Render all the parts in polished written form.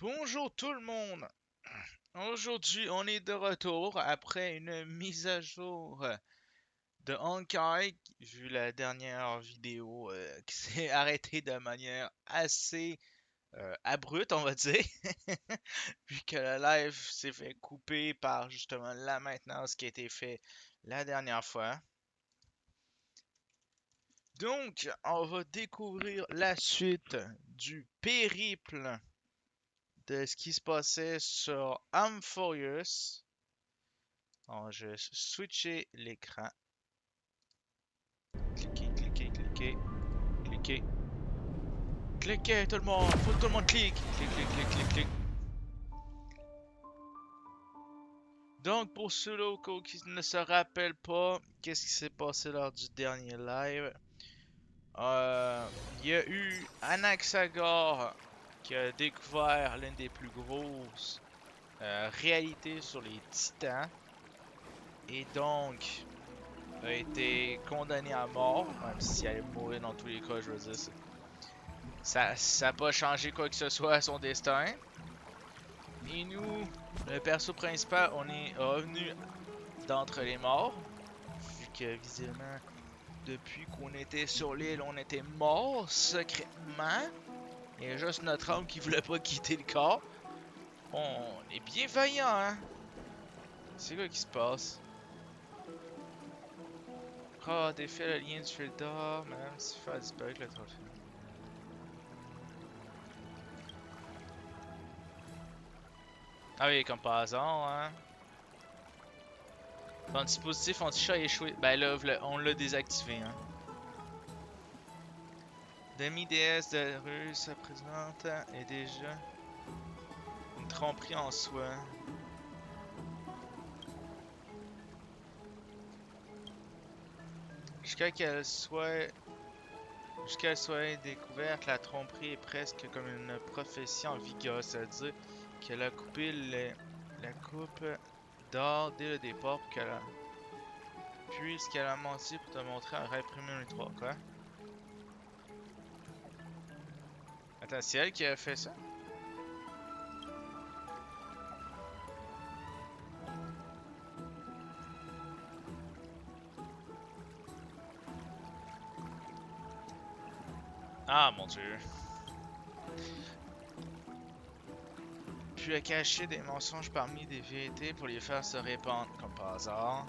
Bonjour tout le monde! Aujourd'hui, on est de retour après une mise à jour de Honkai, vu la dernière vidéo qui s'est arrêtée de manière assez abrupte, on va dire, vu que le live s'est fait couper par justement la maintenance qui a été fait la dernière fois. Donc, on va découvrir la suite du périple de ce qui se passait sur Amphorius. On va juste switcher l'écran. Cliquez, cliquez, cliquez, cliquez. Cliquez tout le monde, faut que tout le monde clique. Clique, clique, clique, clique, clique. Donc pour ceux qui ne se rappellent pas, qu'est-ce qui s'est passé lors du dernier live? Il y a eu Anaxagor qui a découvert l'une des plus grosses réalités sur les titans. Et donc, a été condamné à mort, même si elle allait mourir dans tous les cas, je veux dire. Ça n'a pas changé quoi que ce soit à son destin. Et nous, le perso principal, on est revenu d'entre les morts. Vu que visiblement, depuis qu'on était sur l'île, on était morts secrètement. Il y a juste notre âme qui voulait pas quitter le corps. On est bien vaillant, hein? C'est quoi qui se passe? Ah, oh, défait le lien du fil d'or, même si faire disparaître le trophée. Ah oui, comme par hasard, hein. Ton dispositif anti-chat a échoué. Ben là, on l'a désactivé, hein. Demi-déesse de rue se présente est déjà une tromperie en soi. Jusqu'à qu'elle soit découverte, la tromperie est presque comme une prophétie en vigueur, c'est-à-dire qu'elle a coupé la coupe d'or dès le départ puisqu'elle a menti pour te montrer un réprimer un 3, quoi. Attends, c'est elle qui a fait ça? Ah mon dieu. Puis a caché des mensonges parmi des vérités pour les faire se répandre, comme par hasard.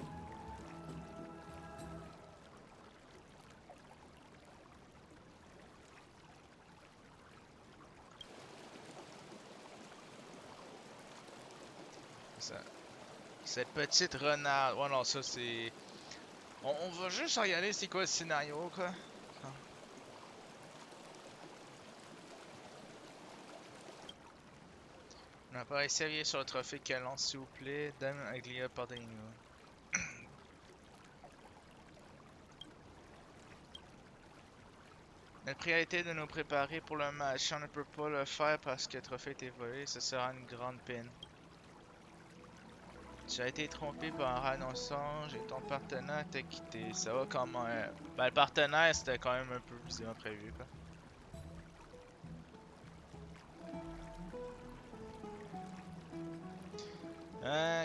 Ça. Cette petite renarde. Ouais, non, ça c'est. On va juste regarder c'est quoi le scénario, quoi. On n'a pas essayé sur le trophée qu'elle lance, s'il vous plaît. Dame Aglia, pardonnez-nous. Notre priorité est de nous préparer pour le match. Si on ne peut pas le faire parce que le trophée a été volé, ce sera une grande peine. Tu as été trompé par un mensonge et ton partenaire t'a quitté. Ça va comment? Ben, le partenaire, c'était quand même un peu visiblement prévu, quoi.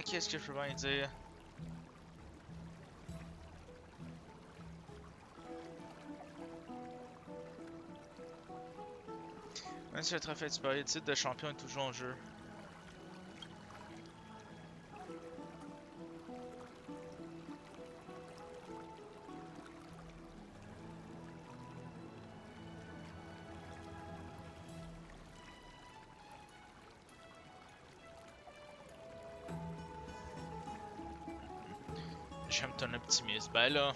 Qu'est-ce que je peux bien dire? Même si le trophée du pari, le titre de champion est toujours en jeu. J'aime ton optimisme. Ben là.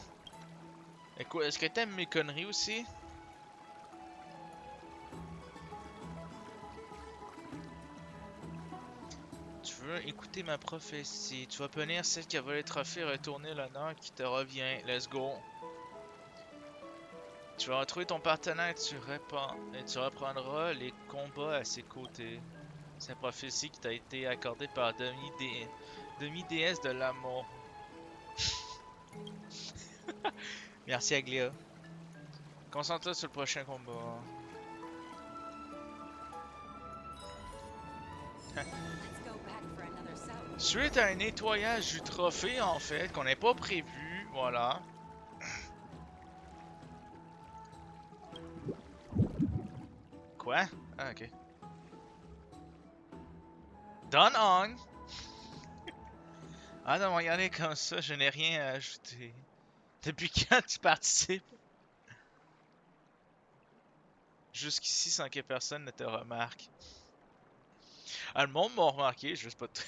Écoute, est-ce que t'aimes mes conneries aussi? Tu veux écouter ma prophétie. Tu vas punir celle qui a volé le trophée et retourner l'honneur qui te revient. Let's go. Tu vas retrouver ton partenaire et tu reprendras les combats à ses côtés. C'est une prophétie qui t'a été accordée par demi-déesse de l'amour. Merci Aglia. Concentre-toi sur le prochain combat. Suite à un nettoyage du trophée, en fait, qu'on n'est pas prévu, voilà. Quoi? Ah, ok. Don Hong! Ah non, regardez comme ça, je n'ai rien à ajouter. Depuis quand tu participes? Jusqu'ici sans que personne ne te remarque. Ah, le monde m'a remarqué, juste pas t-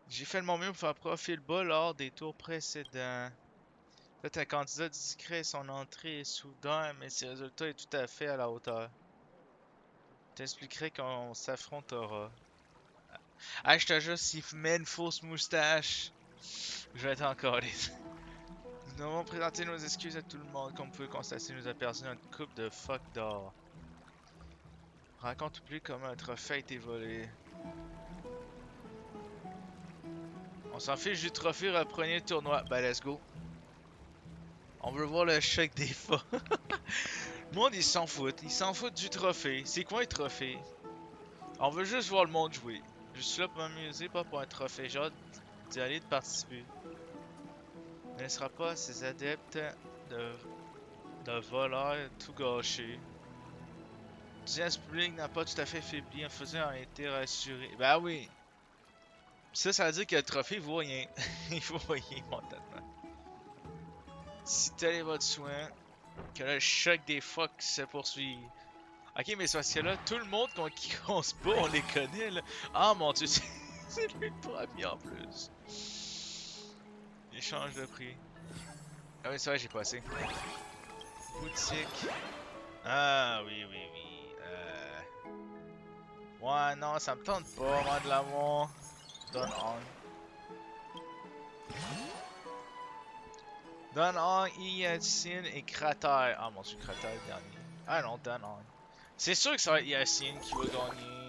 J'ai fait de mon mieux pour faire profil bas lors des tours précédents. Peut-être un candidat discret, son entrée est soudain, mais ses résultats est tout à fait à la hauteur. T'expliquerai qu'on s'affrontera. Ah, je te jure, s'il met une fausse moustache, je vais être encore les. Nous avons présenté nos excuses à tout le monde. Comme vous pouvez constater, nous a perdu notre coupe de fuck d'or. Raconte plus comment un trophée a été volé. On s'en fiche du trophée, reprenez le tournoi. Ben, let's go. On veut voir le chèque des fois. Le monde, ils s'en foutent. Ils s'en foutent du trophée. C'est quoi un trophée? On veut juste voir le monde jouer. Je suis là pour m'amuser, pas pour un trophée. J'ai hâte d'y aller, de participer. Ne laissera pas ses adeptes de, de voleurs tout gâcher. L'audience publique n'a pas tout à fait faibli en faisant un été rassuré. Ben oui! Ça veut dire que le trophée vaut rien. Il vaut rien, mentalement. Si tel est votre soin, que le choc des fucks se poursuit. Ok, mais c'est parce que là, tout le monde qui on se bat, on les connaît, là. Ah mon dieu, c'est lui le premier en plus. Échange de prix. Ah oui, c'est vrai, j'ai passé. Boutique. Ah oui, oui, oui. Ouais, non, ça me tente pas, moi, de l'avoir. Don On. Don On, Yassine et Crater. Ah mon dieu, Crater le dernier. Ah non, Don On. C'est sûr que ça va être Yassine qui va gagner.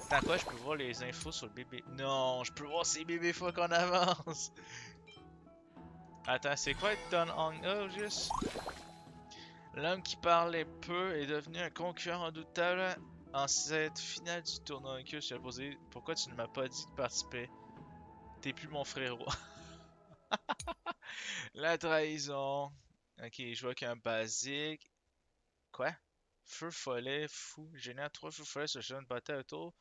Attends quoi, je peux voir les infos sur le bébé. Non, je peux voir ces bébés fuck en avance. Attends, c'est quoi être Don Hong Oh, juste? L'homme qui parlait peu est devenu un concurrent redoutable en cette finale du tournoi. Que je t'ai posé, pourquoi tu ne m'as pas dit de participer? T'es plus mon frérot. La trahison. Ok, je vois qu'un basique. Quoi? Feu follet, fou. Génère 3 feux follets sur chaque bataille autour.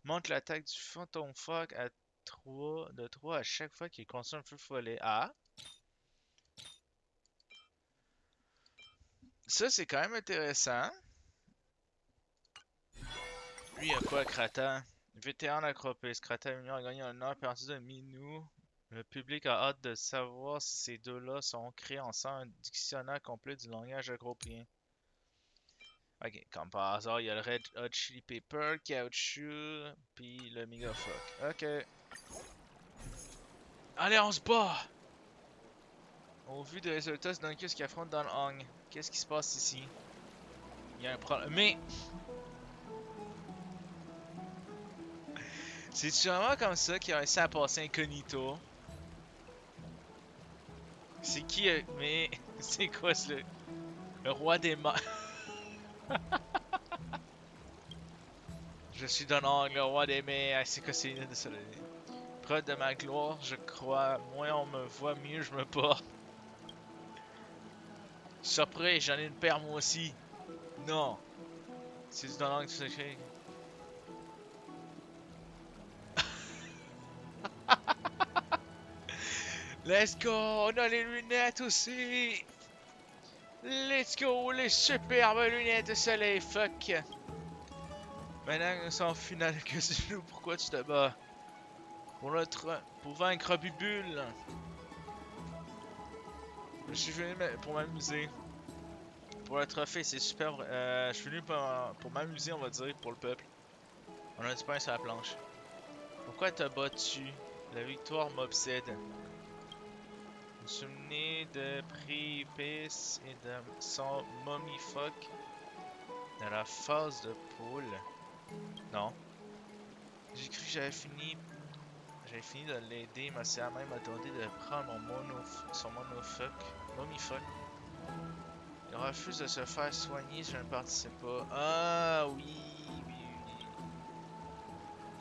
Monte l'attaque du fantôme fuck à 3 de 3 à chaque fois qu'il consomme un feu follet. Ah! Ça, c'est quand même intéressant. Lui, il a quoi, Krata? Vétéran d'acropé. Krata Union a gagné un honneur perdu de Minou. Le public a hâte de savoir si ces deux-là sont créés ensemble un dictionnaire complet du langage acropien. Ok, comme par hasard, il y a le Red Hot Chili Pepper, Caoutchouc, puis le Mega Fuck. Ok. Allez, on se bat! Au vu des résultats, c'est Dunkus qui affronte Don Hong. Qu'est-ce qui se passe ici? Il y a un problème. Mais! C'est sûrement comme ça qu'il a réussi à passer incognito. C'est qui? Mais c'est quoi le roi des morts? Je suis Don Hong, le roi des mers. C'est quoi c'est de ça? Preuve de ma gloire, je crois. Moins on me voit, mieux je me porte. Surpris, j'en ai une paire moi aussi. Non. C'est du Don Hong qui s'écrit. Let's go! On a les lunettes aussi! Let's go! Les superbes lunettes de soleil, fuck! Maintenant, nous sommes en finale. Que nous pourquoi tu te bats? Pour vaincre Bibule. Je suis venu pour m'amuser. Pour le trophée, c'est super. Je suis venu pour m'amuser, on va dire, pour le peuple. On a du pain sur la planche. Pourquoi t'as battu? La victoire m'obsède. Vous vous souvenez de Prépis et de son Mummyfuck dans la phase de poule? Non. J'ai cru que j'avais fini de l'aider, mais c'est à même m'a demandé de prendre son monofuck. Mummyfuck. Il refuse de se faire soigner, je ne participe pas. Ah oui!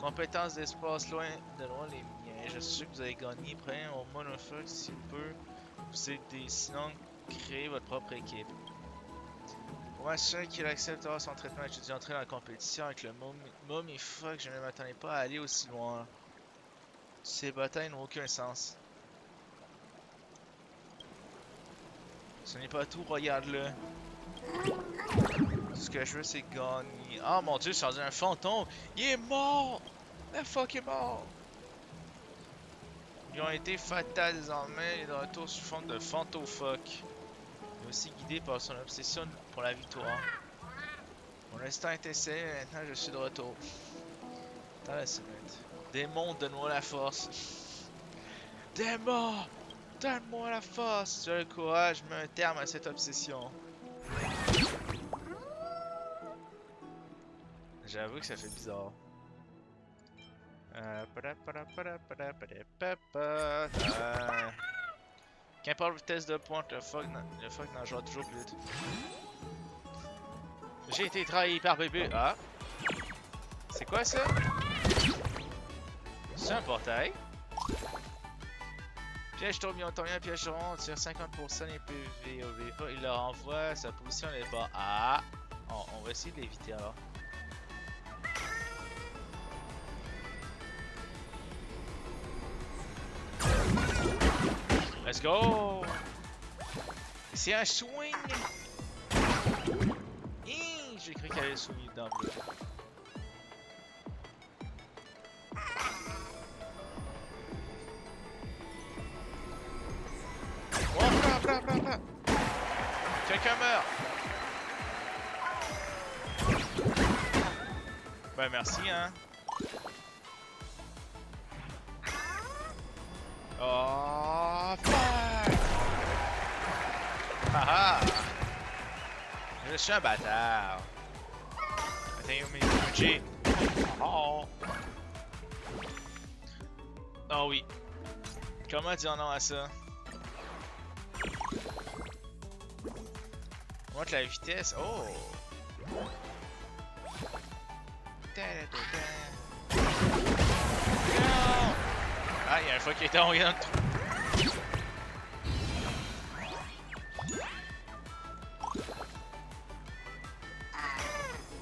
Compétences d'espace loin de loin les miens. Je suis sûr que vous avez gagné. Prenez au monofuck s'il peut vous aider. Sinon, créez votre propre équipe. Pour m'assurer qu'il acceptera son traitement, je dû entrer dans la compétition avec le Mommy Fuck. Je ne m'attendais pas à aller aussi loin. Ces batailles n'ont aucun sens. Ce n'est pas tout, regarde-le. Tout ce que je veux, c'est gagner. Oh mon dieu, c'est rendu un fantôme. Il est mort! Le fuck est mort! Ils ont été fatals désormais et de retour sous forme de fantofuck. Il est aussi guidé par son obsession pour la victoire. Mon instinct est essayé, maintenant je suis de retour. Attends la semaine. Démon, donne-moi la force. Démon! Donne-moi la force! Si tu as le courage, mets un terme à cette obsession. J'avoue que ça fait bizarre. Qu'importe la vitesse de pointe, le fuck nagera toujours plus vite. J'ai été trahi par bébé. Ah! C'est quoi ça? C'est un portail? Piège tourbillon, piège rond, tire 50% des PV. Il le renvoie, sa position n'est pas. Ah! On va essayer de l'éviter alors. Let's go! C'est un swing! J'ai cru qu'elle allait swinger dedans. Oh, bla. Quelqu'un meurt! Ben merci, hein! Oh, fuck! Haha! Je suis un bâtard! Attends, mes budgets! Oh! Oh oui! Comment dire non à ça? On monte la vitesse. Oh! Non! Ah, il y a un fois qui est tombé dans le trou.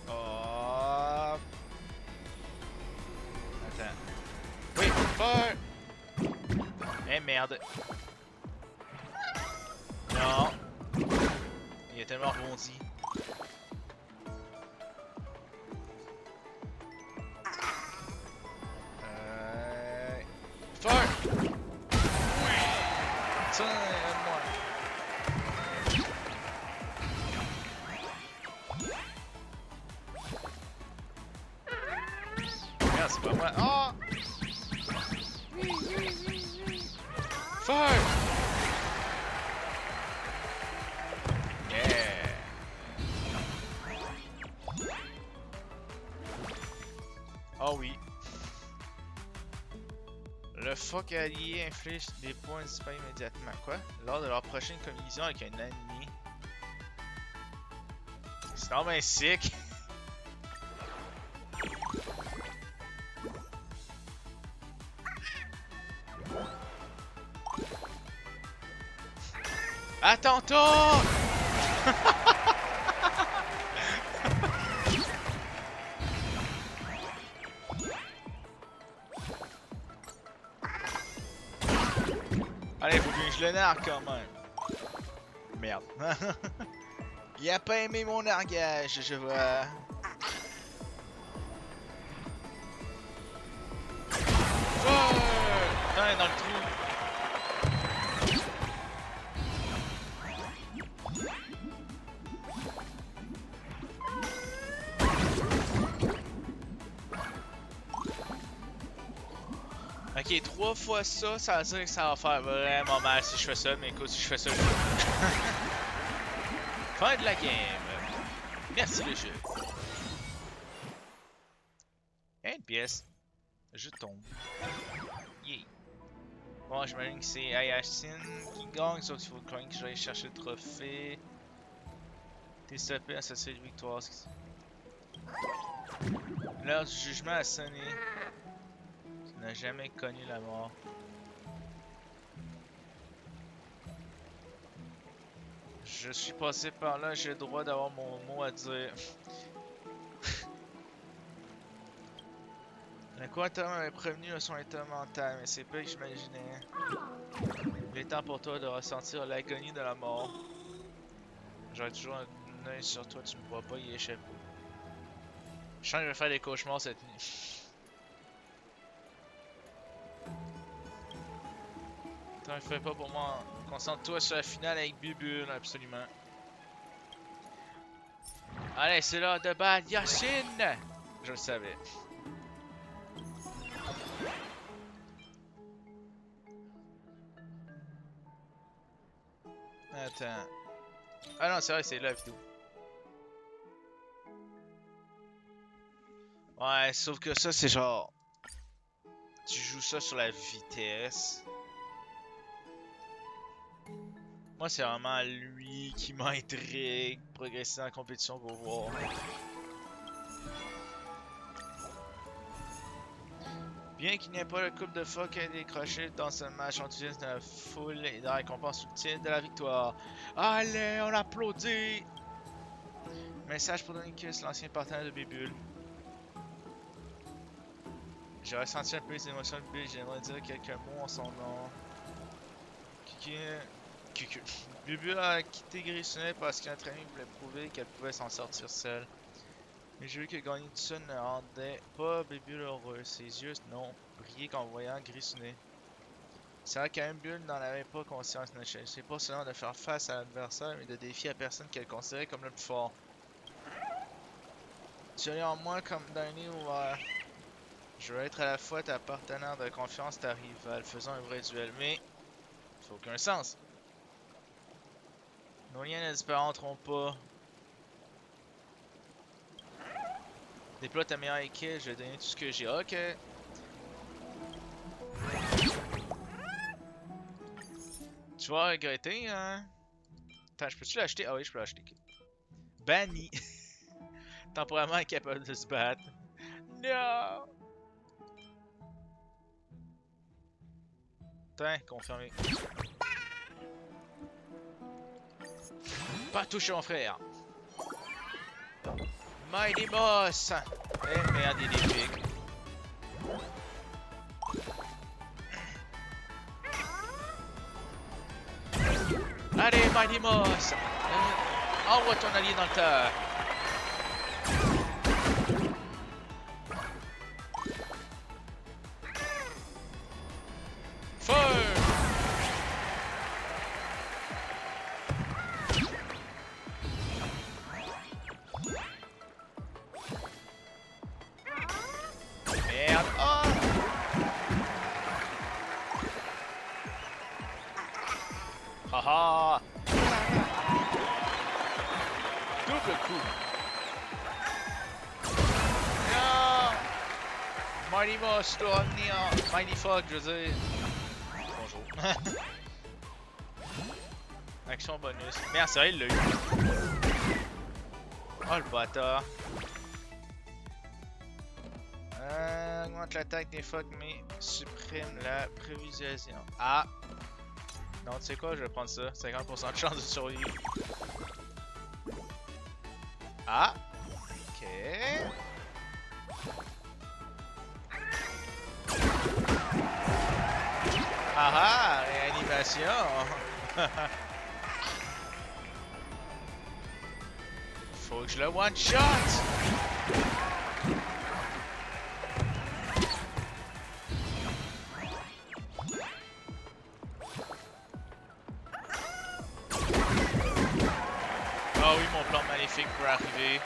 Oh! Attends. Oui, fort! Eh merde! Non! Il a tellement rebondi. Fort! Tiens, aide-moi. Regarde, c'est pas moi. Oh! Fort! Yeah! Oh oui. Le fuck allié inflige des points disparaît immédiatement. Quoi? Lors de leur prochaine collision avec un ennemi. C'est non ben sick! Attends-toi! Allez, faut que je le nargue quand même. Merde. Il a pas aimé mon nargage, je vois. Oh! Non, il est dans le trou. Ok, 3 fois ça, ça veut dire que ça va faire vraiment mal si je fais ça, mais écoute, si je fais ça, je... Fin de la game. Merci le jeu. Y'a une pièce. Je tombe. Yeah. Bon, j'imagine que c'est Ayashin qui gagne, sauf qu'il faut quand même que j'aille chercher le trophée. T'es stoppé à cette série de victoire. L'heure du jugement a sonné. n'a jamais connu la mort. Je suis passé par là, j'ai le droit d'avoir mon mot à dire. Le quantum avait prévenu son état mental, mais c'est pas que j'imaginais. Il est temps pour toi de ressentir l'agonie de la mort. J'aurai toujours un œil sur toi, tu ne pourras pas y échapper. Je sens que je vais faire des cauchemars cette nuit. T'en fais pas pour moi. Concentre-toi sur la finale avec Bubule, absolument. Allez, c'est l'heure de battre Yashin! Je le savais. Attends. Ah non, c'est vrai, c'est la vidéo. Ouais, sauf que ça, c'est genre... Tu joues ça sur la vitesse. Moi, c'est vraiment lui qui m'intrigue. Progresser en compétition pour voir. Bien qu'il n'y ait pas le couple de fois qui a décroché dans ce match, on utilise de la foule et de la récompense ultime de la victoire. Allez, on applaudit! Message pour Donicus, l'ancien partenaire de Bébule. J'ai ressenti un peu les émotions de Bébule, j'aimerais dire quelques mots en son nom. Bébule a quitté Grisonnet parce que notre ami voulait prouver qu'elle pouvait s'en sortir seule. Mais j'ai vu que gagner tout ça ne rendait pas Bébule heureux. Ses yeux non brillaient qu'en voyant Grisonnet. C'est vrai qu'un Bébule n'en avait pas conscience, ne cherchait pas seulement de faire face à l'adversaire, mais de défier la personne qu'elle considérait comme le plus fort. Tu es en moi comme d'un nez ouvert. Je veux être à la fois ta partenaire de confiance, ta rivale, faisant un vrai duel, mais ça n'a aucun sens. Nos liens ne disparaîtront pas. Déploie ta meilleure équipe, je vais donner tout ce que j'ai. Ok. Tu vas regretter, hein? Attends, je peux-tu l'acheter? Ah oui, je peux l'acheter. Banni. Temporairement incapable de se battre. Non! Putain, confirmé. Pas toucher mon frère. Mighty Boss! Eh merde, il est épique. Allez, Mighty Boss! Envoie ton allié dans le tas. Feu! Merde! Oh! Haha! Double coup! Non! Mighty Boss doit revenir! Mighty Fuck, je veux dire. Bonjour. Action bonus. Merde, c'est vrai, il l'a eu. Oh le bâtard. Augmente l'attaque des fuck, mais supprime la prévisualisation. Ah! Non, tu sais quoi, je vais prendre ça. 50% de chance de survivre. Ah! Ok. Ah ah! Réanimation! Faut que je le one-shot! Ah oui, mon plan maléfique peut arriver.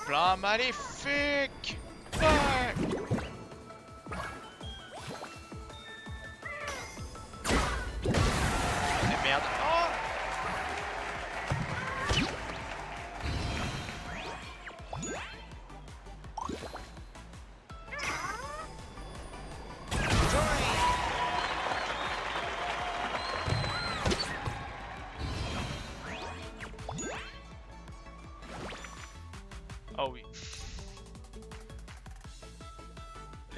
Plan maléfique! Ouais. Et merde. Oh! Ah oui.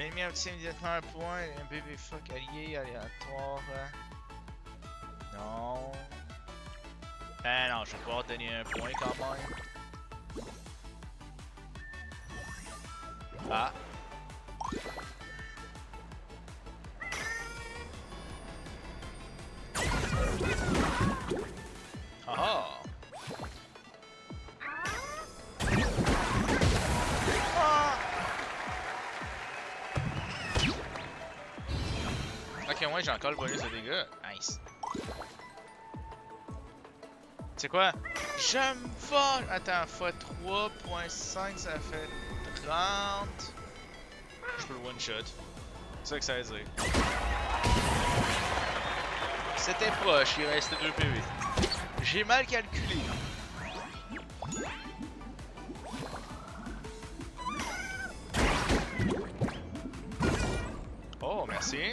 L'ennemi obtient immédiatement un point. Un bébé fuck allié aléatoire. Non. Ben non, je vais pouvoir donner un point quand même. Ah. Ah. Ah. Ok, moi j'ai encore le bonus de dégâts. Nice. C'est quoi? Je me vole! Attends, x 3.5 ça fait 30. Je peux le one shot. C'est ça que ça veut dire. C'était proche, il reste 2 PV. J'ai mal calculé. Oh, merci.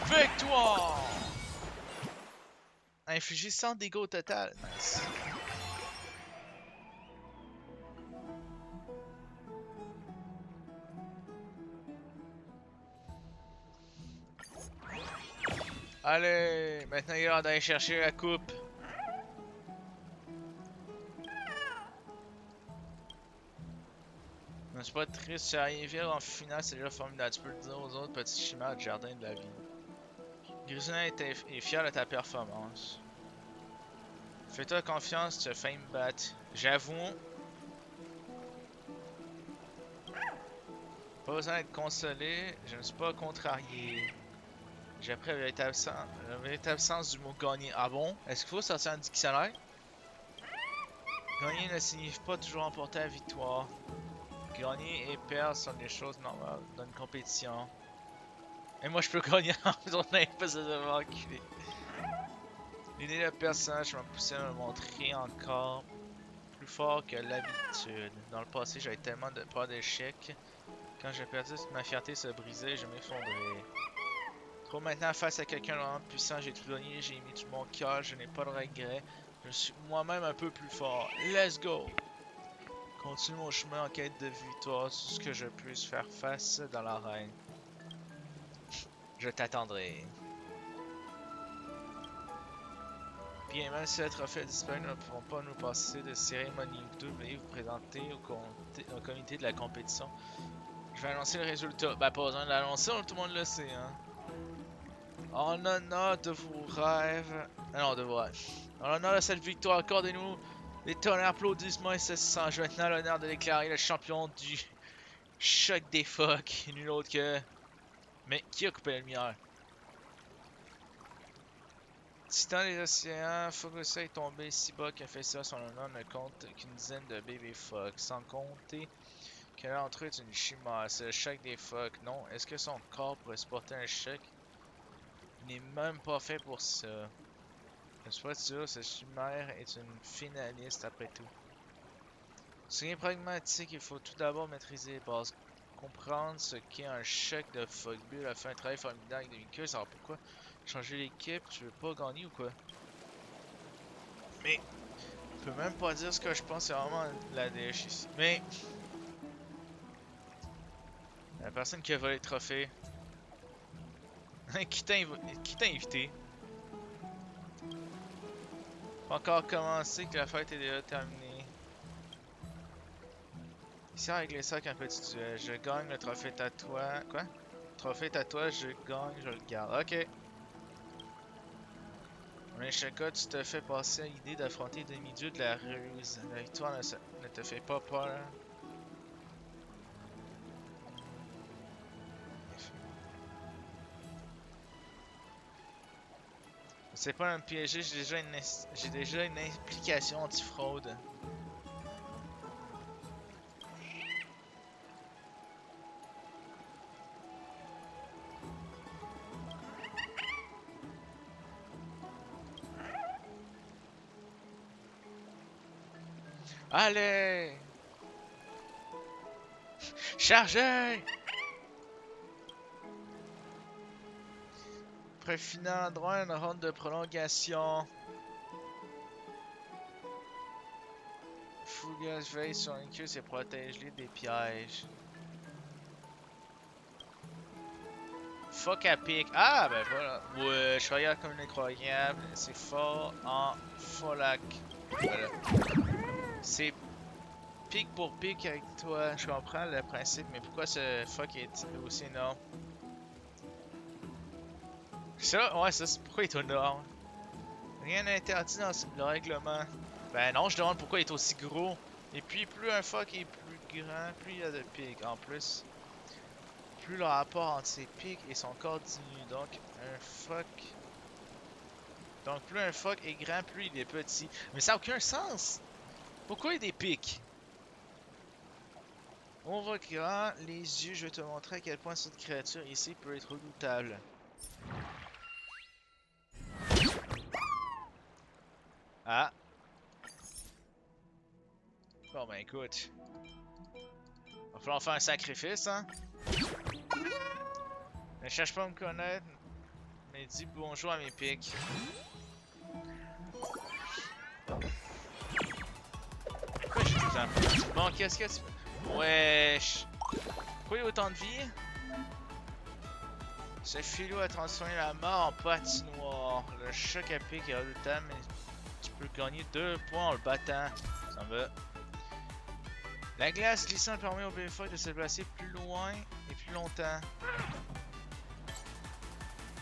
Victoire! Infligé 100 dégâts au total. Nice. Allez, maintenant il est l'heure d'aller chercher la coupe. Non, c'est pas triste, Charrieville en finale, c'est déjà formidable. Tu peux le dire aux autres petits chimères du jardin de la vie. Grisina est fier de ta performance. Fais-toi confiance, tu as failli me battre. J'avoue. Pas besoin d'être consolé, je ne suis pas contrarié. J'ai appris la véritable sens du mot gagner. Ah bon? Est-ce qu'il faut sortir un dictionnaire? Gagner ne signifie pas toujours remporter la victoire. Gagner et perdre sont des choses normales dans une compétition. Et moi je peux gagner en faisant pas de devoir enculer. L'idée de personnage m'a poussé à me montrer encore plus fort que l'habitude. Dans le passé, j'avais tellement de peur d'échec. Quand j'ai perdu, ma fierté se brisait et je m'effondrais. Trop maintenant face à quelqu'un de vraiment puissant, j'ai tout donné, j'ai mis tout mon cœur, je n'ai pas de regrets. Je suis moi-même un peu plus fort. Let's go! Continue mon chemin en quête de victoire, tout ce que je puisse faire face dans l'arène. Je t'attendrai. Bien, même si le trophée a disparu, nous ne pourrons pas nous passer de cérémonie. Vous devez vous présenter au comité de la compétition. Je vais annoncer le résultat. Ben, pas besoin de l'annoncer, tout le monde le sait, hein. En honneur de vos rêves. Ah non, de vos rêves. En honneur de cette victoire, accordez-nous des tonnes d'applaudissements incessants. J'ai maintenant l'honneur de déclarer le champion du choc des phoques. Nul autre que. Mais qui a coupé la lumière? Titan des océans, Fukusa est tombé si bas qu'un festival son honneur ne compte qu'une dizaine de bébés phoques. Sans compter que l'un d'entre eux est une chimère. C'est le choc des phoques. Non, est-ce que son corps pourrait supporter un choc? Il n'est même pas fait pour ça. Je suis pas sûr, cette chimère est une finaliste après tout. C'est pragmatique, il faut tout d'abord maîtriser les bases. Comprendre ce qu'est un choc de phoque. Bull a fait un travail formidable avec des Mickey, alors pourquoi changer l'équipe? Tu veux pas gagner ou quoi? Mais je peux même pas dire ce que je pense, c'est vraiment la dèche ici. Mais la personne qui a volé le trophée. Qui t'a invité? Pas encore commencé que la fête est déjà terminée. Ici avec les sacs un petit duel. Je gagne le trophée tatouage. Quoi? Trophée tatouage, je gagne, je le garde. Ok. En échec, tu te fais passer à l'idée d'affronter les demi-dieux de la ruse. La victoire ne te fait pas peur. C'est pas un piégé, j'ai déjà une implication anti-fraude. Allez! Chargez! Après final droit, une ronde de prolongation. gars veille sur une queue, c'est protège-les des pièges. Fuck à pic. Ah, ben voilà. Ouais, je regarde comme une incroyable. C'est fort en folac. Voilà. C'est pic pour pic avec toi. Je comprends le principe, mais pourquoi ce fuck est aussi énorme? Ça, ouais, ça, c'est pourquoi il est énorme. Rien n'est interdit dans le règlement. Ben non, je demande pourquoi il est aussi gros. Et puis, plus un fuck est plus grand, plus il y a de pics. En plus, plus le rapport entre ses pics et son corps diminue. Donc, un fuck. Donc, plus un fuck est grand, plus il est petit. Mais ça n'a aucun sens! Pourquoi il y a des pics? On voit grand les yeux, je vais te montrer à quel point cette créature ici peut être redoutable. Ah! Bon ben écoute. Va falloir faire un sacrifice, hein? Ne cherche pas à me connaître, mais dis bonjour à mes pics. Pourquoi j'ai tout le temps? Bon, qu'est-ce que tu fais? Wesh! Pourquoi il y a autant de vie? Ce filou a transformé la mort en patinoire. Le choc à pic est redoutable, mais tu peux gagner 2 points en le battant. Ça me va. La glace glissante permet au BFA de se placer plus loin et plus longtemps.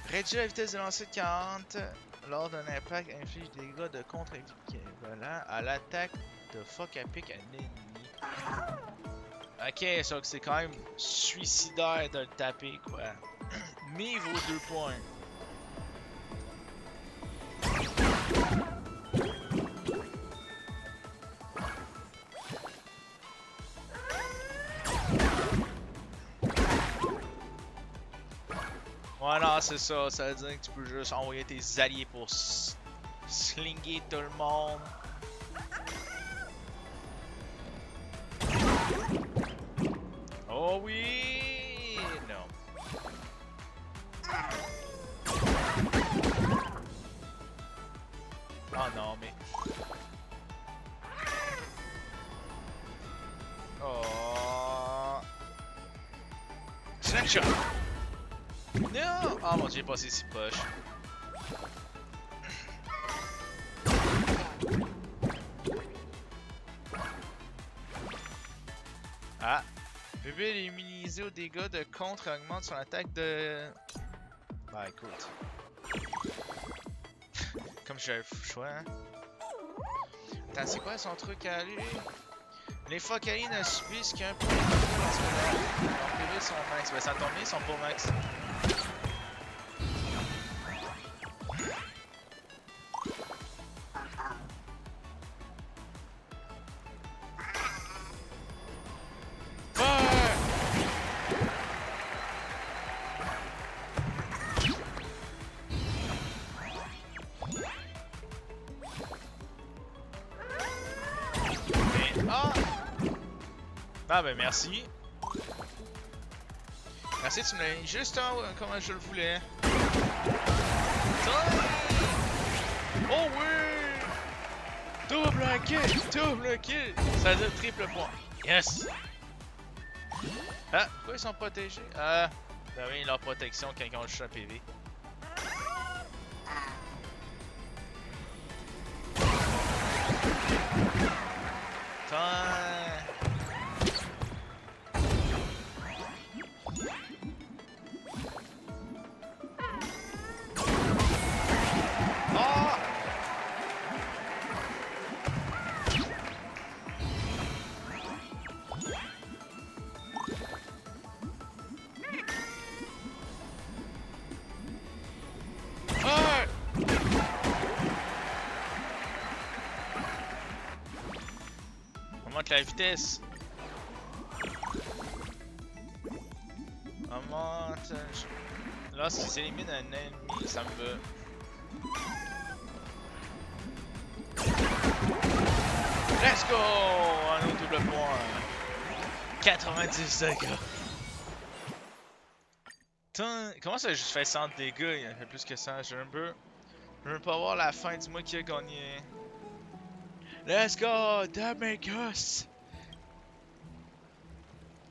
Réduire la vitesse de lancer de 40 lors d'un impact inflige des dégâts de contre-équivalent à l'attaque de fuck à pic à l'ennemi. Ok, ça c'est quand même suicidaire de le taper quoi. Mais il vaut 2 points. Ouais, non, c'est ça. Ça veut dire que tu peux juste envoyer tes alliés pour slinguer tout le monde. Oh oui! Non. Oh non, mais... Oh... Slingshot! Non! Oh mon dieu, j'ai passé si proche. Ah! Bébé est immunisé aux dégâts de contre et augmente son attaque de... Bah écoute. Comme j'ai le choix, hein. Attends, c'est quoi son truc à lui? Les focalines ne subissent qu'un point de dégâts. Leurs PV sont max. Ben ça tombe bien, ils sont pas max. Ah ben merci. Merci, tu me l'as mis juste en haut comme je le voulais. Oh oui! Double kill! Double kill! Ça veut dire triple point. Yes! Ah, pourquoi ils sont protégés? Ah, ben oui, leur protection quand ils ont juste un PV. Attends. Augmente la vitesse. Augmente. Lorsqu'il s'élimine un ennemi, ça me veut. Let's go! Un autre double point. 90 dégâts. Putain, comment ça juste fait 100 dégâts? Il a fait plus que ça. Je veux pas voir la fin. Dis-moi qui a gagné. Let's go, Damicus!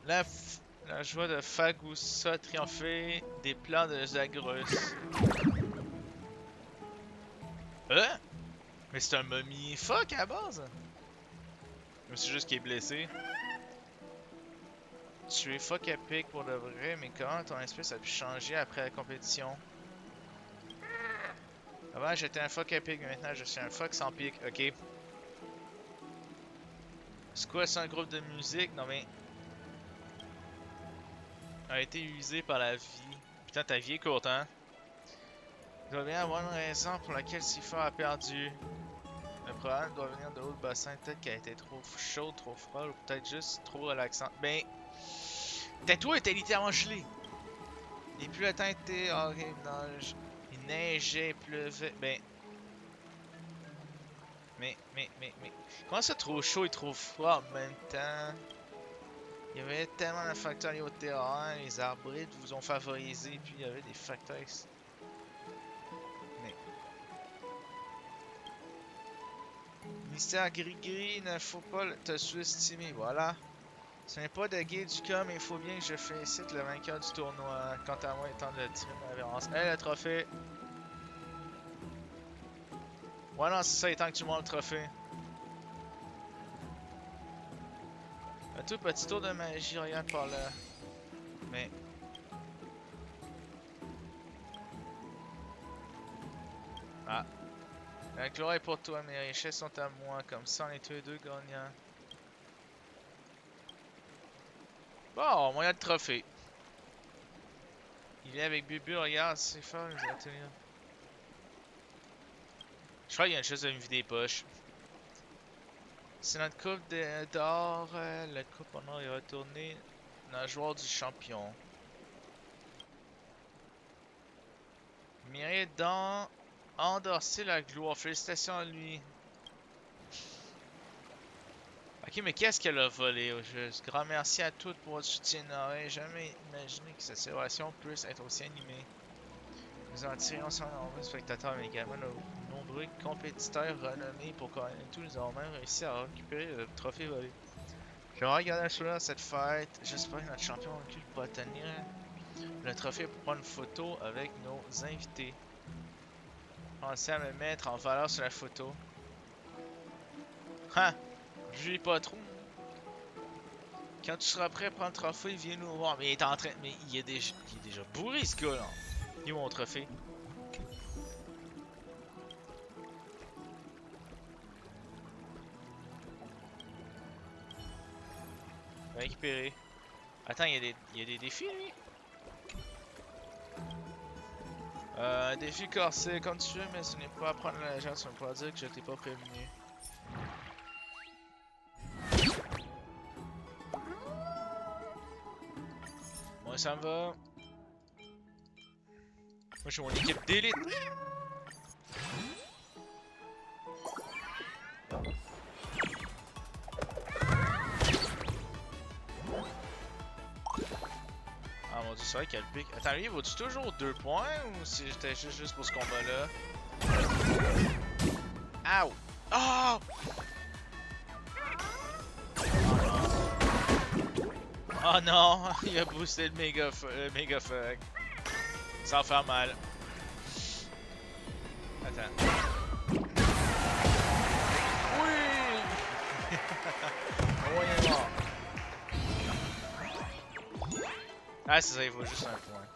La joie de Fagusa triompher des plans de Zagreus. Hein? Mais c'est un mommy fuck à la base? Mais c'est juste qu'il est blessé. Tu es fuck épique pour de vrai, mais comment ton espèce a pu changer après la compétition? Avant j'étais un fuck épique, mais maintenant je suis un fuck sans pique, ok. C'est quoi, c'est un groupe de musique? Non mais... A été usé par la vie. Putain, ta vie est courte, hein? Il doit bien avoir une raison pour laquelle Sifa a perdu. Le problème doit venir de haut le bassin. Peut-être qu'elle a été trop chaude, trop froide, ou peut-être juste trop relaxante. Ben, tais-toi, était littéralement gelé. Et plus le temps était horrible, il neigeait, il pleuvait. Ben, mais. Comment ça, trop chaud et trop froid en même temps? Il y avait tellement de facteurs liés au terrain, les arbrites vous ont favorisé, puis il y avait des facteurs. Mais. Mystère gris-gris, ne faut pas te sous-estimer, voilà. Ce n'est pas de guet du cas, mais il faut bien que je félicite le vainqueur du tournoi. Quant à moi, étant de tirer ma révérence. Hey, le trophée! Ouais, non, c'est ça, il temps que tu montes le trophée. Un tout petit tour de magie, regarde par là. Mais. Ah. La gloire est pour toi, mes richesses sont à moi. Comme ça, on est tous les deux gagnants. Bon, moi, il y a le trophée. Il vient avec Bubu, regarde, c'est fort, les ateliers. Je crois qu'il y a une chose de me vider les poches. C'est notre coupe d'or. La coupe en or est retournée. Notre joueur du champion. Mérite donc endosser la gloire. Félicitations à lui. Ok, mais qu'est-ce qu'elle a volé au juste? Grand merci à toutes pour votre soutien. N'aurais jamais imaginé que cette célébration puisse être aussi animée. Nous en tirons sans nombreux spectateurs, mais également nos nombreux compétiteurs renommés pour connaître tous. Nous avons même réussi à récupérer le trophée volé. J'aimerais regarder un sourire à cette fête. J'espère que notre champion recul pourra tenir le trophée pour prendre une photo avec nos invités. Pensez à me mettre en valeur sur la photo. Ha! Je lui pas trop. Quand tu seras prêt à prendre le trophée, viens nous voir. Mais il est en train. Mais il est déjà bourré ce gars là. Il est où mon trophée? Récupérer. Attends, il y a des défis lui? Défi corsé comme tu veux, mais ce n'est pas à prendre la légère, ça ne veut pas dire que je t'ai pas prévenu. Moi ça me va. Moi j'ai mon équipe d'élite. Ah mon dieu, c'est vrai qu'il y a le pic. Attends, lui, vaut-tu toujours 2 points ou si j'étais juste pour ce combat-là? Ow! Oh! Oh non! Il a boosté le méga fuck. Ça va faire mal. Attends. Oui! Oh, il est mort. Ah, c'est ça, il faut juste un point.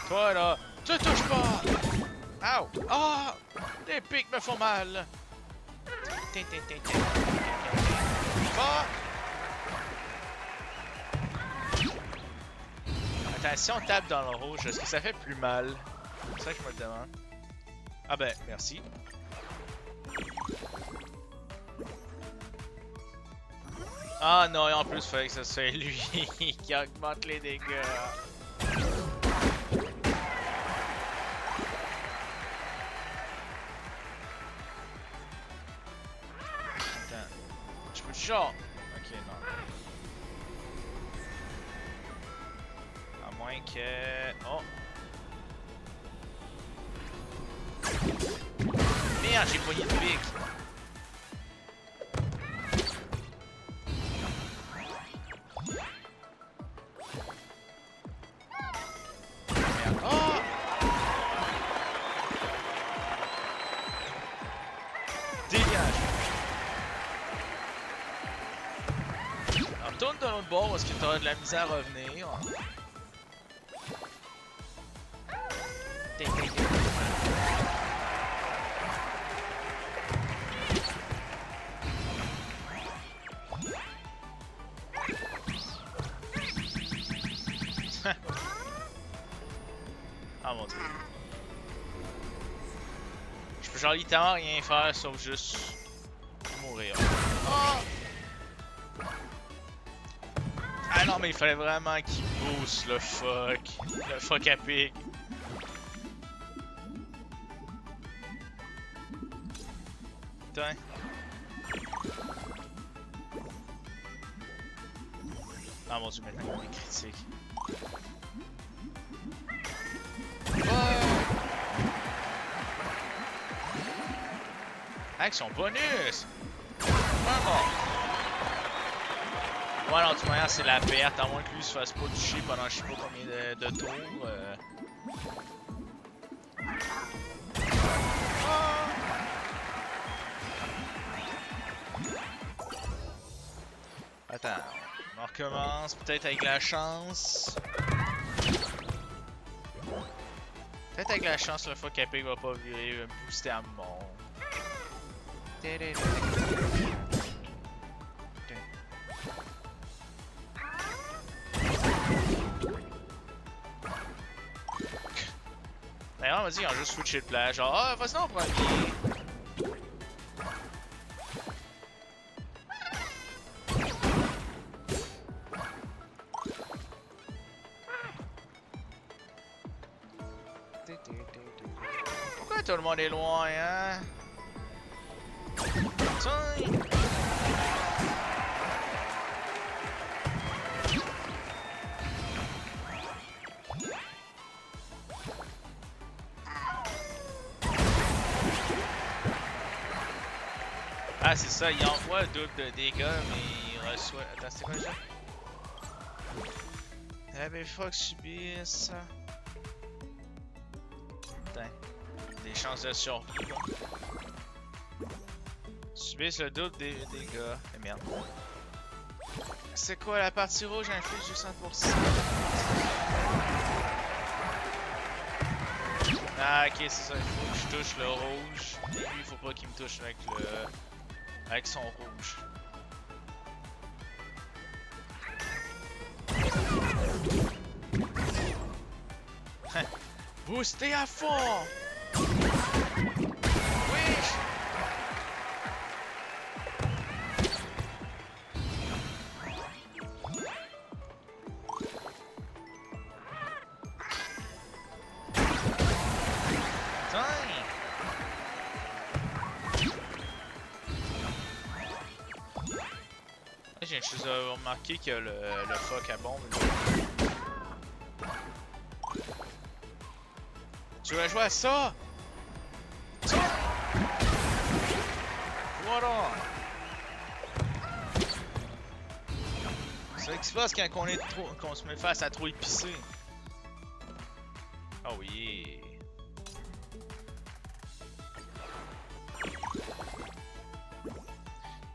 Toi là, te touche pas! Ow! Ah! Les pics me font mal! Ah! Attends, si on tape dans le rouge, est-ce que ça fait plus mal? C'est ça que je me le demande. Ah ben, merci. Ah non, et en plus, il fallait que ce soit lui qui augmente les dégâts. Attends. Je peux genre... Ok, non. À moins que... Oh! merde, j'ai poigné de pique. Merde. Oh! Dégage. Alors, tourne de l'autre bord parce que t'auras de la misère à revenir. Ah mon dieu. Je peux genre littéralement rien faire sauf juste mourir. Oh! Ah non mais il fallait vraiment qu'il booste le fuck. Le fuck à pig. Putain. Ah mon dieu, maintenant il est critique. Avec son bonus! Ah bon! Ouais, non, de toute manière, c'est la perte, à moins que lui se fasse pas toucher pendant je sais pas combien de tours. Attends, on recommence, peut-être avec la chance. Peut-être avec la chance, le fois qu'Epic va pas virer, booster à mort. D'ailleurs, on m'a dit qu'ils ont juste switché de place. Genre, ah, vas-y en premier. Pourquoi tout le monde est loin, hein? Tiens! Ah, c'est ça, il envoie double de dégâts, mais il reçoit. Attends, c'était quoi le jeu? Ah, mais fuck, subir ça. Putain. Des chances de survie, quoi. Subissent le double des dégâts. Eh merde. C'est quoi la partie rouge inflige du 100%? Ah, ok, c'est ça, il faut que je touche le rouge. Et lui, il faut pas qu'il me touche avec le. Avec son rouge. Boostez à fond! Oui! J'ai juste remarqué que le fuck à bombe. Tu vas jouer à ça? Voilà! C'est ça qui se passe quand qu'on se met face à trop épicé. Oh oui!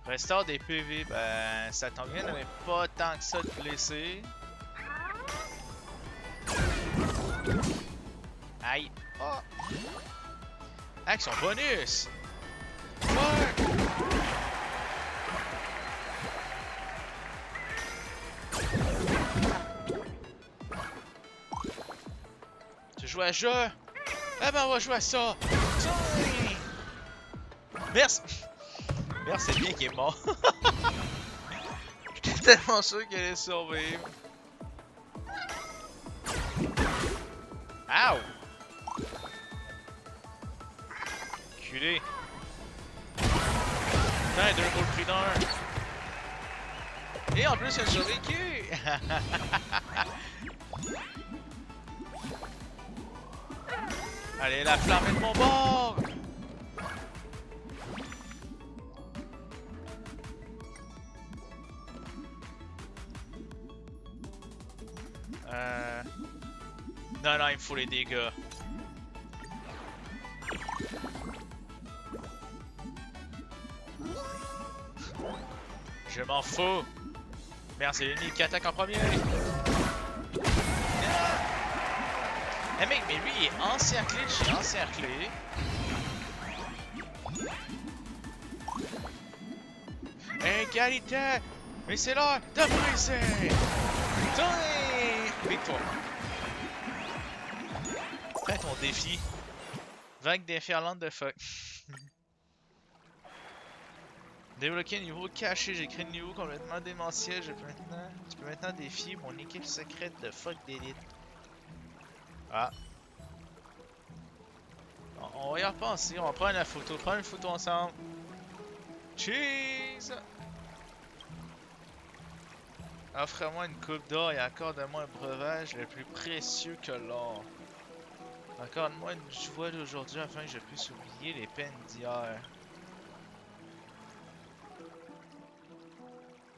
Restaure des PV, ben ça t'en vient, mais pas tant que ça de blessés. Aïe! Oh! Avec son bonus! Fuck! Tu joues à jeu? Ah ben on va jouer à ça! Merci! Merci, c'est bien qu'il est mort. J'étais tellement sûr qu'il allait survivre. Ow! Culé. Putain, 2 gros prix d'un. Et en plus, il a survécu! Allez, la flamme est de mon bord! Non, non, il me faut les dégâts. Je m'en fous. Merde, c'est l'ennemi qui attaque en premier. Eh mec, mais lui il est encerclé, j'ai encerclé. Égalité! Mais c'est l'heure de briser! Tenez! Victoire! Fais ton défi. Vague déferlante de fuck. Débloquer un niveau caché, j'ai créé un niveau complètement démentiel. Tu peux maintenant défier mon équipe secrète de fuck d'élite. Ah. On va y repenser, on va prendre la photo. Prends une photo ensemble. Cheese! Offre-moi une coupe d'or et accorde-moi un breuvage le plus précieux que l'or. Accorde-moi une joie d'aujourd'hui afin que je puisse oublier les peines d'hier.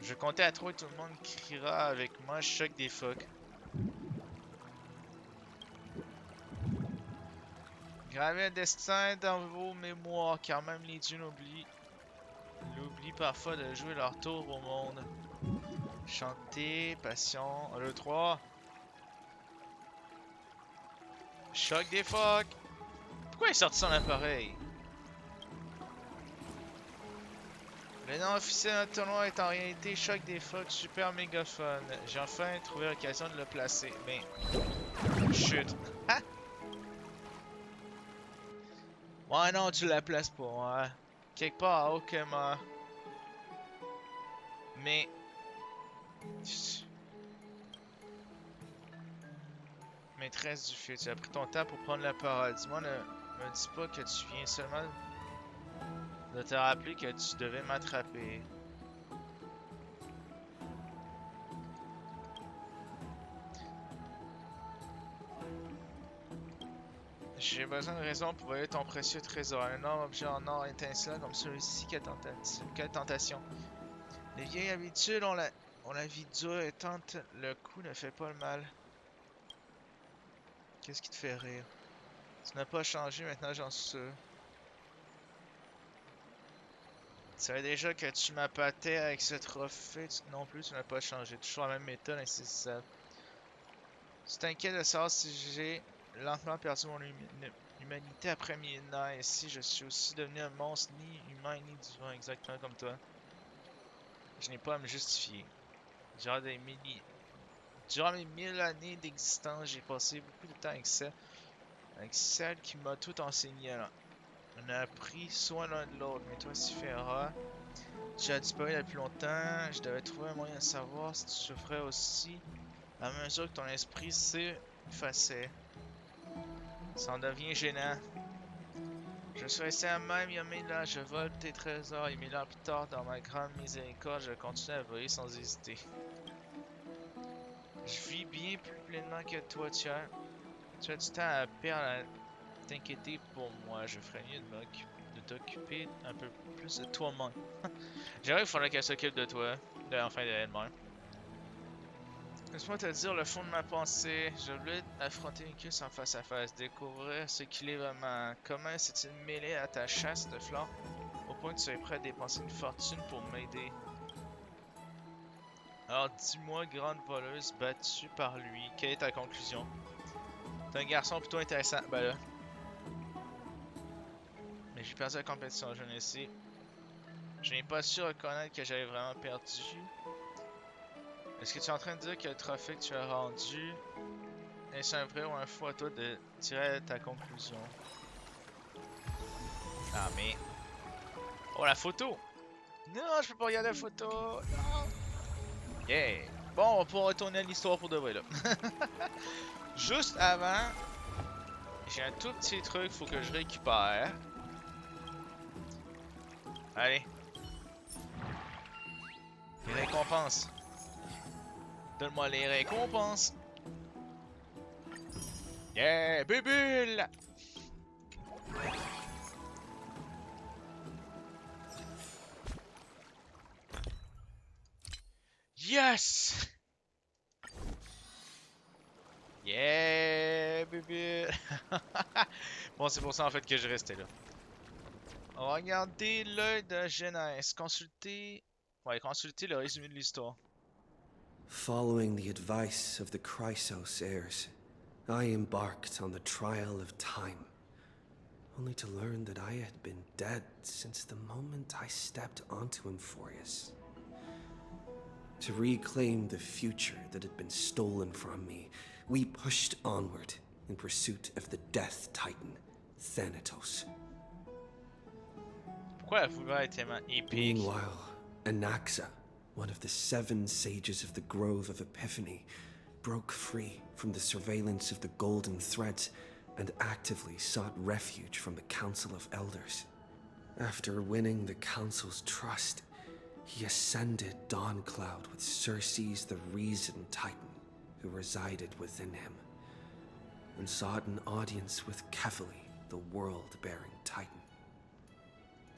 Je comptais à 3 et tout le monde criera avec moi choc des phoques. Gravez un destin dans vos mémoires car même les dieux l'oublient parfois de jouer leur tour au monde. Chantez, passion, 1, 2, 3. Choc des phoques! Pourquoi il est sorti son appareil? Le nom officiel de notre tournoi est en réalité Choc des phoques super mégaphone. J'ai enfin trouvé l'occasion de le placer. Mais. Chut! Ah! Ouais, non, tu la places pas, hein. Quelque part, ok, moi. Mais. Maîtresse du feu, tu as pris ton temps pour prendre la parole. Dis-moi, ne me dis pas que tu viens seulement de te rappeler que tu devais m'attraper. J'ai besoin de raison pour voler ton précieux trésor. Un énorme objet en or étincelant comme celui-ci, quelle tentation. Les vieilles habitudes ont la vie dure et tente le coup ne fait pas le mal. Qu'est-ce qui te fait rire? Tu n'as pas changé, maintenant j'en suis sûr. Tu savais déjà que tu m'appâtais avec ce trophée, non plus tu n'as pas changé. Toujours la même méthode, ainsi c'est ça. Tu t'inquiètes de savoir si j'ai lentement perdu mon humanité après millénaires et si je suis aussi devenu un monstre ni humain ni divin, exactement comme toi. Je n'ai pas à me justifier. Durant des milliers, durant mes 1000 années d'existence, j'ai passé beaucoup de temps avec celle qui m'a tout enseigné. On a pris soin l'un de l'autre, mais toi, Sifera, tu as disparu depuis longtemps. Je devais trouver un moyen de savoir si tu souffrais aussi à mesure que ton esprit s'effaçait. Ça en devient gênant. Je suis resté à même il y a 1000 ans, je vole tes trésors et 1000 ans plus tard, dans ma grande miséricorde, je continue à voler sans hésiter. Je vis bien plus pleinement que toi, tu as du temps à perdre à t'inquiéter pour moi. Je ferais mieux de t'occuper un peu plus de toi-même. J'arrive, il faudrait qu'elle s'occupe de toi, enfin d'elle-même. Laisse-moi te dire le fond de ma pensée. Je voulais affronter Nikus en face à face, découvrir ce qu'il est vraiment. Comment s'est-il mêlé à ta chasse de flanc au point que tu es prêt à dépenser une fortune pour m'aider. Alors dis-moi, grande voleuse battue par lui, quelle est ta conclusion? T'es un garçon plutôt intéressant. Ben là. Mais j'ai perdu la compétition, je ne sais. Je n'ai pas su reconnaître que j'avais vraiment perdu. Est-ce que tu es en train de dire que le trophée que tu as rendu est-ce un vrai ou un faux à toi de tirer ta conclusion? Ah mais... Oh la photo! Non, je peux pas regarder la photo! Non! Yeah! Bon, on va pouvoir retourner à l'histoire pour de vrai là. Juste avant, j'ai un tout petit truc, faut que je récupère. Allez. Les récompenses. Donne-moi les récompenses. Yeah, bébule! Yes! Yeah, bébé! Bon, c'est pour ça en fait que je restais là. On va regarder l'œil de Genèse. Consulter. Ouais, consulter le résumé de l'histoire. Following the advice of the Chrysos heirs, I embarked on the trial of time, only to learn that I had been dead since the moment I stepped onto Emphorius. To reclaim the future that had been stolen from me, we pushed onward in pursuit of the Death Titan, Thanatos. Pourquoi la foulée est tellement épique? Meanwhile, Anaxa, one of the 7 sages of the Grove of Epiphany, broke free from the surveillance of the Golden Threads and actively sought refuge from the Council of Elders. After winning the Council's trust, he ascended Dawncloud with Circe's the Reason Titan, who resided within him, and sought an audience with Kefali, the world-bearing Titan.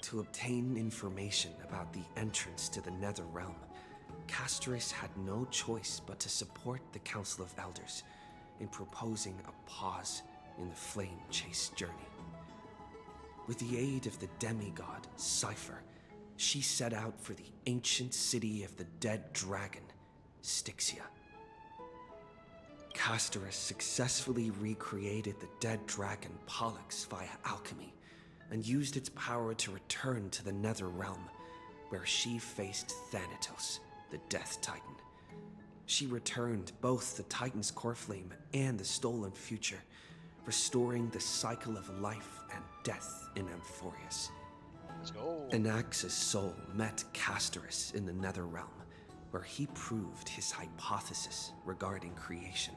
To obtain information about the entrance to the Nether Realm, Castorus had no choice but to support the Council of Elders in proposing a pause in the flame chase journey. With the aid of the demigod, Cypher, she set out for the ancient city of the dead dragon, Styxia. Castorus successfully recreated the dead dragon Pollux via alchemy, and used its power to return to the Nether Realm, where she faced Thanatos, the Death Titan. She returned both the Titan's core flame and the stolen future, restoring the cycle of life and death in Emphorius. Let's go. Anaxa's soul met Castorus in the Nether Realm, where he proved his hypothesis regarding creation.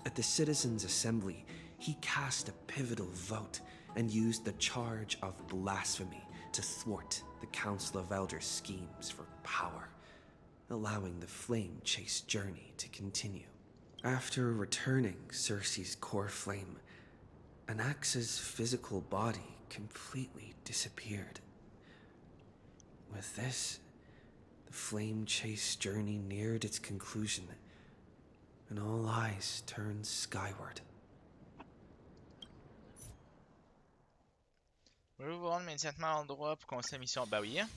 At the Citizens' Assembly, he cast a pivotal vote and used the charge of blasphemy to thwart the Council of Elders' schemes for power, allowing the flame chase journey to continue. After returning Circe's core flame, Anaxa's physical body completely disappeared. With this, the flame chase journey neared its conclusion, and all eyes turned skyward. Voulez-vous vous rendre immédiatement à l'endroit pour commencer la mission? Bah oui, hein?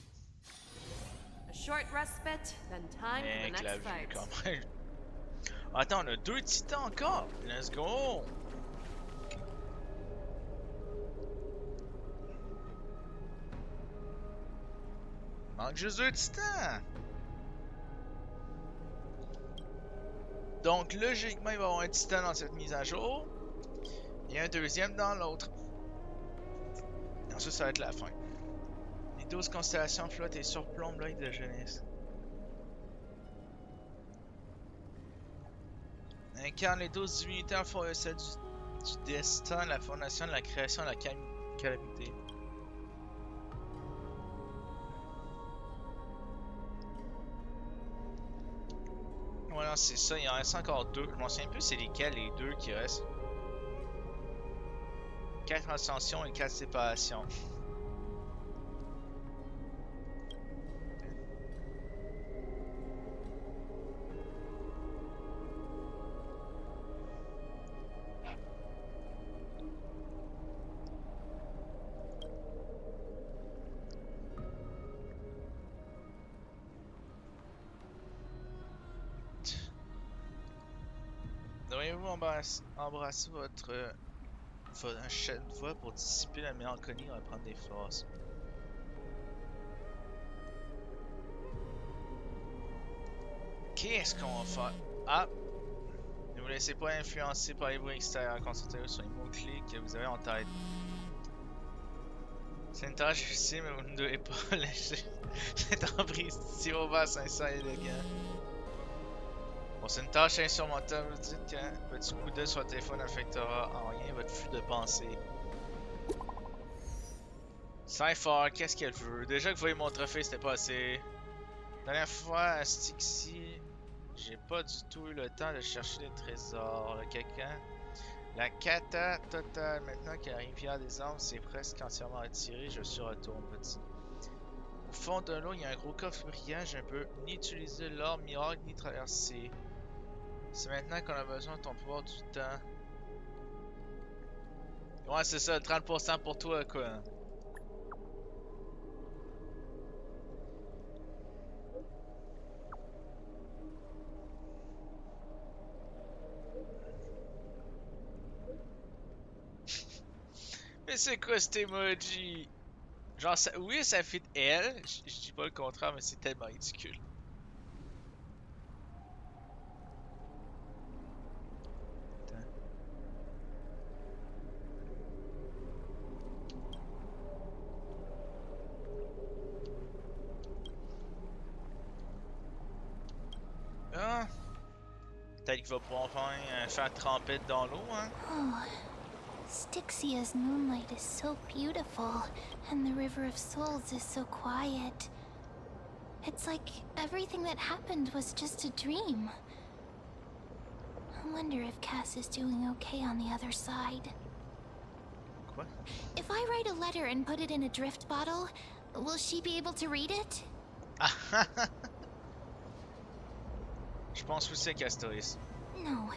A short respite, then time for the Mec, la next vue fight. quand même. Attends, on a 2 titans encore! Let's go! Manque juste 2 titans! Donc logiquement, il va y avoir un titan dans cette mise à jour. Et un deuxième dans l'autre. Ensuite, ça va être la fin. Les 12 constellations flottent et surplombent l'œil de Genèse. Incarne les 12 divinités en forêt du destin, la fondation de la création, la calamité. Voilà, c'est ça. Il en reste encore 2. Je m'en souviens plus c'est lesquels les 2 qui restent. 4 ascensions et 4 séparations. Devriez-vous embrasser votre chaîne de voix pour dissiper la mélancolie et reprendre des forces? Qu'est-ce qu'on va faire? Ah! Ne vous laissez pas influencer par les bruits extérieurs. Concentrez-vous sur les mots-clés que vous avez en tête. C'est une tâche difficile, mais vous ne devez pas lâcher cette emprise si ouvert, sincère et élégant. Bon, c'est une tâche insurmontable. Vous dites qu'un petit coup d'œil sur le téléphone n'affectera en rien votre flux de pensée. Cypher, qu'est-ce qu'elle veut? Déjà que vous voyez mon trophée, c'était pas assez. La dernière fois à Styxie, j'ai pas du tout eu le temps de chercher les trésors. Le caca. La cata totale. Maintenant que la rivière des arbres s'est presque entièrement retirée, je suis retour, petit. Au fond de l'eau, il y a un gros coffre brillant. Je ne peux ni utiliser l'or miracle ni traverser. C'est maintenant qu'on a besoin de ton pouvoir du temps. Ouais, c'est ça, 30% pour toi, quoi. Mais c'est quoi cet emoji? Genre, ça, oui, ça fit elle. Je dis pas le contraire, mais c'est tellement ridicule. Attends. Ah! Peut-être qu'il va pouvoir faire tremper dans l'eau, hein? Oh, Styxia's moonlight is so beautiful, and the River of Souls is so quiet. It's like everything that happened was just a dream. I wonder if Cass is doing okay on the other side. Quoi? If I write a letter and put it in a drift bottle, will she be able to read it? Je pense aussi à Castoris. No.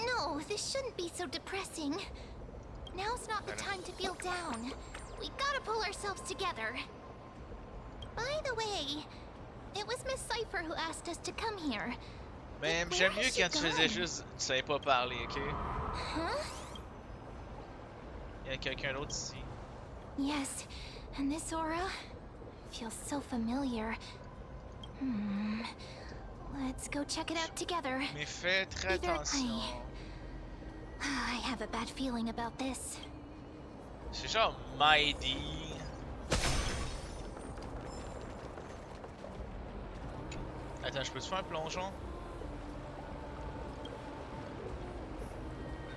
No, this shouldn't be so depressing. Now's not the time to feel down. We gotta pull ourselves together. By the way, it was Miss Cypher who asked us to come here. Mais But j'aime where mieux has she quand tu faisais gone? juste. Tu savais pas parler, ok? Huh? Il y a quelqu'un d'autre ici. Yes, and this aura feels so familiar. Let's go check it out together. Mais fais très Either attention. I have a bad feeling about this. C'est genre Mighty. Attends, je peux te faire un plongeon?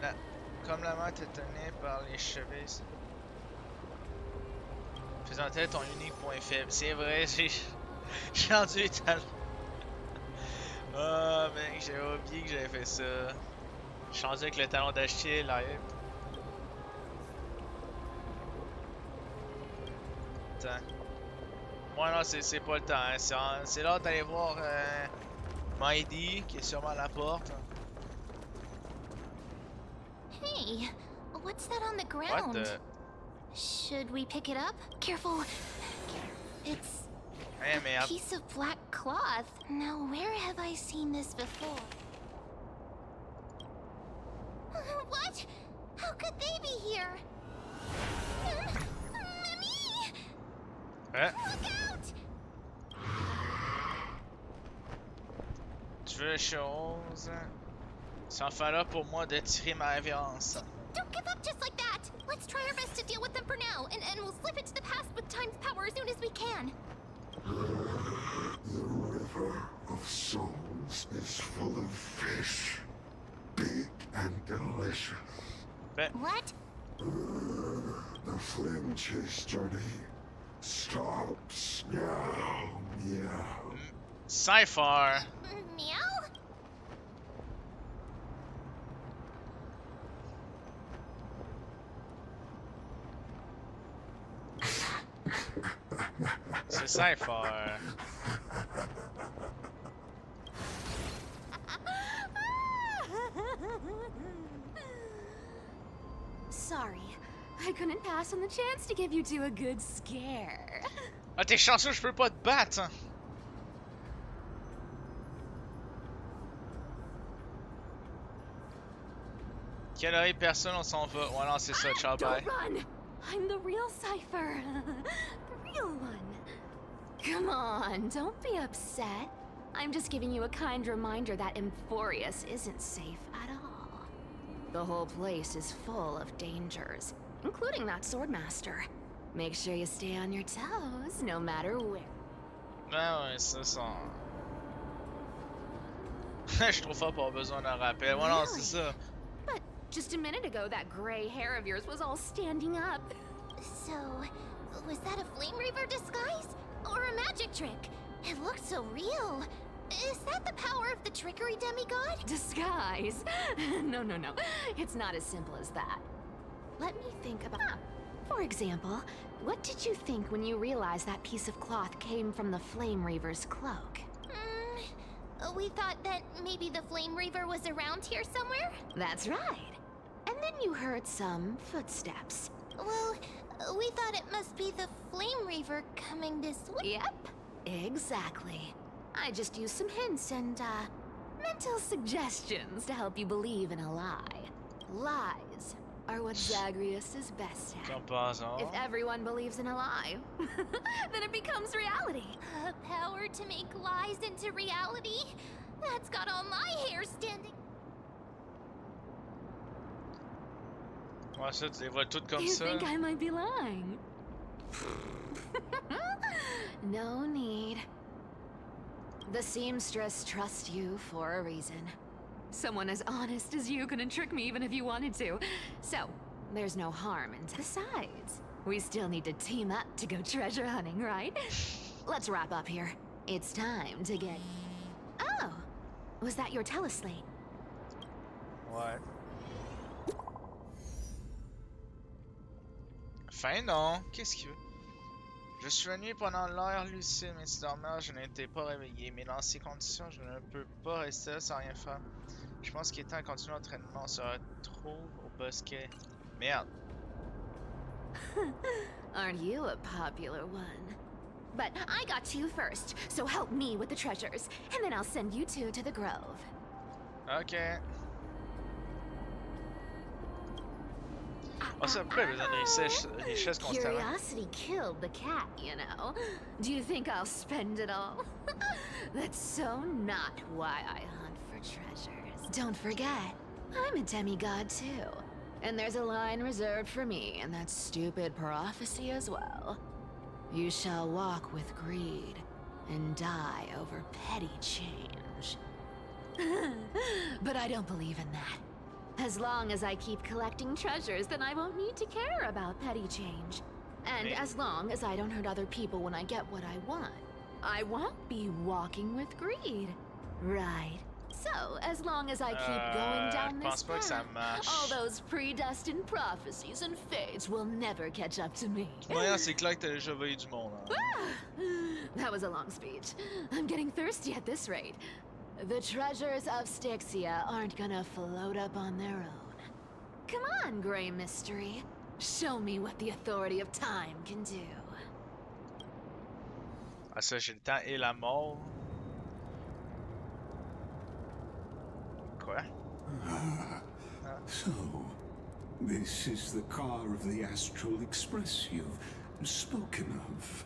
Là, comme la main t'est tenue par les chevilles. Faisant tête ton unique point faible. C'est vrai, j'ai rendu tellement. Oh mec, j'avais oublié que j'avais fait ça. J'ai rendu avec le talon d'Achille live. Attends. Moi non, c'est pas le temps. Hein. C'est l'heure d'aller voir Mighty qui est sûrement à la porte. Hey, what's that on the What ground? the? Should we pick it up? Careful. It's Hey, mais a piece of black cloth. Now, where have I seen this before? What? How could they be here? Mimi! Hein? Look out! Tu veux les choses? C'est enfin là pour moi de tirer ma révérence. Don't give up just like that! Let's try our best to deal with them for now, and we'll slip into the past with time's power as soon as we can. The River of Souls is full of fish, big and delicious. What? The Flame Chase journey stops now. Meow. Cypher! Meow? C'est Cypher. Sorry, I couldn't pass on the chance to give you two a good scare. Ah, t'es chanceux, je peux pas te battre! Hein. Quelle oreille personne, on s'en va. Ouais, non, c'est ça, ciao, bye. Don't run! I'm the real Cypher. The real one. Come on, don't be upset. I'm just giving you a kind reminder that Emphorius isn't safe at all. The whole place is full of dangers, including that swordmaster. Make sure you stay on your toes, no matter where. Ouais, c'est ça. Je trouve pas avoir besoin d'un rappel. Ouais, non, c'est ça. But just a minute ago, that gray hair of yours was all standing up. So, was that a Flame Reaver disguise? Or a magic trick? It looked so real. Is that the power of the trickery demigod? Disguise? No. It's not as simple as that. Let me think about... For example, what did you think when you realized that piece of cloth came from the Flame Reaver's cloak? We thought that maybe the Flame Reaver was around here somewhere? That's right. And then you heard some footsteps. Well, we thought it must be the Flame Reaver coming this way. Yep, exactly. I just used some hints and, mental suggestions to help you believe in a lie. Lies are what Zagreus is best at. Comme par hasard. If everyone believes in a lie, then it becomes reality. Power to make lies into reality? That's got all my hair standing. Ouais, ça, tu les vois toutes comme You ça. think I might be lying? No need. The seamstress trusts you for a reason. Someone as honest as you couldn't trick me even if you wanted to. So, there's no harm in... Besides, we still need to team up to go treasure hunting, right? Let's wrap up here. It's time to get... Oh! Was that your teleslate? Ouais. Fin non, qu'est-ce qu'il veut? Je suis venu pendant l'heure lucide, mais désormais je n'étais pas réveillé. Mais dans ces conditions, je ne peux pas rester là sans rien faire. Je pense qu'il est temps de continuer l'entraînement. On se retrouve au bosquet. Merde. Aren't you a popular one? But I got to you first, so help me with the treasures, and then I'll send you two to the grove. Ok. Oh, ça pourrait besoin de richesse constamment. Curiosity killed the cat, you know. Do you think I'll spend it all? That's so not why I hunt for treasures. Don't forget, I'm a demigod too. And there's a line reserved for me in that stupid prophecy as well. You shall walk with greed and die over petty change. But I don't believe in that. As long as I keep collecting treasures, then I won't need to care about petty change. And as long as I don't hurt other people when I get what I want, I won't be walking with greed. Right. So, as long as I keep going down this path, all those predestined prophecies and fates will never catch up to me. Moyen, c'est clair que t'as déjà veillé du monde. Hein. That was a long speech. I'm getting thirsty at this rate. The treasures of Styxia aren't gonna float up on their own. Come on, Grey Mystery. Show me what the authority of time can do. Ah, ça, j'ai le temps et la mort. Quoi? So, this is the car of the Astral Express you've spoken of.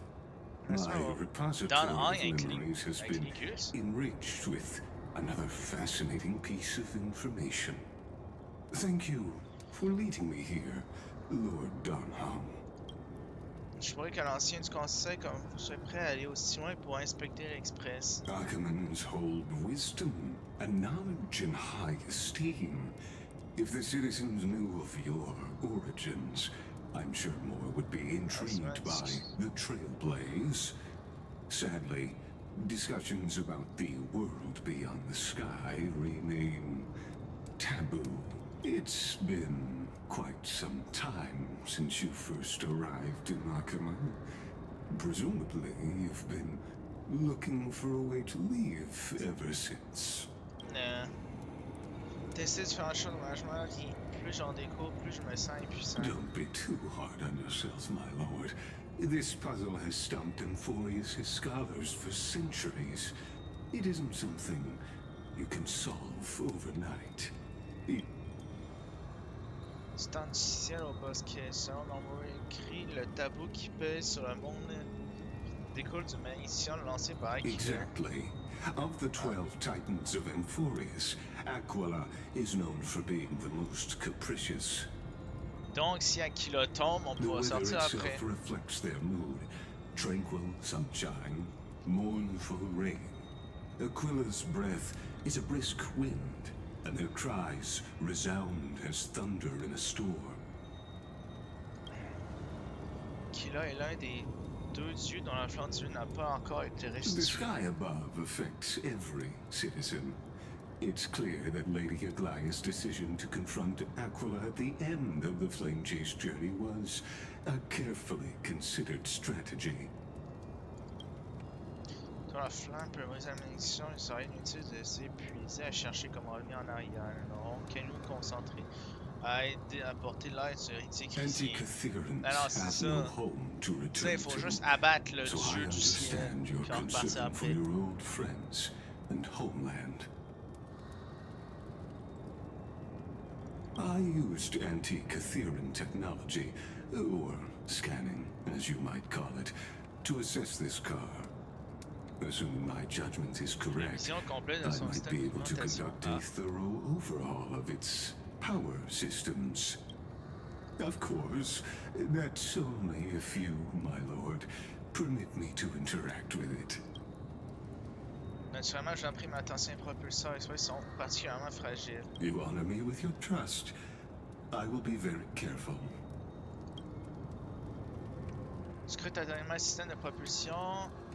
My repository of memories has been enriched with another fascinating piece of information. Thank you for leading me here, Lord Donham. Je croyais qu'à l'ancien du conseil, comme vous serez prêt à aller aussi loin pour inspecter l'Express. Archimans hold wisdom and knowledge in high esteem. If the citizens knew of your origins, I'm sure more would be intrigued by the Trailblaze. Sadly, discussions about the world beyond the sky remain taboo. It's been quite some time since you first arrived in Akama. Presumably, you've been looking for a way to leave ever since. Non. Tester différentes choses dans ma vie. Plus j'en découvre, plus je me sens impuissant. Don't be too hard on yourself, my lord. This puzzle has stumped Emphorius' scholars for centuries. It isn't something you can solve overnight. Du temps du ciel au bosquet, selon nombreux écrits, le tabou qui pèse sur le monde découle d'une malédiction lancée par Aquila. Exactly. Of the 12 titans of Emphorius, Aquila is known for being the most capricious. Donc, si Aquila tombe, on The pourra weather sortir après. itself reflects their mood. Tranquil sunshine, mournful rain. Aquila's breath is a brisk wind, and their cries resound as thunder in a storm. Aquila est l'un des deux dieux dont l'influence divine n'a pas encore été The restituée. sky above affects every citizen. It's clear that Lady Aglaïa's decision to confront Aquila at the end of the Flame Chase journey was a carefully considered strategy. Quand la flamme peut briser la munition, il serait inutile de s'épuiser à chercher comment revenir en arrière. Non, qu'elle nous concentrer à aider à porter l'aide sur l'hérétique chrétien. Non, non, Anti-Catherians c'est have no ça. home to Tu sais, il return faut to, juste abattre le so I dieu du ciel, understand your puis en repartir concern for après. your old friends and homeland. I used anti-Catherian technology, or scanning, as you might call it, to assess this car. Assuming my judgment is correct, Vision complète de I son might système be able to d'alimentation. conduct a thorough overhaul of its power systems. Of course, that's only if you, my lord, permit me to interact with it. Naturellement, j'en prie, mais attention, les propulseurs ils sont particulièrement fragiles. You honor me with your trust. I will be very careful. Scrute attentivement le système de propulsion,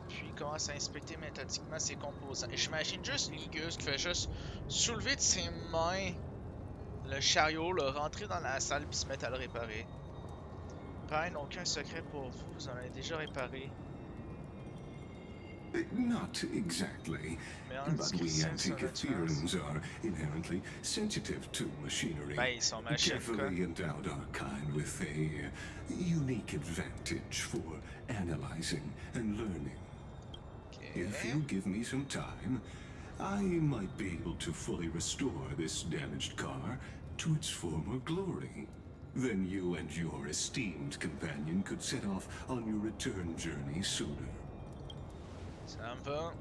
puis commence à inspecter méthodiquement ses composants. Et j'imagine juste Ligus qui fait juste soulever de ses mains le chariot, le rentrer dans la salle puis se mettre à le réparer. Pareil, aucun secret pour vous, vous en avez déjà réparé. Not exactly, but we anti-Catherians are inherently sensitive to machinery. Ben, ils sont machines, quoi. Carefully endowed our kind with a unique advantage for analyzing and learning. If you give me some time, I might be able to fully restore this damaged car to its former glory. Then you and your esteemed companion could set off on your return journey sooner. Ça me va.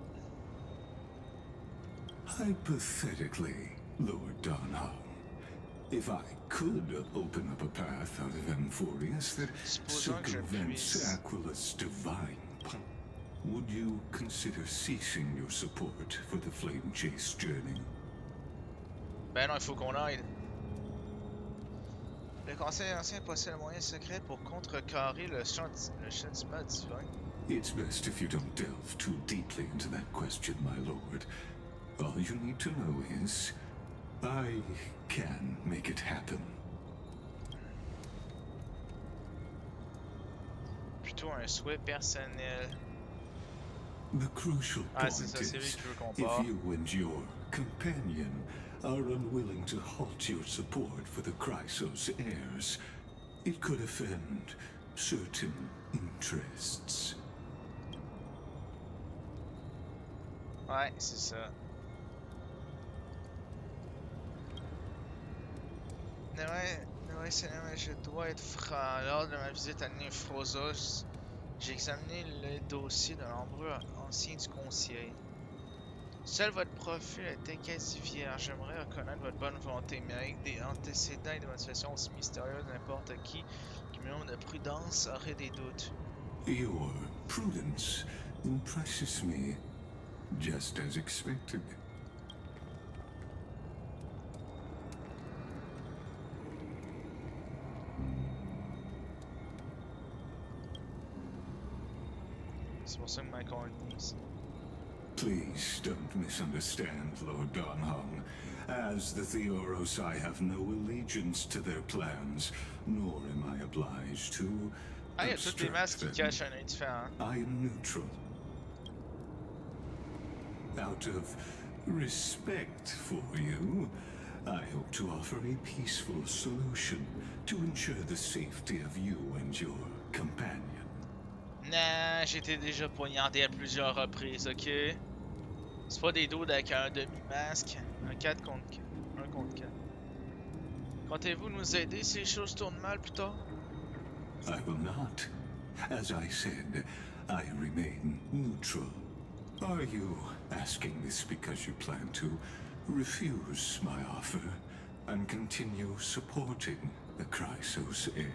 Hypothetically, Lord Donham, if I could open up a path out of Amphorius that circumvents Aquila's divine power, would you consider ceasing your support for the Flame Chase journey? Ben non, il faut qu'on aide. Le conseil ancien possède un moyen secret pour contrecarrer le châtiment divin. It's best if you don't delve too deeply into that question, my lord. All you need to know is, I can make it happen. Plutôt un souhait personnel. The crucial point c'est ça, is, c'est lui qu'on if part. you and your companion are unwilling to halt your support for the Chrysos heirs, it could offend certain interests. Ouais, c'est ça. Ouais, Seigneur, je dois être franc. Lors de ma visite à Nymphosos, j'ai examiné le dossier de nombreux anciens du conseil. Seul votre profil était quasi vierge. J'aimerais reconnaître votre bonne volonté, mais avec des antécédents et des motivations aussi mystérieuses, n'importe qui minimum de prudence aurait des doutes. Your prudence impresses me, just as expected. C'est pour ça que ma ici. Please don't misunderstand, Lord Donhong. As the Theoros, I have no allegiance to their plans, nor am I obliged to. Ah, il y a toutes les masques qui cachent un œil différent. I am neutral. Out of respect for you, I hope to offer a peaceful solution to ensure the safety of you and your companion. Nah, j'ai été déjà poignardé à plusieurs reprises, ok? C'est pas des dudes avec un demi-masque. Un 4 contre 1 contre 4. Comptez-vous nous aider si les choses tournent mal plus tard? I will not. As I said, I remain neutral. Are you asking this because you plan to refuse my offer and continue supporting the Chrysos heir?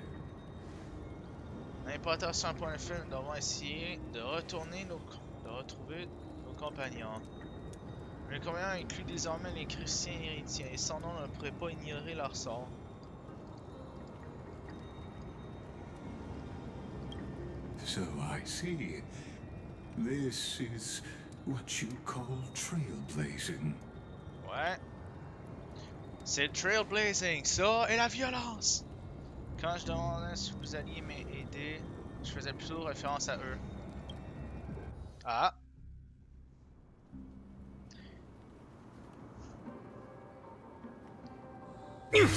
L'importation pour un film, nous devons essayer de retrouver nos compagnons. Le compagnon inclut désormais les chrétiens héritiers et sans nom ne pourrait pas ignorer leur sort. So I see. This is what you call trailblazing. Ouais. C'est le trailblazing, ça et la violence! Quand je demandais si vous alliez m'aider, je faisais plutôt référence à eux. Ah! Ben,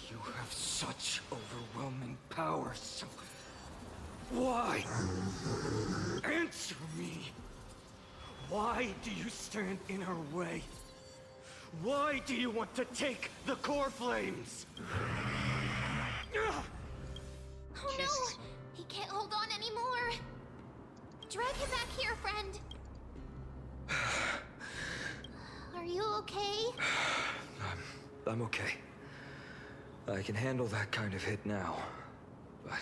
You have such overwhelming power, so why? Answer me. Why do you stand in her way? Why do you want to take the core flames? Oh no! He can't hold on anymore! Drag him back here, friend! Are you okay? I'm okay. I can handle that kind of hit now. But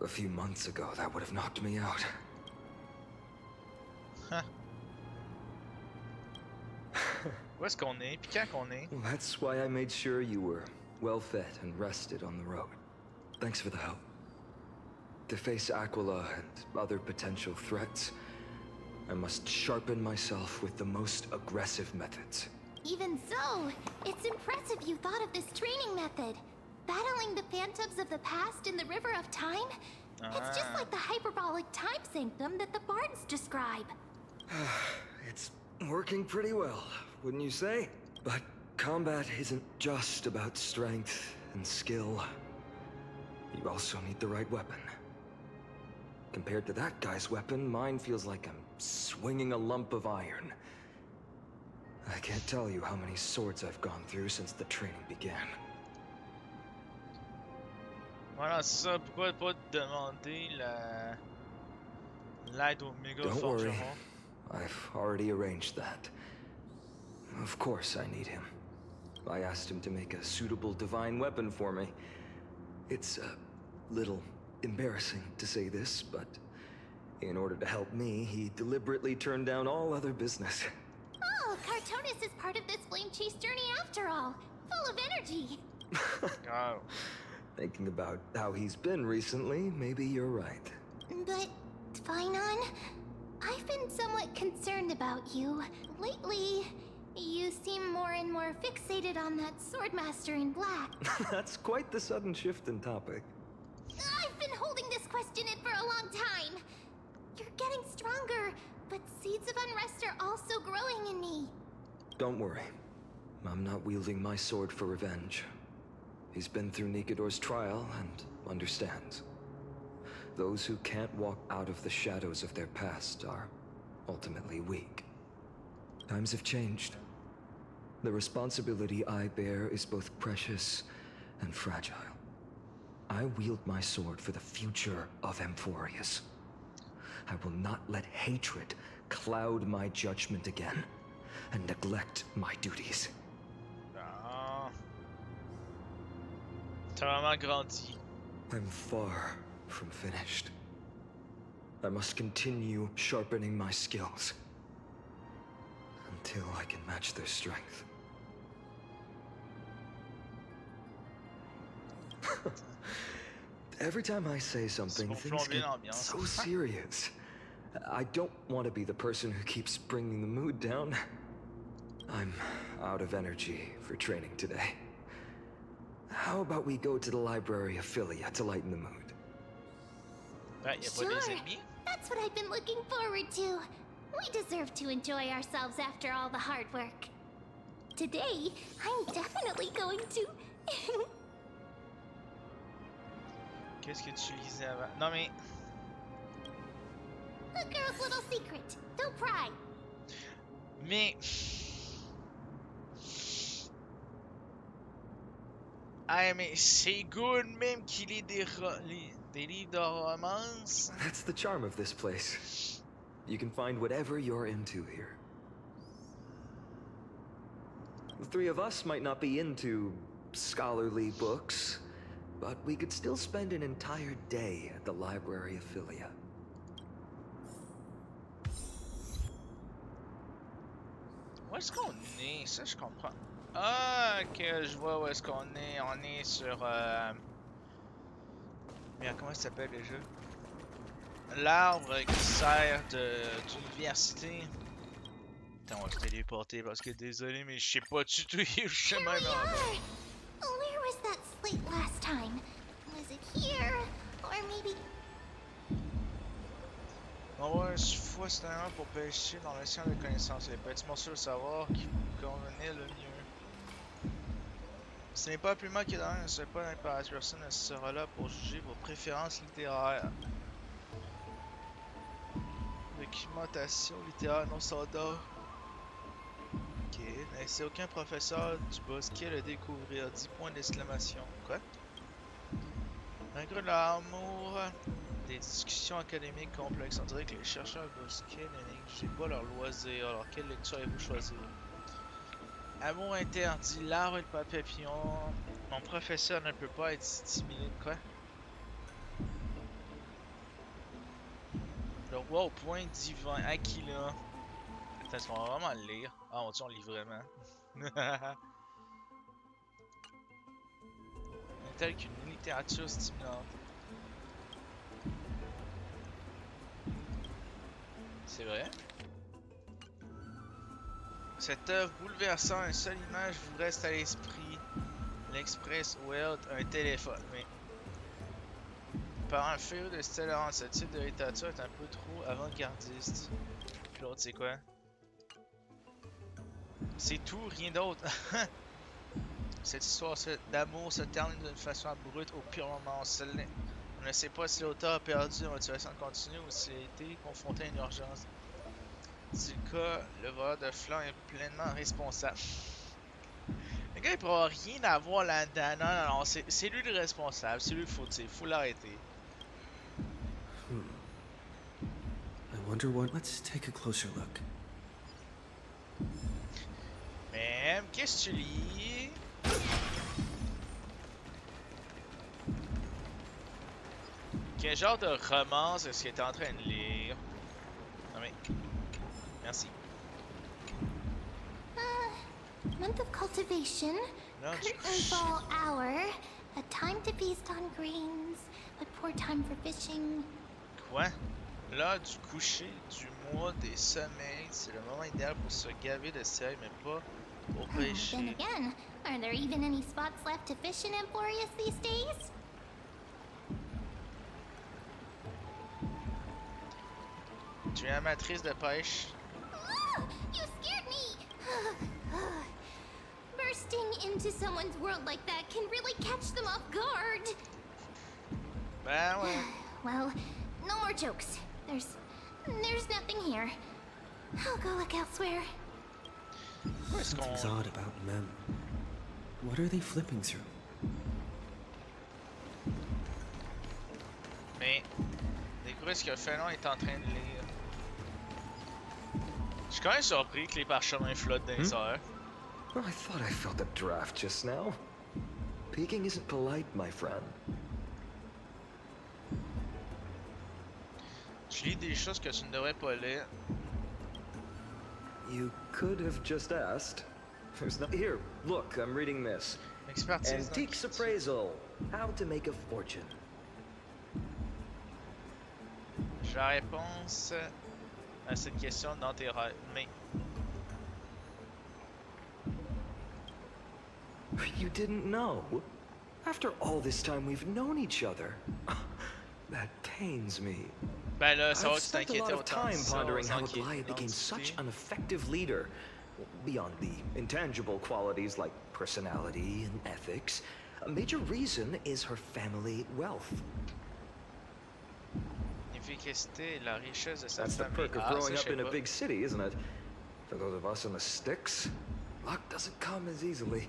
a few months ago, that would have knocked me out. où est-ce qu'on est? Puis quand qu'on est? Well, that's why I made sure you were well fed and rested on the road. Thanks for the help. To face Aquila and other potential threats, I must sharpen myself with the most aggressive methods. Even so, it's impressive you thought of this training method. Battling the phantoms of the past in the River of Time? It's just like the hyperbolic time sanctum that the bards describe. It's working pretty well, wouldn't you say? But combat isn't just about strength and skill. You also need the right weapon. Compared to that guy's weapon, mine feels like I'm swinging a lump of iron. I can't tell you how many swords I've gone through since the training began. Voilà, c'est ça. Pourquoi pas te demander l'aide au méga Don't worry, forgeron? I've already arranged that. Of course I need him. I asked him to make a suitable divine weapon for me. It's a little embarrassing to say this, but in order to help me, he deliberately turned down all other business. Oh, Cartonis is part of this flame chase journey after all. Full of energy. Oh. Thinking about how he's been recently, maybe you're right. But, Finon, I've been somewhat concerned about you. Lately, you seem more and more fixated on that Swordmaster in black. That's quite the sudden shift in topic. I've been holding this question in for a long time. You're getting stronger, but seeds of unrest are also growing in me. Don't worry. I'm not wielding my sword for revenge. He's been through Nikador's trial and understands. Those who can't walk out of the shadows of their past are ultimately weak. Times have changed. The responsibility I bear is both precious and fragile. I wield my sword for the future of Amphorius. I will not let hatred cloud my judgment again and neglect my duties. Ah. T'as vraiment grandi. I'm far from finished. I must continue sharpening my skills until I can match their strength. Every time I say something, things get so serious. I don't want to be the person who keeps bringing the mood down. I'm out of energy for training today. How about we go to the library of Philia to lighten the mood? Ben, y'a pas des ennemis? That's what I've been looking forward to. We deserve to enjoy ourselves after all the hard work. Today, I'm definitely going to... Qu'est-ce que tu lisais avant? Non mais... A girl's little secret. Don't pry. Mais... Ah mais c'est good même qu'il ait des livres de romance. That's the charm of this place. You can find whatever you're into here. The three of us might not be into scholarly books, but we could still spend an entire day at the library of Philia. Où est-ce qu'on est? Ça, je comprends. Ah, ok, je vois où est-ce qu'on est. On est sur... Mais comment ça s'appelle le jeu? L'arbre qui sert d'université. Attends, on va se téléporter parce que désolé, mais je sais pas du tout où je suis Here même we en bas. are! Where was that slate last time? Was it here? Or maybe... On va se fois seulement pour pêcher dans l'océan de connaissances. Les petits morceaux de savoir qui vous convenaient le mieux. Ce n'est pas plus mal que dans un seul pas l'impératrice personne ne sera là pour juger vos préférences littéraires. Documentation littéraire non standard. Ok, laissez aucun professeur du bosquet le découvrir. 10 points d'exclamation. Quoi? Malgré l'amour des discussions académiques complexes, on dirait que les chercheurs bosquets ne négligent pas leur loisir. Alors, quelle lecture avez-vous choisi? Amour interdit, l'arbre et le papillon. Mon professeur ne peut pas être stimulé. Quoi? Le roi au point divin, Aquila. Attends, est-ce qu'on va vraiment le lire? Ah, on dit on lit vraiment. Tel qu'une littérature stimulante. C'est vrai? Cette œuvre bouleversant, une seule image vous reste à l'esprit. L'Express World, un téléphone. Mais par un féru de style, ce type de littérature est un peu trop avant-gardiste. Puis l'autre, c'est quoi? C'est tout, rien d'autre. Cette histoire d'amour se termine d'une façon abrupte au pire moment. On ne sait pas si l'auteur a perdu la motivation de continuer ou s'il a été confronté à une urgence. Si le cas, le voleur de flanc est pleinement responsable. Le gars, il pourra rien avoir là-dedans. Non, c'est lui le responsable. C'est lui le fautif. Faut l'arrêter. I wonder what. Let's take a closer look. Même, qu'est-ce que tu lis? Quel genre de romance est-ce que tu es en train de lire? Non mais... Merci. Month of cultivation, Non, curtain fall hour, a time to feast on grains, but poor time for fishing. Quoi? L'heure du coucher du mois des sommeils, c'est le moment idéal pour se gaver de sel, mais pas pour Then pêcher. again, are there even any spots left to fish in Emporius these days? Tu es amatrice de pêche? Ah, you scared me! Bursting into someone's world like that can really catch them off guard. Ben ouais. Well, no more jokes. There's nothing here. I'll go look elsewhere. Something's odd about Mem. What are they flipping through? Mais, découvrir ce que Félon est en train de lire. Je suis quand même surpris que les parchemins flottent dans les airs. Oh, I thought I felt a draft just now. Peeking isn't polite, my friend. Je lis des choses que tu ne devrais pas lire. You could have just asked. There's no... Here, look, I'm reading this. Expertise. Antiques appraisal. How to make a fortune. J'ai la réponse à cette question dans tes rêves. Mais You didn't know? After all this time we've known each other. That pains me. ben là, ça va I've que tu spent a lot t'inquiétais of autant de time ça pondering aux how enquêtes Aglaya became such d'identité. an effective leader. Beyond the intangible qualities like personality and ethics, a major reason is her family wealth. L'efficacité et la richesse de sa That's the famille. perk of Ah, ça, growing je up sais in a pas. big city, isn't it? For those of us in the sticks, luck doesn't come as easily.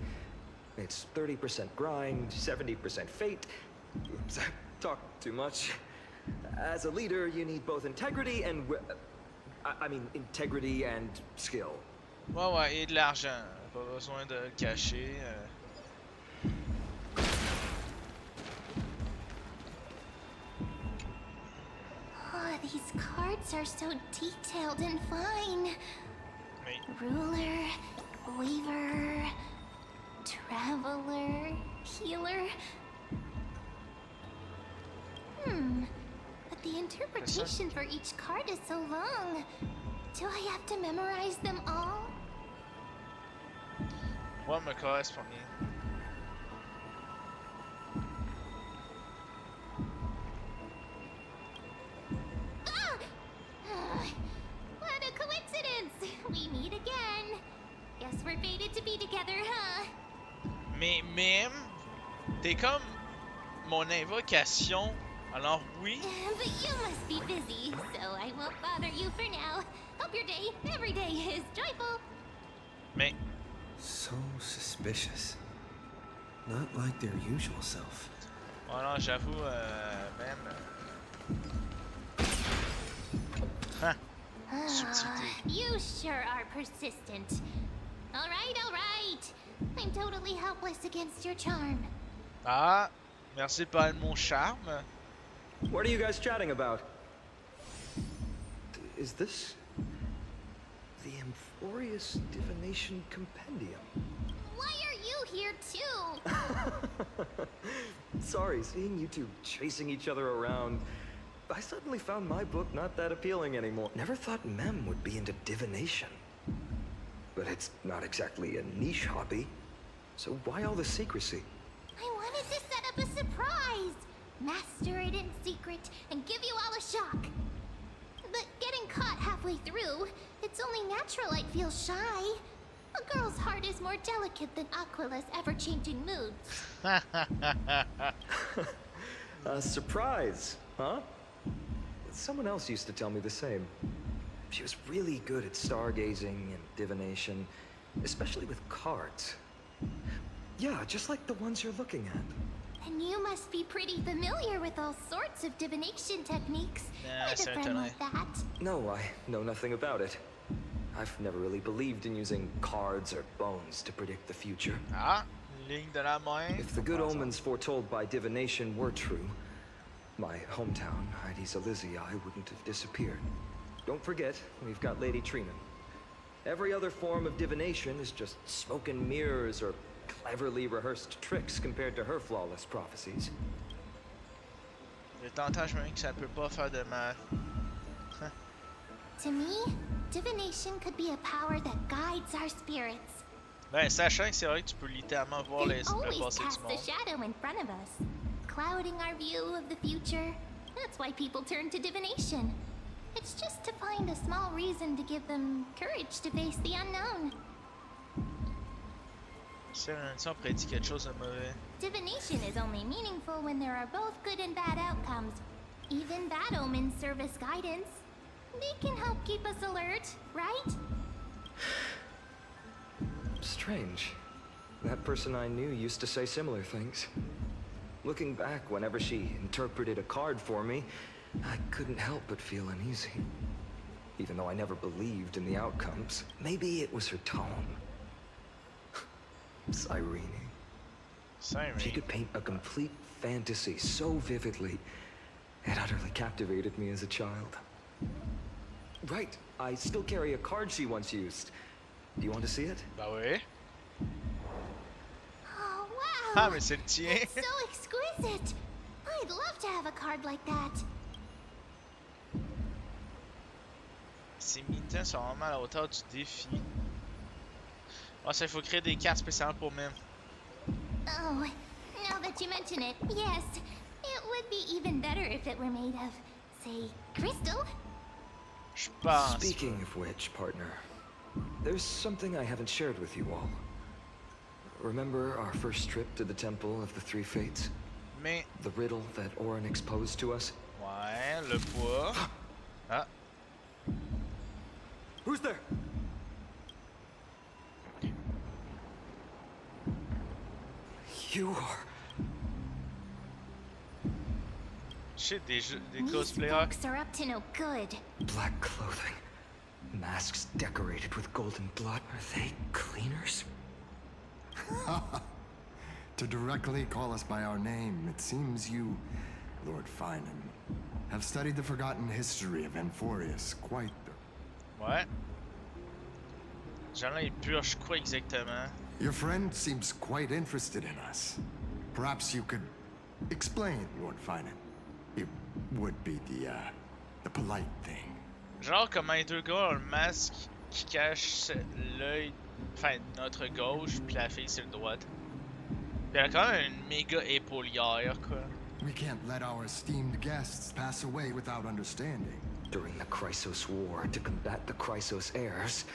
It's 30% grind, 70% fate. Oops, I talk too much. As a leader, you need both integrity and... I mean, integrity and skill. Ouais, et de l'argent. Pas besoin de le cacher. Oh, these cards are so detailed and fine. Mais Ruler, weaver, traveler, healer. But the interpretation for each card is so long. Do I have to memorize them all? moi, me correspond bien. Mais même, t'es comme mon invocation. Alors oui. But you must be busy, so I won't bother you for now. Hope your day, every day, is joyful. Mais So suspicious. Not like their usual self. oh non, j'avoue, même. Subtilité. You sure are persistent. All right. I'm totally helpless against your charm. Ah, merci de parler de mon charme. What are you guys chatting about? Is this the Amphorius Divination Compendium? Why are you here too? Sorry, seeing you two chasing each other around, I suddenly found my book not that appealing anymore. Never thought Mem would be into divination. But it's not exactly a niche hobby. So why all the secrecy? I wanted to set up a surprise. Master it in secret and give you all a shock. But getting caught halfway through, it's only natural I'd feel shy. A girl's heart is more delicate than Aquila's ever-changing moods. A surprise, huh? Someone else used to tell me the same. She was really good at stargazing and divination, especially with cards. Yeah, just like the ones you're looking at. And you must be pretty familiar with all sorts of divination techniques. Nah, With a friend certainly. like that. No, I know nothing about it. I've never really believed in using cards or bones to predict the future. Ah, ligne de la main. If the good omens foretold by divination were true, my hometown, Heidi's Elysiae, wouldn't have disappeared. Don't forget, we've got Lady Trina. Every other form of divination is just smoke and mirrors or cleverly rehearsed tricks compared to her flawless prophecies. Le tentage même que ça peut pas faire de mal. To me, divination could be a power that guides our spirits. Ben, sachant que c'est vrai que tu peux littéralement voir It le always passé casts du a monde. shadow in front of us, clouding our view of the future. That's why people turn to divination. It's just to find a small reason to give them courage to face the unknown. Si on prédit quelque chose de mauvais. Divination is only meaningful when there are both good and bad outcomes. Even bad omens serve as guidance. They can help keep us alert, right? Strange. That person I knew used to say similar things. Looking back, whenever she interpreted a card for me, I couldn't help but feel uneasy. Even though I never believed in the outcomes. Maybe it was her tone. Cyrene. Cyrene. She could paint a complete fantasy so vividly. It utterly captivated me as a child. Right, I still carry a card she once used. Do you want to see it? Bah oui. Oh, wow! Ah, mais c'est le tien. It's so exquisite! I'd love to have a card like that. Ces mitaines sont vraiment à la hauteur du défi. Ah, ça, il faut créer des cartes spéciales pour même. Oh, now that you mention it, yes. It would be even better if it were made of, say, crystal. Je pense. Speaking of which, partner, there's something I haven't shared with you all. Remember our first trip to the Temple of the Three Fates? Mais, The riddle that Orynyx posed to us? ouais, le poids. Ah, Who's there? You are... shit, des These cosplayers. folks are up to no good. Black clothing. Masks decorated with golden blood. Are they cleaners? To directly call us by our name, it seems you, Lord Finan, have studied the forgotten history of Amphorius quite the... Ouais. J'en ai purge quoi exactement? Your friend seems quite interested in us. Perhaps you could explain, Lord Finan. It would be the polite thing. Genre comment les deux gars ont le masque qui cache l'œil, enfin notre gauche, puis la fille c'est le droite. Puis elle a quand même une méga épaulière quoi. We can't let our esteemed guests pass away without understanding. During the Chrysos War, to combat the Chrysos heirs,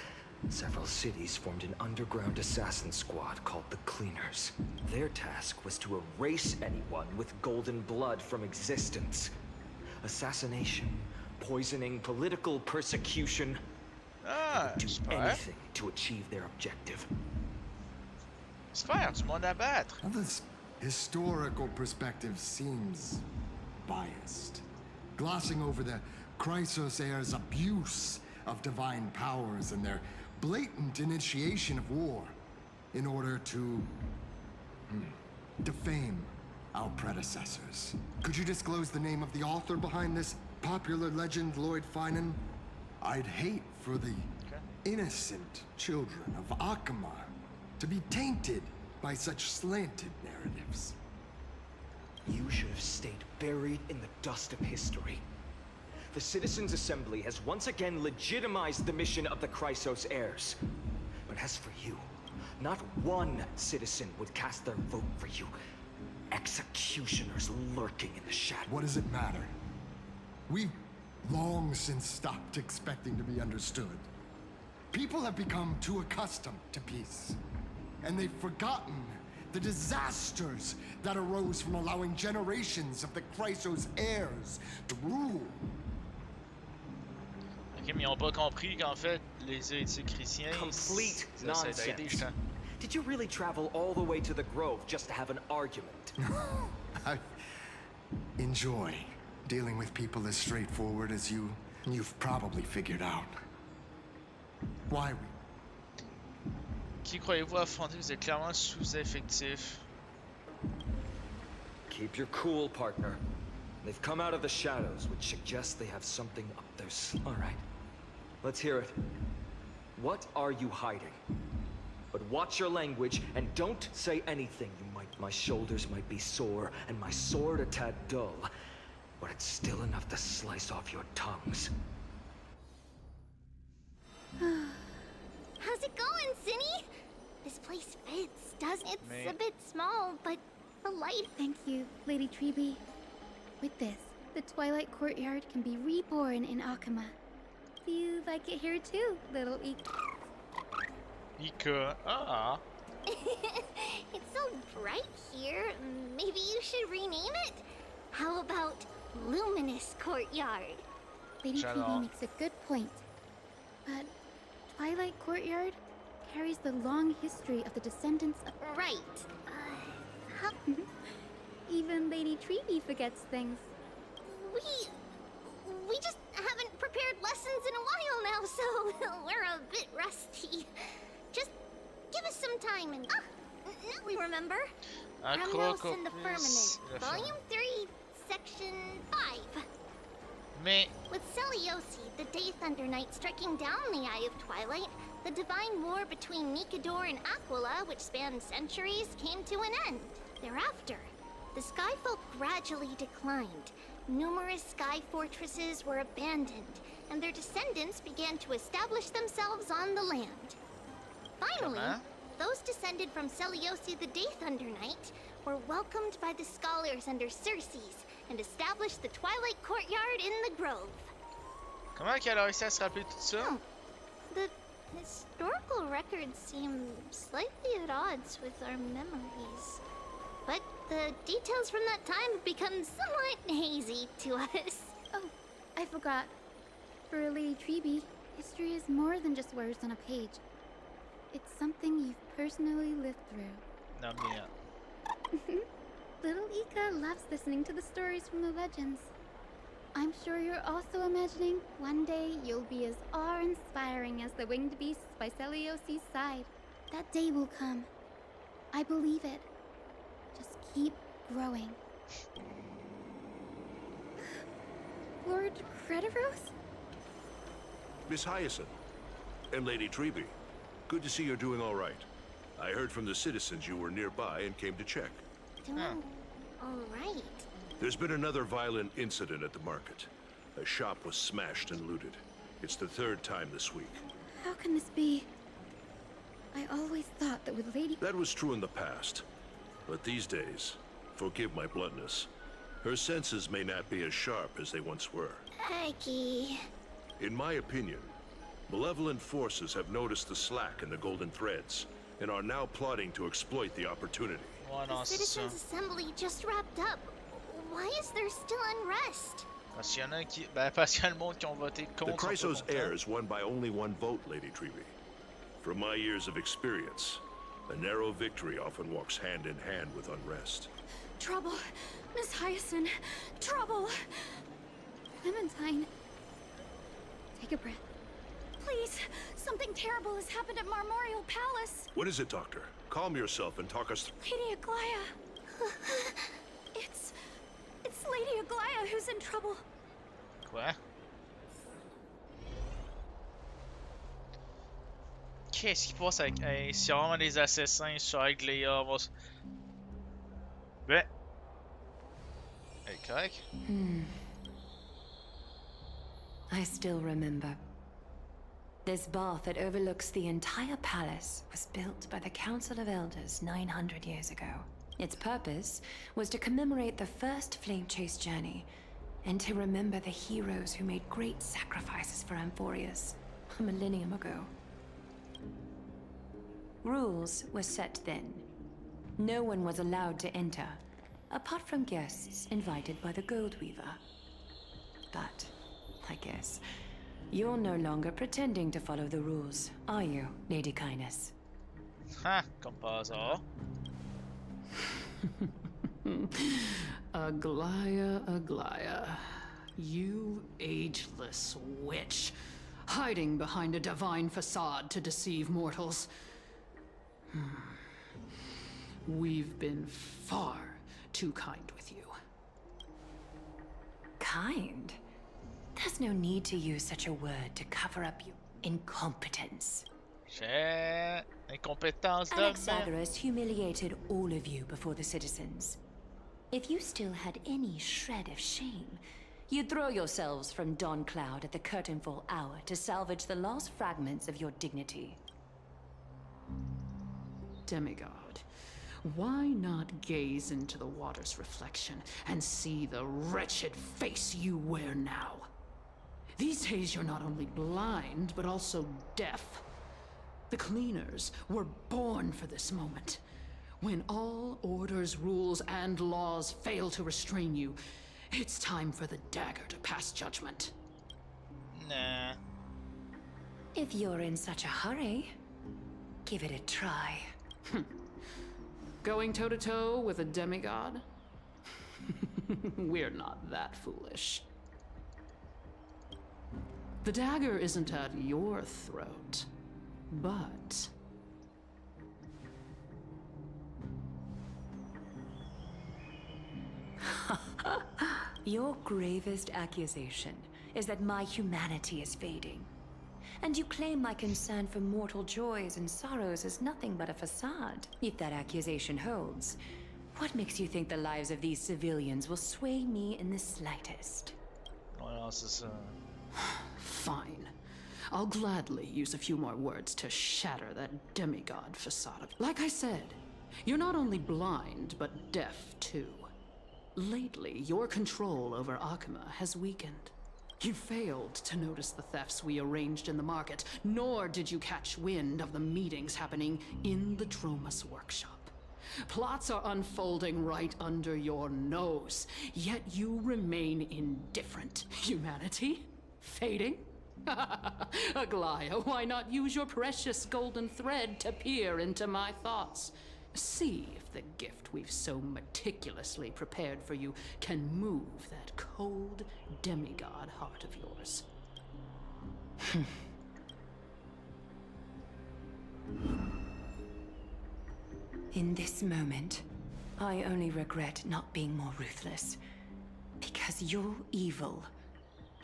several cities formed an underground assassin squad called the Cleaners. Their task was to erase anyone with golden blood from existence. Assassination, poisoning, political persecution. They would do super. anything to achieve their objective. Super, du monde à battre. Now, this historical perspective seems biased, glossing over the Chrysos heirs' abuse of divine powers and their blatant initiation of war in order to defame our predecessors. Could you disclose the name of the author behind this popular legend, Lord Finan? I'd hate for the innocent children of Akama to be tainted by such slanted narratives. You should have stayed buried in the dust of history. The Citizens' Assembly has once again legitimized the mission of the Chrysos heirs. But as for you, not one citizen would cast their vote for you. Executioners lurking in the shadows. What does it matter? We've long since stopped expecting to be understood. People have become too accustomed to peace, and they've forgotten the disasters that arose from allowing generations of the Chrysos heirs to rule. Ok, mais ils ont pas compris qu'en fait, les hérétiques chrétiens, Complete ça essaie d'aider, nonsense. justement. Did you really travel all the way to the Grove just to have an argument? I enjoy dealing with people as straightforward as you've probably figured out. Why Qui croyez-vous affronter? Vous êtes clairement sous-effectif. Keep your cool, partner. They've come out of the shadows, which suggests they have something up their sleeve. All right, let's hear it. What are you hiding? But watch your language and don't say anything. My shoulders might be sore and my sword a tad dull, but it's still enough to slice off your tongues. How's it going, Cinny? This place fits, doesn't it? It's a bit small, but the light... Thank you, Lady Treby. With this, the Twilight Courtyard can be reborn in Akama. Do you like it here too, little Ika. Ah. It's so bright here. Maybe you should rename it? How about Luminous Courtyard? Lady J'adore. Treby makes a good point. But Twilight Courtyard carries the long history of the descendants of... Right. How... Even Lady Treby forgets things. We just haven't prepared lessons in a while now, so we're a bit rusty. Just give us some time and... now we remember. Ambrose and the Firmament, Volume 3, Section 5. Mais With Celiosi, the Day Thunder Knight, striking down the Eye of Twilight, the divine war between Nikador and Aquila, which spanned centuries, came to an end. Thereafter, the Skyfolk gradually declined. Numerous sky fortresses were abandoned, and their descendants began to establish themselves on the land. Finally, those descended from Celiosi the Day Thunder Knight were welcomed by the scholars under Circes and established the Twilight Courtyard in the Grove. comment qu'elle a réussi à se rappeler tout ça? The historical records seem slightly at odds with our memories. But the details from that time have become somewhat hazy to us. Oh, I forgot. For Lady Treby, history is more than just words on a page. It's something you've personally lived through. Non mais... Little Ika loves listening to the stories from the legends. I'm sure you're also imagining one day you'll be as awe-inspiring as the winged beasts by Celiosi's side. That day will come. I believe it. Just keep growing. Lord Crediros? Miss Hyacinth and Lady Treby, good to see you're doing all right. I heard from the citizens you were nearby and came to check. Doing all right. There's been another violent incident at the market. A shop was smashed and looted. It's the third time this week. How can this be? I always thought that with Lady... That was true in the past. But these days, forgive my bluntness, her senses may not be as sharp as they once were. Aggie. In my opinion, Malevolent forces have noticed the slack in the golden threads and are now plotting to exploit the opportunity. Ouais, The non, c'est ça. Citizens' Assembly just wrapped up. Why is there still unrest? Parce qu'il y en a qui. Ben, parce qu'il y a le monde qui ont voté The contre. Chrysos heirs won by only one vote, Lady Treby. From my years of experience, a narrow victory often walks hand in hand with unrest. Trouble. Miss Hyacinth. Trouble. Clementine. Take a breath. Please. Something terrible has happened at Marmorial Palace. What is it, Doctor? Calm yourself and talk us through. Lady Aglaya. It's Lady Aglaya who's in trouble. Quoi? Qu'est-ce qui passe avec. Hey, s'il y a vraiment des assassins sur Aglaia, on va se. Ben. Hey, correct? I still remember. This bath that overlooks the entire palace was built by the Council of Elders 900 years ago. Its purpose was to commemorate the first flame chase journey, and to remember the heroes who made great sacrifices for Amphorius a millennium ago. Rules were set then. No one was allowed to enter, apart from guests invited by the Gold Weaver. But, I guess, you're no longer pretending to follow the rules, are you, Lady Kindness? Ha, comme par hasard. Aglaya, Aglaya. You ageless witch, hiding behind a divine facade to deceive mortals. We've been far too kind with you. Kind? There's no need to use such a word to cover up your incompetence. J'ai incompétence de merde. Anaxagoras humiliated all of you before the citizens. If you still had any shred of shame, you'd throw yourselves from Dawn Cloud at the curtainfall hour to salvage the last fragments of your dignity. Demigod, why not gaze into the water's reflection and see the wretched face you wear now? These days you're not only blind, but also deaf. The cleaners were born for this moment. When all orders, rules, and laws fail to restrain you, it's time for the dagger to pass judgment. Nah. If you're in such a hurry, give it a try. Going toe-to-toe with a demigod? We're not that foolish. The dagger isn't at your throat, but... Your gravest accusation is that my humanity is fading. And you claim my concern for mortal joys and sorrows is nothing but a facade. If that accusation holds, what makes you think the lives of these civilians will sway me in the slightest? Ouais, non, c'est ça. Fine. I'll gladly use a few more words to shatter that demigod facade. Like I said, you're not only blind, but deaf too. Lately, your control over Akima has weakened. You failed to notice the thefts we arranged in the market, nor did you catch wind of the meetings happening in the Tromas workshop. Plots are unfolding right under your nose, yet you remain indifferent. Humanity? Fading? Aglaya, why not use your precious golden thread to peer into my thoughts? See if the gift we've so meticulously prepared for you can move that cold demigod heart of yours. In this moment, I only regret not being more ruthless. Because your evil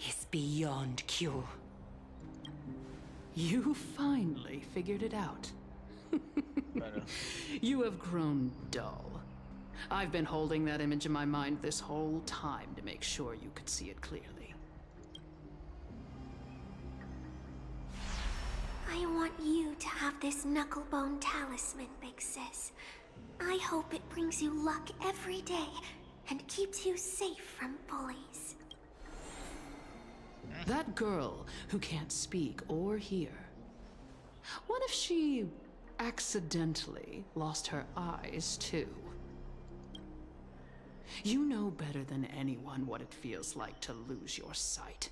is beyond cure. You finally figured it out. You have grown dull. I've been holding that image in my mind this whole time to make sure you could see it clearly. I want you to have this knucklebone talisman, Big Sis. I hope it brings you luck every day and keeps you safe from bullies. That girl who can't speak or hear. What if she accidentally lost her eyes too? You know better than anyone what it feels like to lose your sight.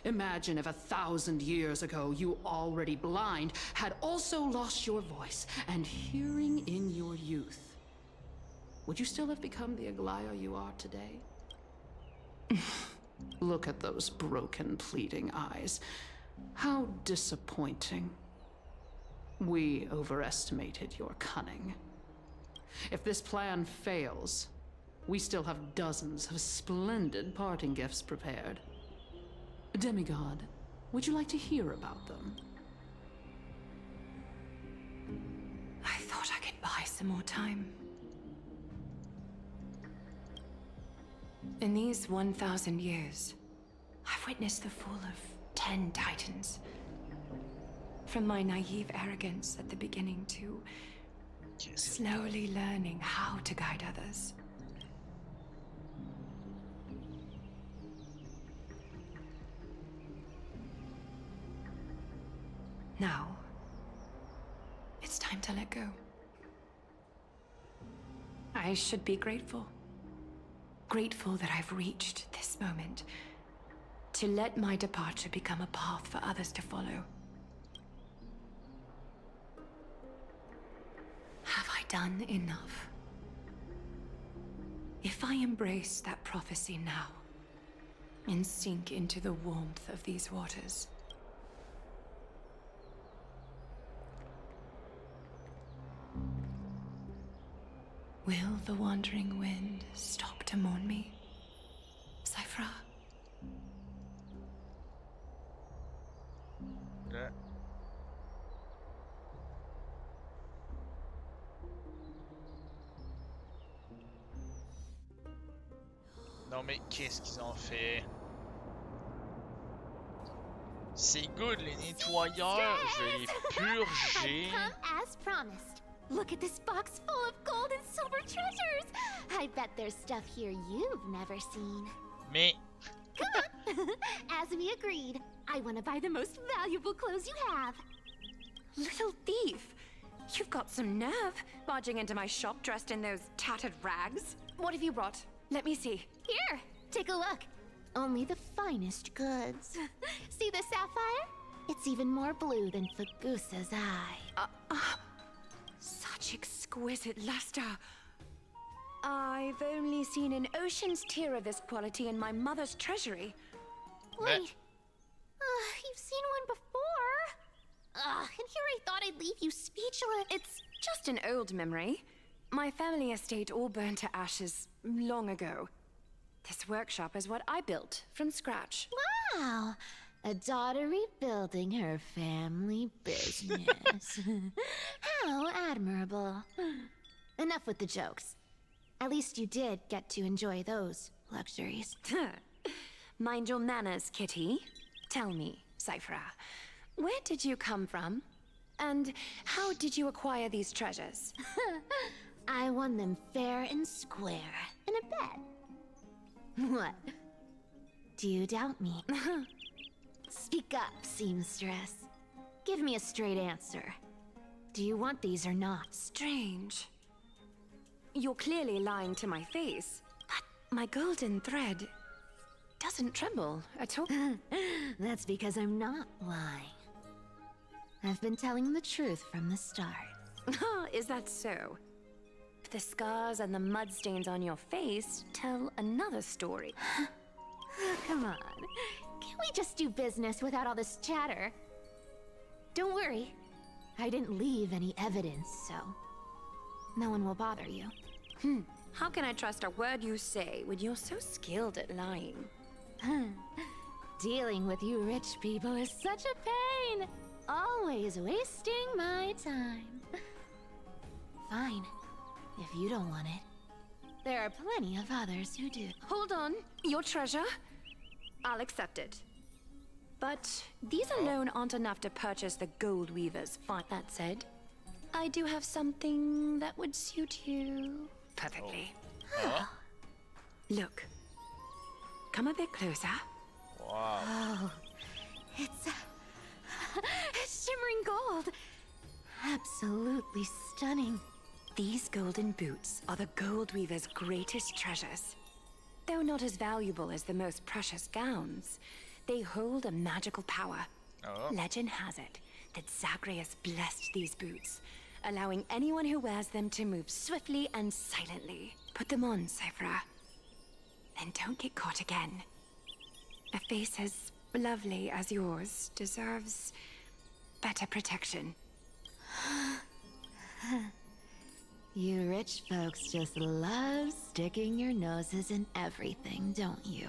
Imagine if 1,000 years ago you, already blind, had also lost your voice and hearing in your youth. Would you still have become the Aglaya you are today? Look at those broken, pleading eyes. How disappointing. We overestimated your cunning. If this plan fails, we still have dozens of splendid parting gifts prepared. Demigod, would you like to hear about them? I thought I could buy some more time. In these 1,000 years, I've witnessed the fall of 10 titans. From my naive arrogance at the beginning to slowly learning how to guide others. Now, it's time to let go. I should be grateful. Grateful that I've reached this moment. To let my departure become a path for others to follow. Have I done enough? If I embrace that prophecy now, and sink into the warmth of these waters, will the wandering wind stop to mourn me, Cyphra? Là. Non mais qu'est-ce qu'ils ont fait? C'est good les nettoyeurs, je vais les purger. I've come as promised. Look at this box full of gold and silver treasures. I bet there's stuff here you've never seen. Mais Come on. As we agreed, I want to buy the most valuable clothes you have. Little thief! You've got some nerve, barging into my shop dressed in those tattered rags. What have you brought? Let me see. Here, take a look. Only the finest goods. See the sapphire? It's even more blue than Fagusa's eye. Such exquisite luster. I've only seen an ocean's tear of this quality in my mother's treasury. Wait. You've seen one before. And here I thought I'd leave you speechless. It's just an old memory. My family estate all burned to ashes long ago. This workshop is what I built from scratch. Wow. A daughter rebuilding her family business. How admirable. Enough with the jokes. At least you did get to enjoy those luxuries. Mind your manners, Kitty. Tell me, Cyphra, where did you come from? And how did you acquire these treasures? I won them fair and square in a bet. What? Do you doubt me? Speak up, seamstress. Give me a straight answer. Do you want these or not? Strange. You're clearly lying to my face, but my golden thread doesn't tremble at all. That's because I'm not lying. I've been telling the truth from the start. Is that so? The scars and the mud stains on your face tell another story. Come on. Can't we just do business without all this chatter? Don't worry. I didn't leave any evidence, so no one will bother you. How can I trust a word you say when you're so skilled at lying? Dealing with you rich people is such a pain. Always wasting my time. Fine. If you don't want it. There are plenty of others who do. Hold on. Your treasure? I'll accept it. But these alone aren't enough to purchase the Gold Weaver's fine. That said, I do have something that would suit you perfectly. Look. Come a bit closer. Wow. Oh, it's shimmering gold. Absolutely stunning. These golden boots are the gold weaver's greatest treasures. Though not as valuable as the most precious gowns, they hold a magical power. Oh. Legend has it that Zagreus blessed these boots, allowing anyone who wears them to move swiftly and silently. Put them on, Cyphra. And don't get caught again. A face as lovely as yours deserves better protection. You rich folks just love sticking your noses in everything, don't you?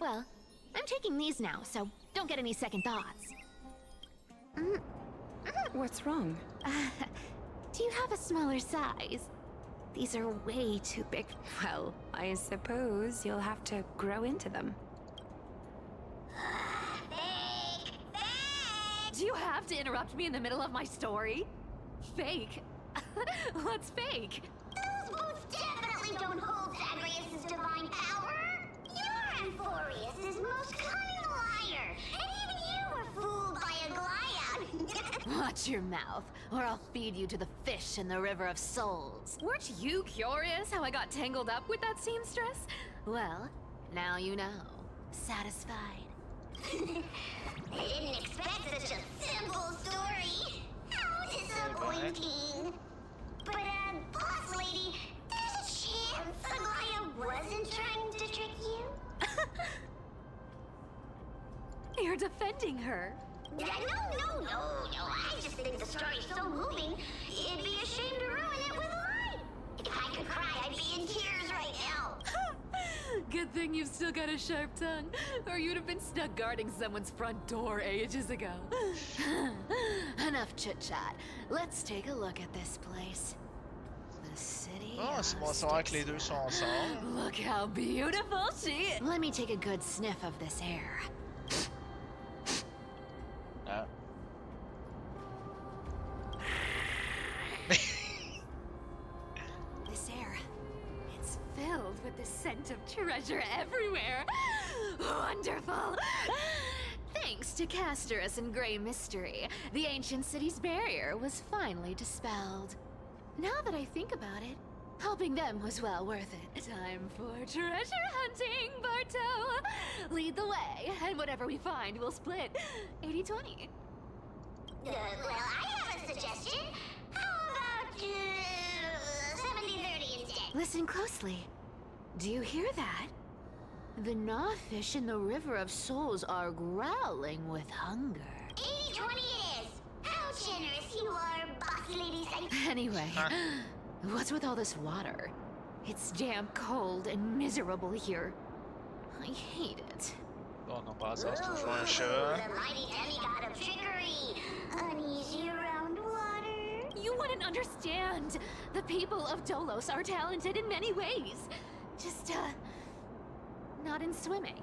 Well, I'm taking these now, so don't get any second thoughts. What's wrong? Do you have a smaller size? These are way too big. Well, I suppose you'll have to grow into them. Do you have to interrupt me in the middle of my story? Fake? What's fake? Those boots definitely don't hold Zagreus' divine power. You're Amphorius' most cunning liar, and even you were fooled by a Glyad. Watch your mouth, or I'll feed you to the fish in the River of Souls. Weren't you curious how I got tangled up with that seamstress? Well, now you know. Satisfied? I didn't expect such a simple story. How disappointing. But, boss lady, there's a chance Aglaya wasn't trying to trick you? You're defending her. No. I just think the story's so moving, it'd be a shame to ruin it with a lie. If I could cry, I'd be in tears right now. Good thing you've still got a sharp tongue, or you'd have been stuck guarding someone's front door ages ago. Enough chit-chat. Let's take a look at this place. The city Oh, c'est bon à savoir que les deux sont ensemble. Look how beautiful she is. Let me take a good sniff of this air. Ah. This air, it's filled with the scent of treasure everywhere. Wonderful. Thanks to Castorus and Grey Mystery, the ancient city's barrier was finally dispelled. Now that I think about it, helping them was well worth it. Time for treasure hunting, Barto! Lead the way, and whatever we find, we'll split 80-20. Well, I have a suggestion. How about, 70-30 instead? Listen closely. Do you hear that? The gnawfish in the River of Souls are growling with hunger. 80-20 it is. How generous you are, boss lady Cypher. Anyway, what's with all this water? It's damp, cold, and miserable here. I hate it. Bon, on passe à toujours un chat. The mighty demigod of trickery. Uneasy around water. You wouldn't understand. The people of Dolos are talented in many ways. Just, not in swimming.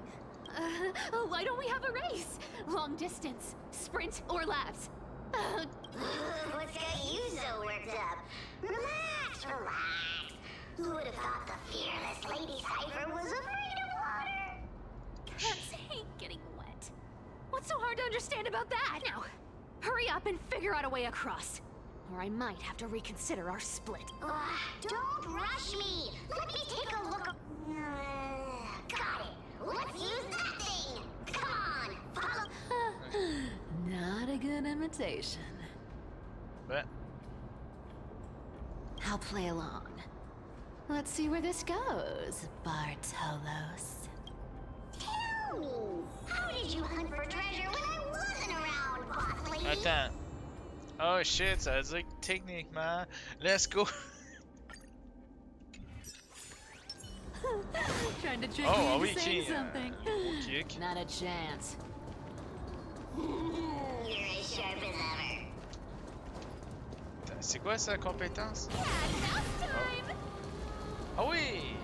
Why don't we have a race? Long distance, sprint, or laps? What's got you so worked up? Relax. Who would have thought the fearless Lady Cypher was afraid of water? Cats hate getting wet. What's so hard to understand about that? Now, hurry up and figure out a way across. Or I might have to reconsider our split. Don't rush me. Let me take a look. Got it. Let's use that thing. Come on, follow. Not a good imitation. But I'll play along. Let's see where this goes, Bartolos. Tell me, how did you hunt for treasure when I wasn't around, boss lady? attends. Oh shit, ça veut dire que techniquement, let's go. Trying to trick Oh, me oui, into saying qui? something. Gros kick. Not a chance. You're as sharp as ever. Attends, c'est quoi sa compétence? Yeah, mouse time! Ah oui!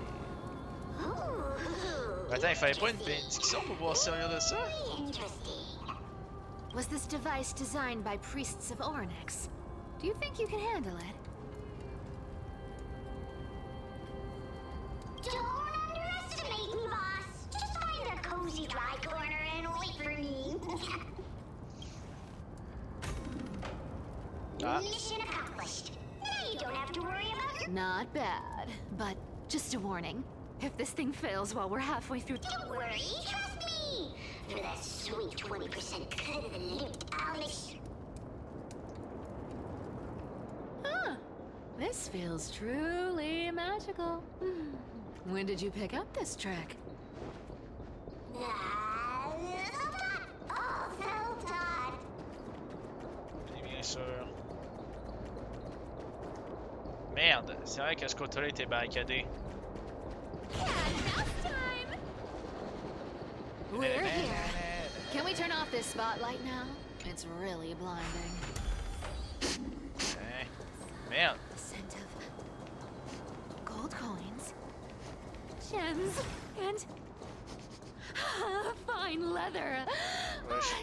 Ooh. Attends, il fallait pas une bénédiction pour pouvoir servir de ça? Interesting. Was this device designed by priests of Ornyx? Do you think you can handle it? Don't underestimate me, boss. Just Mission accomplished. Now you don't have to worry about your... Not bad, but just a warning. If this thing fails while we're halfway through... Don't worry, trust me! For that sweet 20% cut of the loot, I'll make sure... Huh. This feels truly magical. When did you pick up this trick? Self-taught! All self-taught! Et bien sûr. Merde, c'est vrai que ce côté-là était barricadé. We're here. Can we turn off this spotlight now? It's really blinding. Hein? Merde. Scent of gold coins, gems, and fine leather.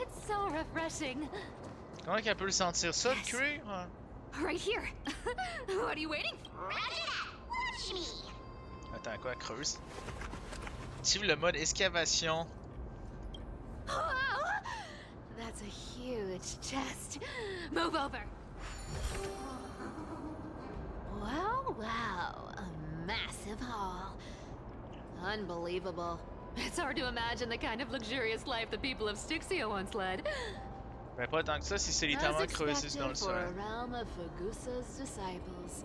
It's so refreshing. Comment qu'elle peut le sentir ça, le cuir? Right here. What are you waiting for? Roger that! Watch me! Attends, quoi, creuse? Active le mode excavation. Wow! That's a huge chest. Move over. Wow, wow. A massive haul. Unbelievable. It's hard to imagine the kind of luxurious life the people of Styxia once led. Ben pas tant que ça si c'est As littéralement creusé expected dans le for a sol. realm of Fagusa's disciples.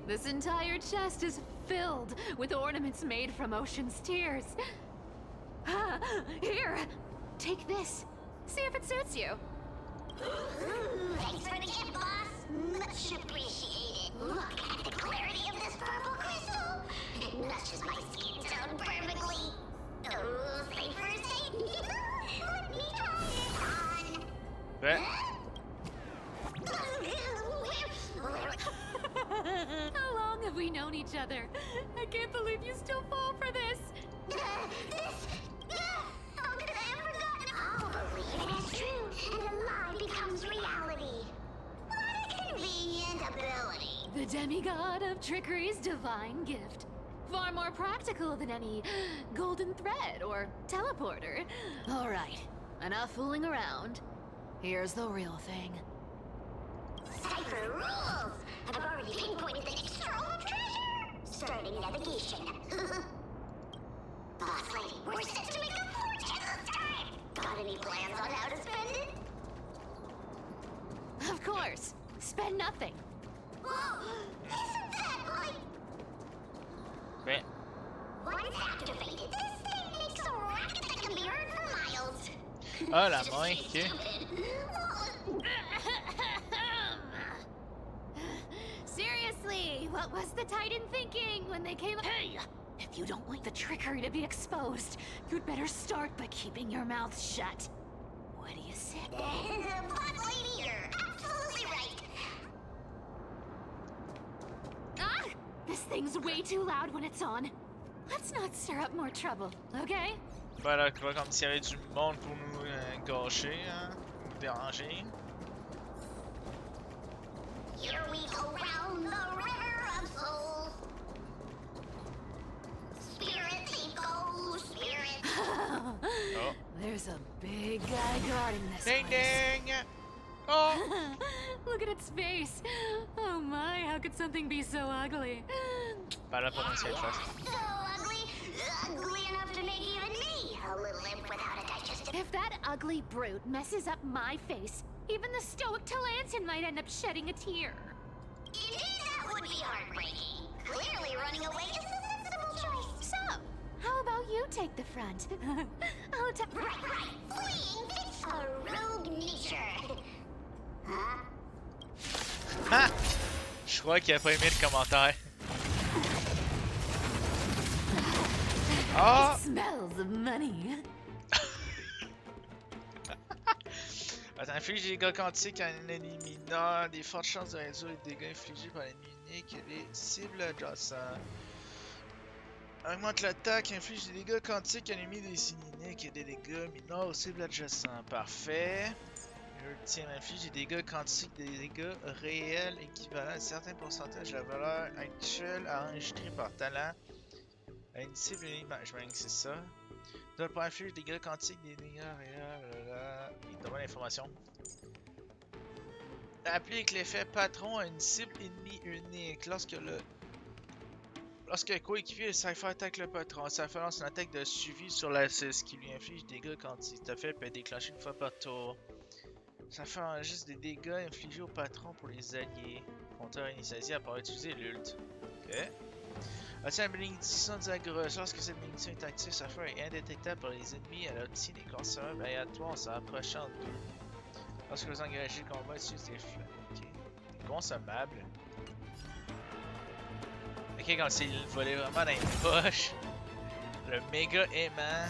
This entire chest is filled with ornaments made from ocean's tears. Here, take this. See if it suits you. Thanks for the gift, boss. Much appreciated. Look at the clarity of this purple crystal. It matches my skin tone perfectly. Oh, say first aid. Let me try it on. Ben, How long have we known each other? I can't believe you still fall for this. How could I have forgotten? I'll believe it is true, and a lie becomes reality. What a convenient ability. The demigod of trickery's divine gift. Far more practical than any golden thread or teleporter. All right, enough fooling around. Here's the real thing. Cipher rules! I've already pinpointed the next trove of treasure! Starting navigation. Boss lady, we're set to make a fortune this time! Got any plans on how to spend it? Of course. Spend nothing. Isn't that like... ben, Once activated, this thing makes a racket that can be heard for miles. ah la main, ok. Seriously, what was the Titan thinking when they came? Hey! If you don't want the trickery to be exposed, you'd better start by keeping your mouth shut. What do you say? Boss lady, you're absolutely right. Ah! This thing's way too loud when it's on. Let's not stir up more trouble, okay? Voilà, quoi, comme s'il y avait du monde pour nous gâcher, hein, nous déranger. Here we go round the river of souls. Spirit, take go, spirit. Oh. There's a big guy guarding this Ding place. ding! Oh! Look at its face. Oh my, how could something be so ugly? Pas là pour une seule face. So ugly, ugly enough to make even me a little imp without a digestive. If that ugly brute messes up my face, even the stoic Talantin might end up shedding a tear. Indeed, that would be heartbreaking. Clearly, running away is a sensible choice. So, how about you take the front? I'll take. Right. Fleeing fits a rogue nature. Huh? Ah! Je crois qu'il a pas aimé le commentaire. Ah! It smells of money. Attends, inflige des dégâts quantiques à un ennemi mineur, des fortes chances de réduire les dégâts infligés par l'ennemi unique et les cibles adjacentes. Augmente l'attaque, inflige des dégâts quantiques à l'ennemi des signes uniques et des dégâts mineurs aux cibles adjacentes. Parfait. Ultime, inflige des dégâts quantiques, des dégâts réels équivalents à certains pourcentages de la valeur actuelle enregistrée par talent à une cible unique. Je m'imagine que c'est ça. Doit pas infliger des dégâts quantiques, des dégâts réels. Il donne l'information. Applique l'effet patron à une cible ennemie unique. Lorsque un coéquipier Cypher attaque le patron, Cypher lance une attaque de suivi sur la cible, ce qui lui inflige des dégâts quand il est fait peut être déclenché une fois par tour. Cypher enregistre des dégâts infligés au patron pour les alliés. Compteur initialisé à part utiliser l'ult. Ok. Obtient une bénédiction d'Agros. Lorsque cette bénédiction est active, Cypher est indétectable par les ennemis. Elle obtient des consommables aléatoires en se rapprochant d'eux. Lorsque vous engagez le combat, utilisez des flammes. Ok. Des consommables. Ok, quand c'est volé vraiment dans une poche. Le méga aimant.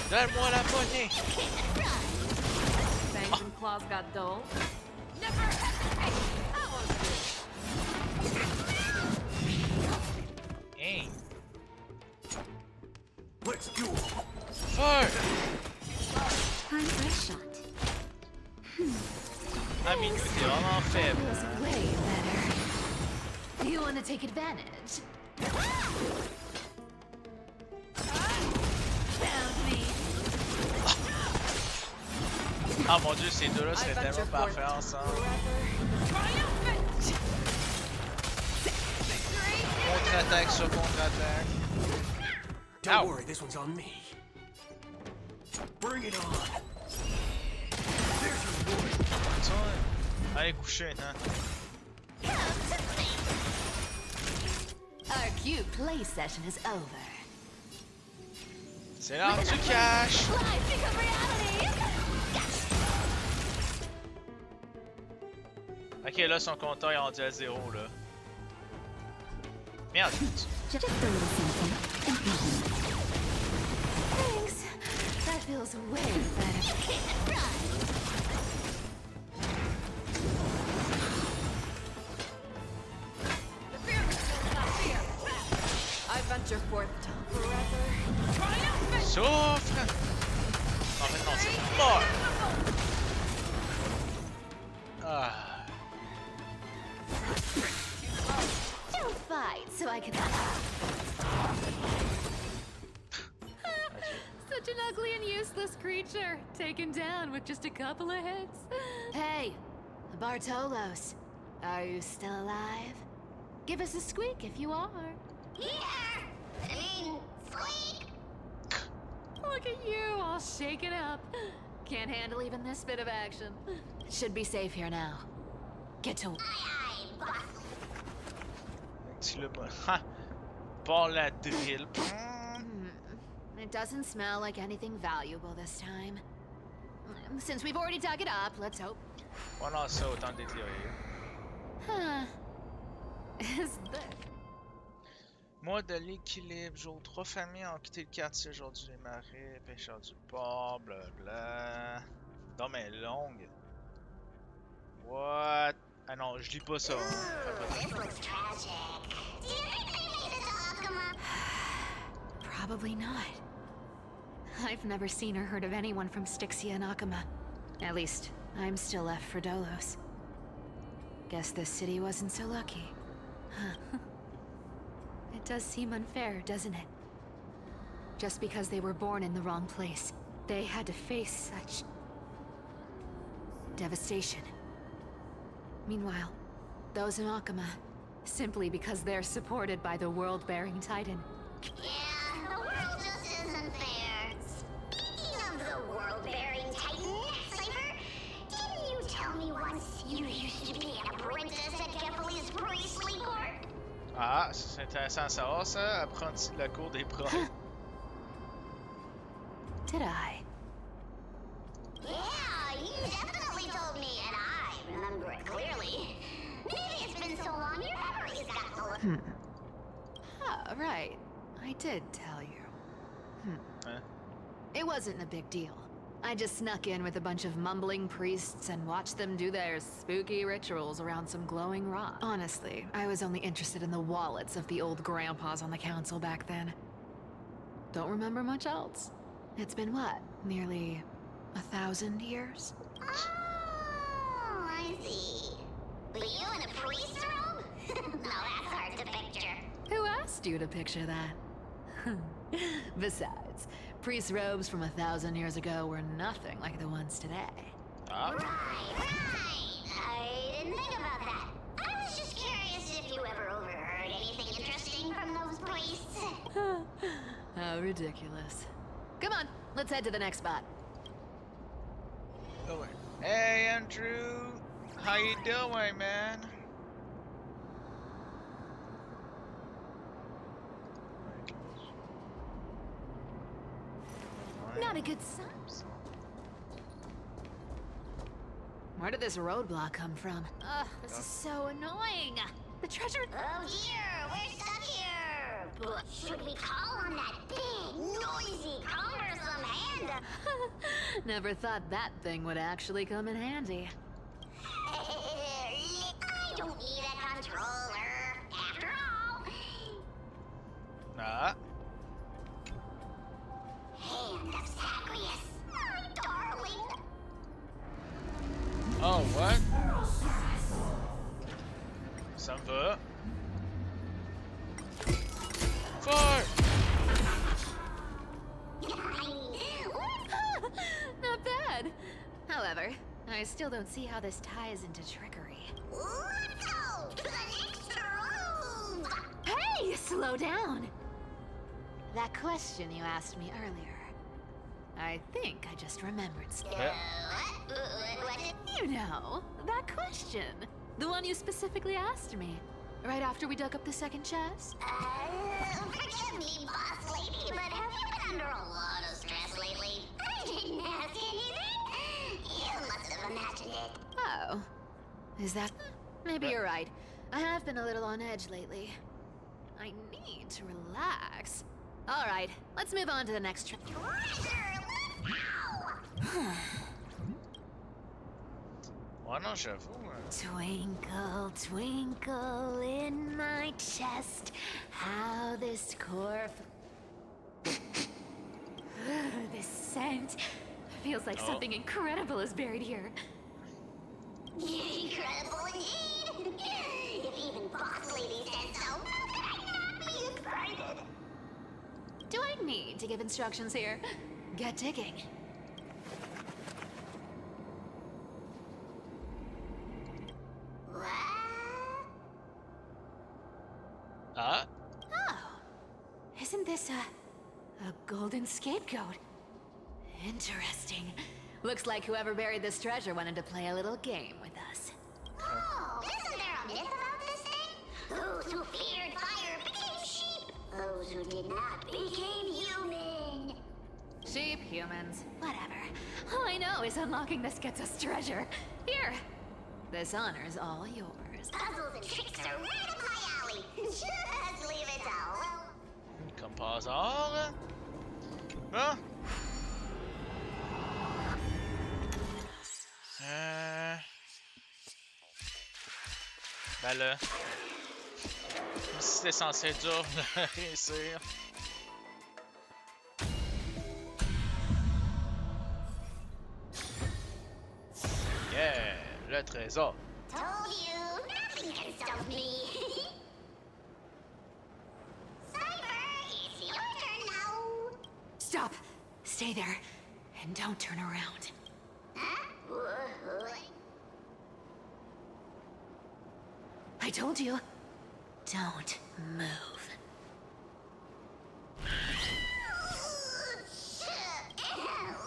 Donne-moi la monnaie! Fangs and claws got dull. Hey! Let's go! Fire! Time for a shot. Ah, mais nous, t'es vraiment faible. Feels way better. You want to take advantage? Found me. Ah mon dieu, ces deux-là seraient tellement parfaits ensemble. Contre-attaque sur contre-attaque. Don't worry, this one's on me. Bring it on. There's your boy. Allez, coucher, hein. Our cute play session is over. C'est l'heure du cash! Life become reality! Ok, là, son compteur est rendu à 0, là. Merde! Just a little something. Thanks. That feels way better. I venture forth forever. Souffre! En fait, non, c'est mort! Ah. Don't fight, so I can. Such an ugly and useless creature, taken down with just a couple of hits. Hey, Bartolos, are you still alive? Give us a squeak if you are. Yeah! Squeak! Look at you, all shaken up. Can't handle even this bit of action. Should be safe here now. Get to. Aye, boss. Tu l'as pas. Ha! Par la drill. It doesn't smell like anything valuable this time. Since we've already dug it up, let's hope. Voilà ça, autant d'éclairer. Huh. Is this? Mois de l'équilibre. Jour 3 familles ont quitté le quartier aujourd'hui. Les marais, pêcheurs du port, blabla. Non mais longue. What? Ah non, je lis pas ça. This looks tragic. Do you think they made it to Akuma? Probably not. I've never seen or heard of anyone from Styxia and Akuma. At least, I'm still left for Dolos. Guess this city wasn't so lucky. Huh. It does seem unfair, doesn't it? Just because they were born in the wrong place, they had to face such devastation. Meanwhile, those in Akuma, simply because they're supported by the world-bearing Titan. Yeah, the world just isn't fair. Speaking of the world-bearing Titan, Cypher, didn't you tell me once you used to be an apprentice at Kefali's priestly court? Ah, c'est intéressant à savoir ça. Apprenti de la cour des pros. Did I? Yeah, you definitely told me, and I remember it clearly. Maybe it's been so long your memory's got so... Ah, right. I did tell you. Huh? It wasn't a big deal. I just snuck in with a bunch of mumbling priests and watched them do their spooky rituals around some glowing rock. Honestly, I was only interested in the wallets of the old grandpas on the council back then. Don't remember much else. It's been what? Nearly 1,000 years? Oh, I see. But you in a priest robe? Now that's hard to picture. Who asked you to picture that? Besides, Priest robes from 1,000 years ago were nothing like the ones today. Ah. Right. I didn't think about that. I was just curious if you ever overheard anything interesting from those priests. How ridiculous. Come on, let's head to the next spot. Oh, hey, Andrew. How you doing, man? Not a good sign. Where did this roadblock come from? Ugh, this is so annoying. The treasure. Oh dear, we're stuck here. But should we call on that big, noisy, cumbersome hand? Never thought that thing would actually come in handy. I don't need a controller. After all, Ah. Hand of Zagreus, my darling. Oh, what? Ça me va. Fire! Not bad. However, I still don't see how this ties into trickery. Let's go to the next room. Hey, slow down. That question you asked me earlier. I think I just remembered. What? You know, that question. The one you specifically asked me. Right after we dug up the second chest? Forgive me, boss lady, but have you been under a lot of stress lately? I didn't ask anything. You must have imagined it. Oh. Is that... Maybe you're right. I have been a little on edge lately. I need to relax. All right, let's move on to the next trip. Treasure, let's go! Ouais, non, j'avoue. Twinkle, twinkle in my chest, how this core... This scent feels like something incredible is buried here. Incredible indeed! If even boss lady said so, how could I not be excited? Do I need to give instructions here? Get digging. What? Ah? Oh, isn't this a golden scapegoat? Interesting. Looks like whoever buried this treasure wanted to play a little game with us. Oh, isn't there a myth about this thing? Those who feared fire became sheep. Those who did not became human. Sheep, humans, whatever. All I know is unlocking this gets us treasure. Here. This honor's all yours. Puzzles and tricks are right up my alley. Just leave it alone. Comme par hasard. Bon. Ben là. Comme si c'était censé être dur de réussir. Yeah! Le trésor. Told you, nothing can stop me. Cyber, it's your turn now. Stop. Stay there. And don't turn around. Huh? I told you. Don't move.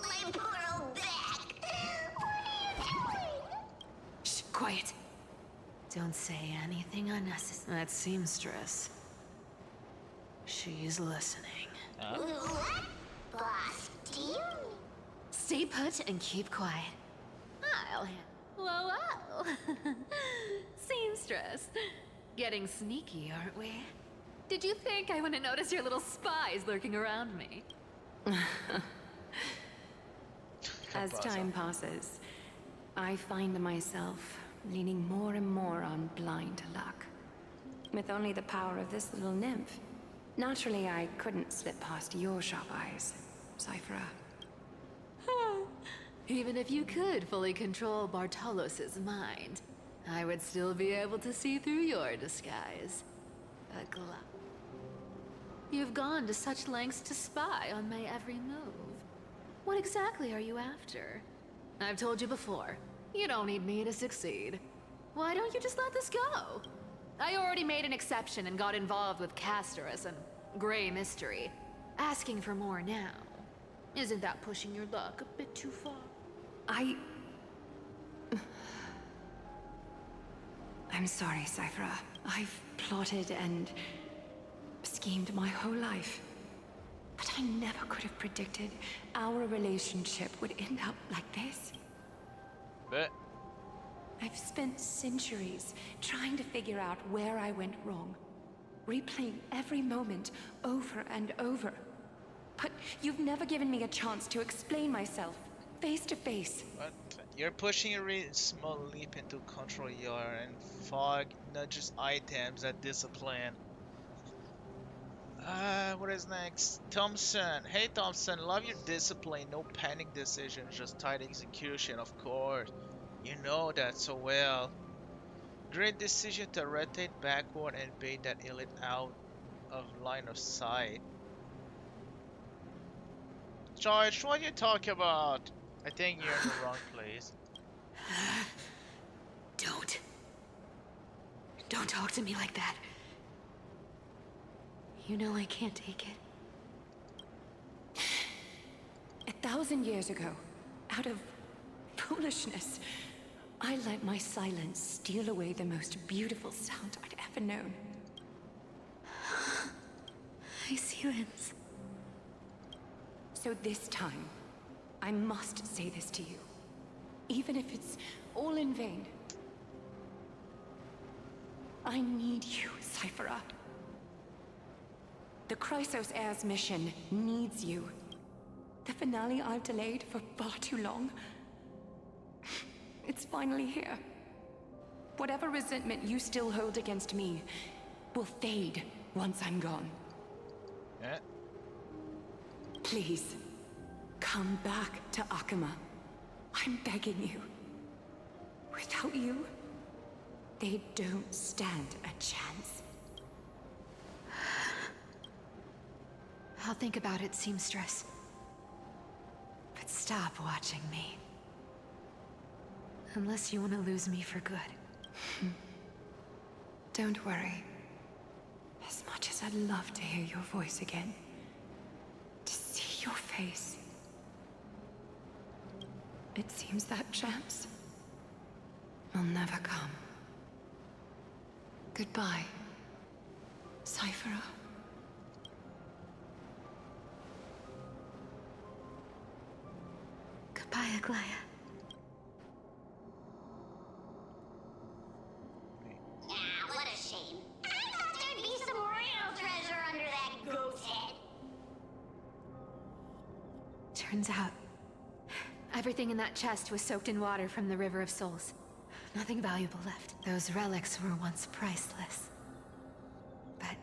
My poor old back. What are you doing? Shh, quiet. Don't say anything unnecessary. That seamstress. She's listening. What? Boss, do you mean? Stay put and keep quiet. I'll handle. Whoa, whoa. Seamstress. Getting sneaky, aren't we? Did you think I wouldn't notice your little spies lurking around me? As time passes, I find myself leaning more and more on blind luck. With only the power of this little nymph, naturally I couldn't slip past your sharp eyes, Cyphera. Even if you could fully control Bartolos's mind, I would still be able to see through your disguise. A You've gone to such lengths to spy on my every move. What exactly are you after? I've told you before, you don't need me to succeed. Why don't you just let this go? I already made an exception and got involved with Castorus and Grey Mystery. Asking for more now. Isn't that pushing your luck a bit too far? I'm sorry, Cyphera. I've plotted and schemed my whole life. But I never could have predicted our relationship would end up like this. But I've spent centuries trying to figure out where I went wrong, replaying every moment over and over. But you've never given me a chance to explain myself, face to face. what? You're pushing a really small leap into control your and fog nudges items at discipline. What is next? Thompson. Hey Thompson, love your discipline. No panic decisions, just tight execution, of course. You know that so well. Great decision to rotate backward and bait that elite out of line of sight. George, what are you talking about? I think you're in the wrong place. Don't talk to me like that. You know I can't take it. 1,000 years ago, out of foolishness, I let my silence steal away the most beautiful sound I'd ever known. I see Lens. So this time, I must say this to you. Even if it's all in vain. I need you, Cyphera. The Chrysos Heir's mission needs you. The finale I've delayed for far too long. It's finally here. Whatever resentment you still hold against me will fade once I'm gone. Yeah. Please, come back to Akama. I'm begging you. Without you, they don't stand a chance. I'll think about it, seamstress. But stop watching me. Unless you want to lose me for good. Don't worry. As much as I'd love to hear your voice again, to see your face, it seems that chance will never come. Goodbye, Cyphera. Goodbye, Aglaya. Ah, what a shame. I thought there'd be some real treasure under that goat's head. Turns out, everything in that chest was soaked in water from the River of Souls. Nothing valuable left. Those relics were once priceless. But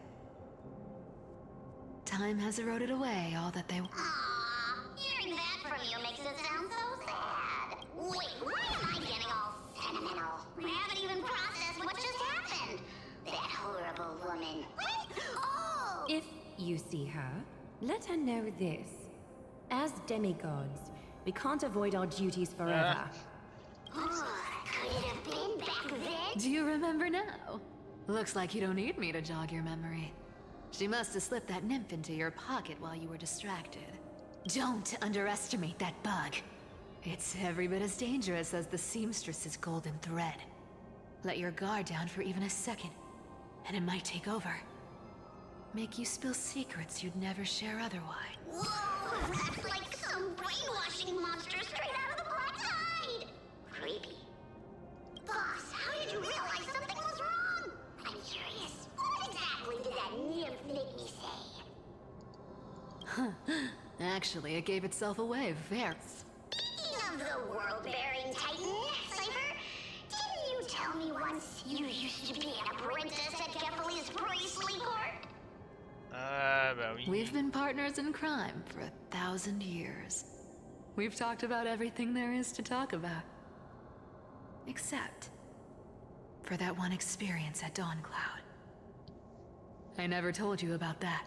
time has eroded away all that they were. Aww, hearing that from you makes it sound so sad. Wait, why am I getting all sentimental? I haven't even processed what just happened. That horrible woman. What? Oh! If you see her, let her know this. As demigods, we can't avoid our duties forever. Could it have been back then? Do you remember now? Looks like you don't need me to jog your memory. She must have slipped that nymph into your pocket while you were distracted. Don't underestimate that bug. It's every bit as dangerous as the seamstress's golden thread. Let your guard down for even a second, and it might take over. Make you spill secrets you'd never share otherwise. Whoa, that's like some brainwashing monster straight out of the Black Tide! Creepy. Boss, how did you realize something was wrong? I'm curious. What exactly did that nymph make me say? Actually, it gave itself away very. Speaking of the world-bearing titan, Cypher, didn't you tell me once you used to be an apprentice at Kefali's priestly court? We've been partners in crime for 1,000 years. We've talked about everything there is to talk about. Except for that one experience at Dawncloud. I never told you about that.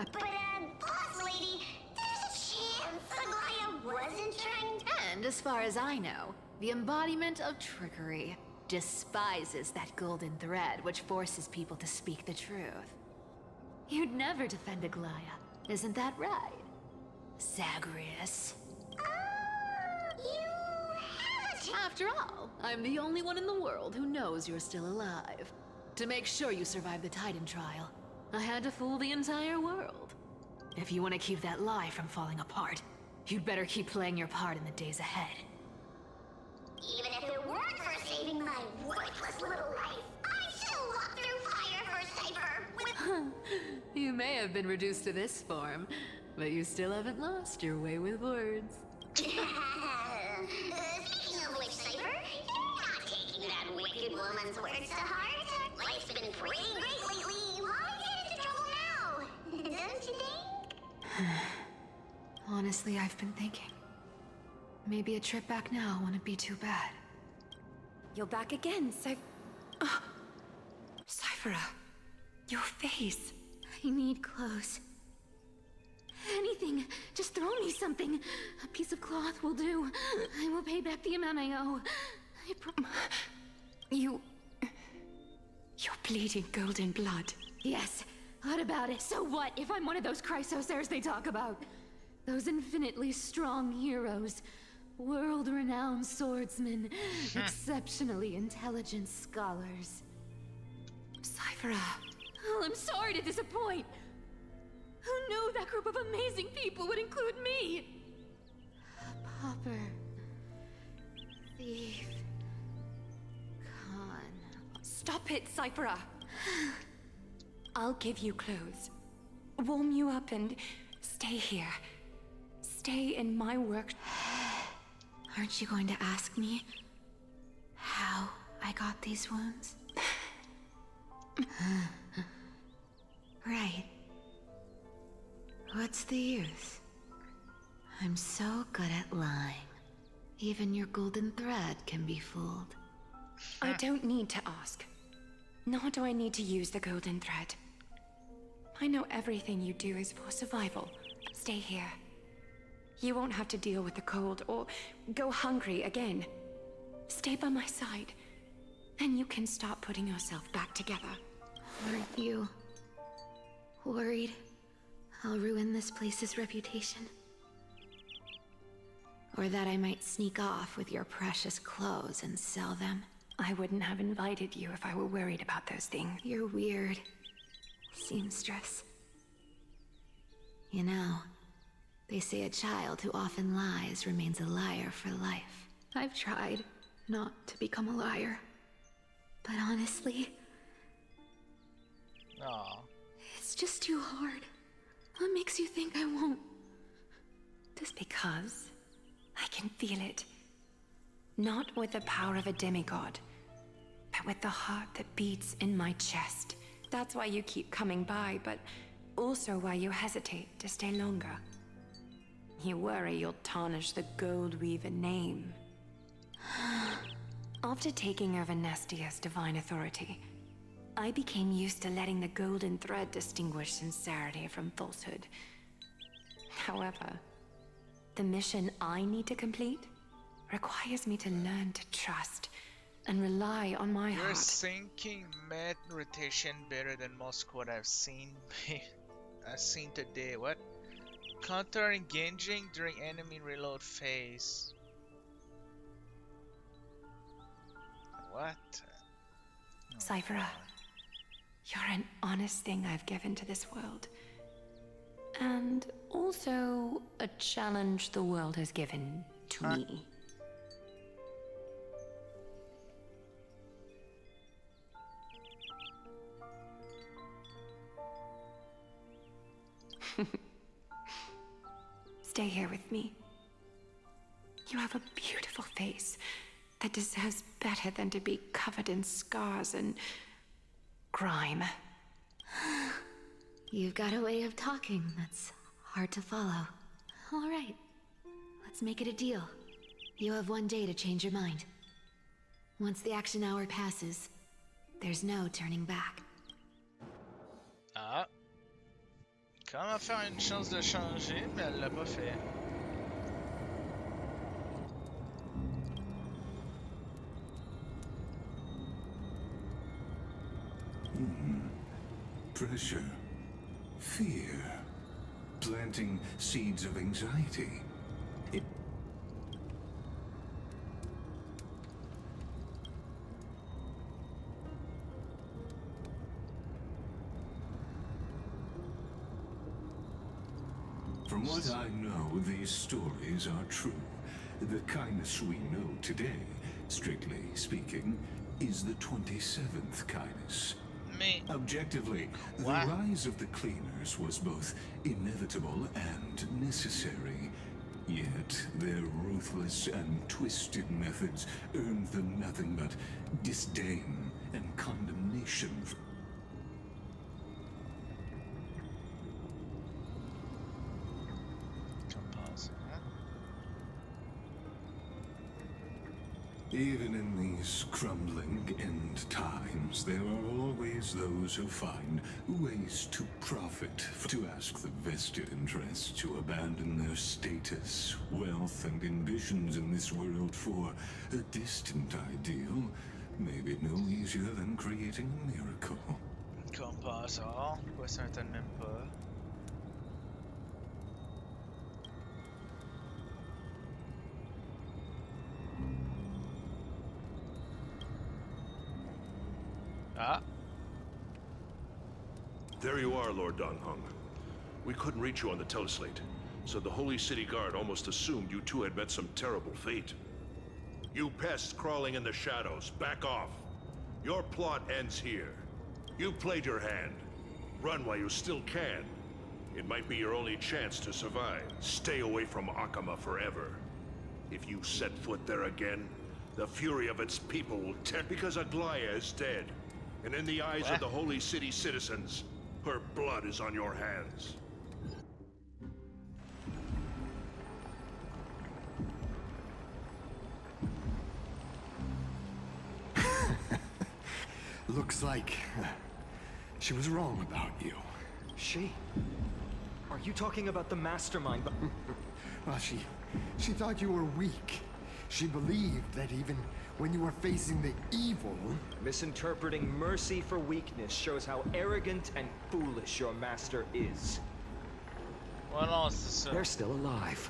Boss lady, there's a chance Aglaya wasn't trying to... And as far as I know, the embodiment of trickery despises that golden thread which forces people to speak the truth. You'd never defend Aglaya, isn't that right, Zagreus? After all, I'm the only one in the world who knows you're still alive. To make sure you survive the Titan trial, I had to fool the entire world. If you want to keep that lie from falling apart, you'd better keep playing your part in the days ahead. Even if it weren't for saving my worthless little life, I'd still walk through fire for Cypher with... You may have been reduced to this form, but you still haven't lost your way with words. Speaking of which, Cypher, you're not taking that wicked woman's words to heart. Life's been pretty great lately. Why get into trouble now? Don't you think? Honestly, I've been thinking. Maybe a trip back now wouldn't be too bad. You're back again, Cyphera, your face. I need clothes. Anything. Just throw me something. A piece of cloth will do. I will pay back the amount I owe. You're bleeding golden blood. Yes. What about it? So what if I'm one of those chrysosairs they talk about? Those infinitely strong heroes. World-renowned swordsmen. Exceptionally intelligent scholars. Cyphera. Oh, I'm sorry to disappoint. Who knew that group of amazing people would include me? A pauper. Thief. Con. Stop it, Cyphera. I'll give you clothes. Warm you up and stay here. Stay in my work. Aren't you going to ask me how I got these wounds? Right. What's the use? I'm so good at lying. Even your golden thread can be fooled. I don't need to ask. Nor do I need to use the golden thread. I know everything you do is for survival. Stay here. You won't have to deal with the cold or go hungry again. Stay by my side, and you can start putting yourself back together. Aren't you worried I'll ruin this place's reputation? Or that I might sneak off with your precious clothes and sell them? I wouldn't have invited you if I were worried about those things. You're weird, seamstress. You know, they say a child who often lies remains a liar for life. I've tried not to become a liar. But honestly, it's just too hard. What makes you think I won't? Just because I can feel it. Not with the power of a demigod, but with the heart that beats in my chest. That's why you keep coming by, but also why you hesitate to stay longer. You worry you'll tarnish the Gold Weaver name. After taking over Nestia's divine authority, I became used to letting the golden thread distinguish sincerity from falsehood. However, the mission I need to complete requires me to learn to trust and rely on my You're heart. sinking med rotation better than most what I've seen. I've seen today. What? Counter engaging during enemy reload phase. What? Cyphera, you're an honest thing I've given to this world. And also a challenge the world has given to me. Stay here with me. You have a beautiful face that deserves better than to be covered in scars and grime. You've got a way of talking that's hard to follow. All right, let's make it a deal. You have 1 day to change your mind. Once the action hour passes, there's no turning back. Comment faire une chance de changer, mais elle l'a pas fait. Pressure, fear, planting seeds of anxiety. From what I know, these stories are true. The kindness we know today, strictly speaking, is the 27th kindness. Objectively, the rise of the cleaners was both inevitable and necessary. Yet their ruthless and twisted methods earned them nothing but disdain and condemnation. Even in these crumbling end times, there are always those who find ways to profit, to ask the vested interests to abandon their status, wealth, and ambitions in this world for a distant ideal. Maybe no easier than creating a miracle. Comme par hasard, pourquoi ça m'étonne même pas? Ah. There you are, Lord Donghung. We couldn't reach you on the teleslate, so the Holy City Guard almost assumed you two had met some terrible fate. You pests crawling in the shadows, back off. Your plot ends here. You played your hand. Run while you still can. It might be your only chance to survive. Stay away from Akama forever. If you set foot there again, the fury of its people will tear, because Aglaya is dead. And in the eyes of the Holy City citizens, her blood is on your hands. Looks like she was wrong about you. She? Are you talking about the mastermind? Well, she thought you were weak. She believed that even when you were facing the evil... Misinterpreting mercy for weakness shows how arrogant and foolish your master is. They're still alive.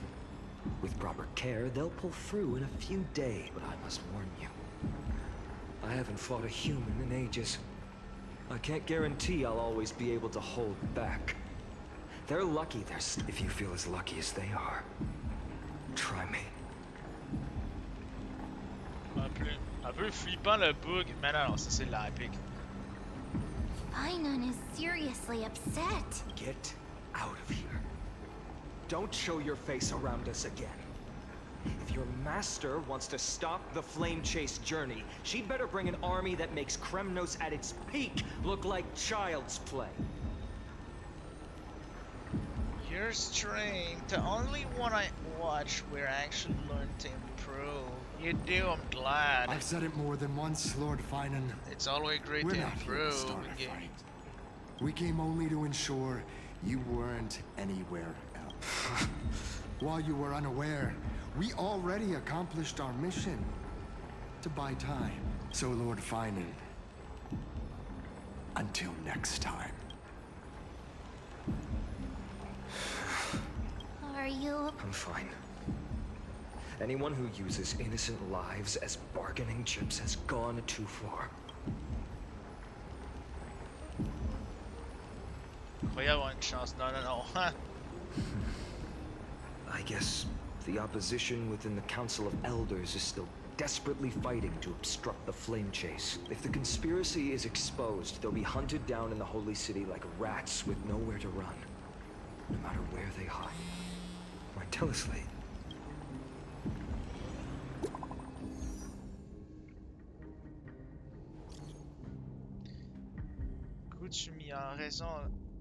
With proper care, they'll pull through in a few days. But I must warn you, I haven't fought a human in ages. I can't guarantee I'll always be able to hold back. They're lucky if you feel as lucky as they are. Try me. Un peu flippant le bug, mais non, ça c'est l'épique. Finon is seriously upset. Get out of here. Don't show your face around us again. If your master wants to stop the Flame Chase journey, she'd better bring an army that makes Kremnos at its peak look like child's play. Your stream, the only one I watch where I actually learned to improve. You do, I'm glad. I've said it more than once, Lord Finan. It's always great We're to not here to improve. start a fight. We came only to ensure you weren't anywhere else. While you were unaware, we already accomplished our mission to buy time. So, Lord Finan, until next time. Are you... I'm fine. Anyone who uses innocent lives as bargaining chips has gone too far. Va y avoir une chance. Non, non, non. I guess the opposition within the Council of Elders is still desperately fighting to obstruct the Flame Chase. If the conspiracy is exposed, they'll be hunted down in the Holy City like rats with nowhere to run, no matter where they hide. My teleslate. Tu en raison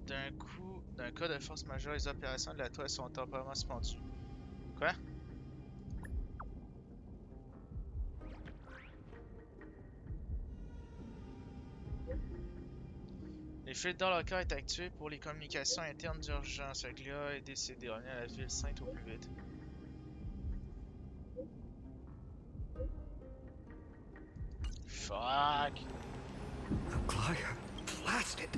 d'un cas de force majeure, les opérations de la toile sont temporairement suspendues. Quoi? Les filtres d'Holocron est activé pour les communications internes d'urgence. Aglia est décédé. Revenez à la ville sainte au plus vite. Fuck! Aglia, blasted!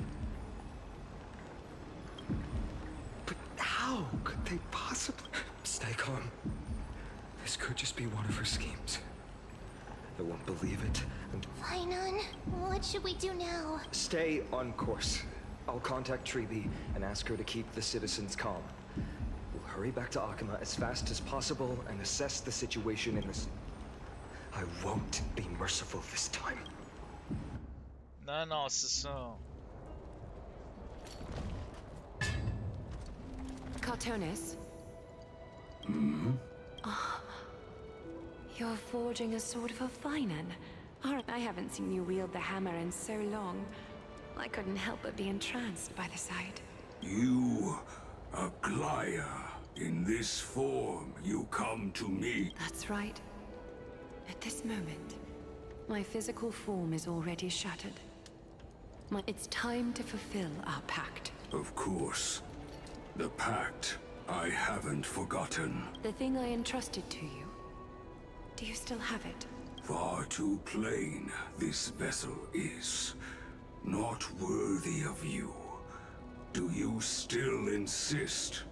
But how could they possibly... Stay calm. This could just be one of her schemes. I won't believe it, and... Rhinon, what should we do now? Stay on course. I'll contact Treeby and ask her to keep the citizens calm. We'll hurry back to Akima as fast as possible and assess the situation in this... I won't be merciful this time. Non, non, c'est ça. Cartonis? You're forging a sword for Finan. I haven't seen you wield the hammer in so long. I couldn't help but be entranced by the sight. You, Aglia, in this form you come to me. That's right. At this moment, my physical form is already shattered. It's time to fulfill our pact. Of course. The pact I haven't forgotten. The thing I entrusted to you. Do you still have it? Far too plain this vessel is. Not worthy of you. Do you still insist?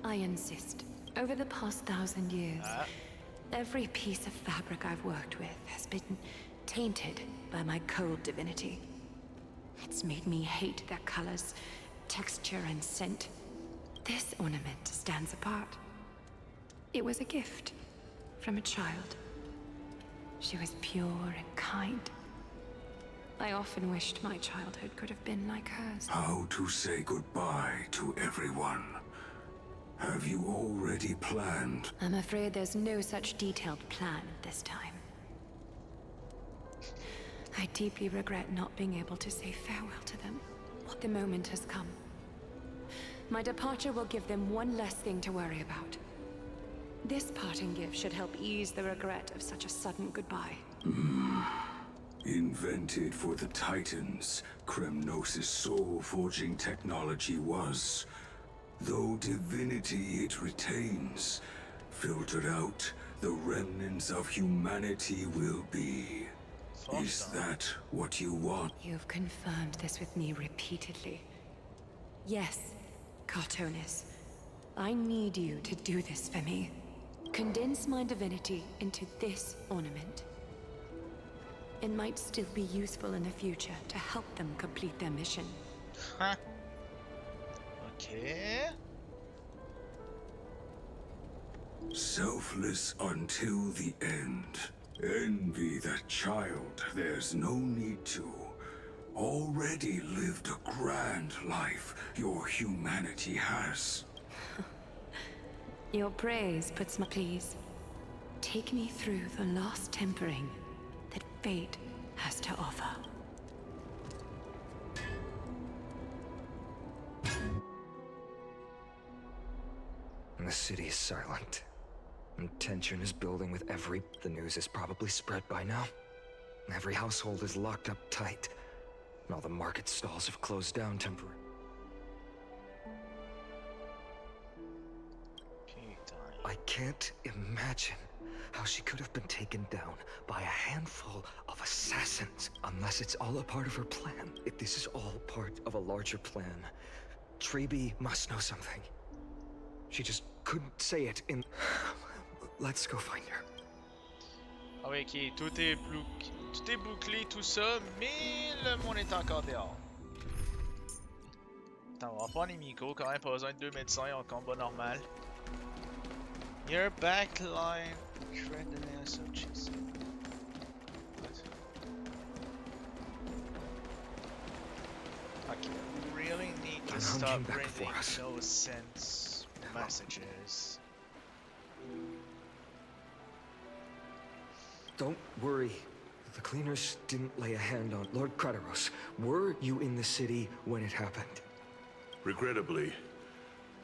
I insist. Over the past 1,000 years, every piece of fabric I've worked with has been tainted by my cold divinity. It's made me hate their colors, texture, and scent. This ornament stands apart. It was a gift from a child. She was pure and kind. I often wished my childhood could have been like hers. How to say goodbye to everyone? Have you already planned? I'm afraid there's no such detailed plan this time. I deeply regret not being able to say farewell to them. The moment has come. My departure will give them one less thing to worry about. This parting gift should help ease the regret of such a sudden goodbye. Invented for the Titans, Kremnos' soul-forging technology was. Though divinity it retains, filtered out, the remnants of humanity will be. Is that what you want? You've confirmed this with me repeatedly. Yes, Cartonis. I need you to do this for me. Condense my divinity into this ornament. It might still be useful in the future to help them complete their mission. Huh. Okay. Selfless until the end. Envy that child, there's no need to. Already lived a grand life your humanity has. Your praise puts my please. Take me through the last tempering that fate has to offer. The city is silent. And tension is building with every... The news is probably spread by now. Every household is locked up tight. And all the market stalls have closed down temporarily. I can't imagine how she could have been taken down by a handful of assassins. Unless it's all a part of her plan. If this is all part of a larger plan, Treeby must know something. She just couldn't say it in... Let's go find her. Ah oui, ok, tout est bouclé, tout ça, mais le monde est encore dehors. Attends, on va prendre les micros, quand même, pas besoin de 2 médecins, on combat normal. Your backline. Okay, we really need to stop bringing no sense messages. Don't worry. The cleaners didn't lay a hand on Lord Krateros. Were you in the city when it happened? Regrettably,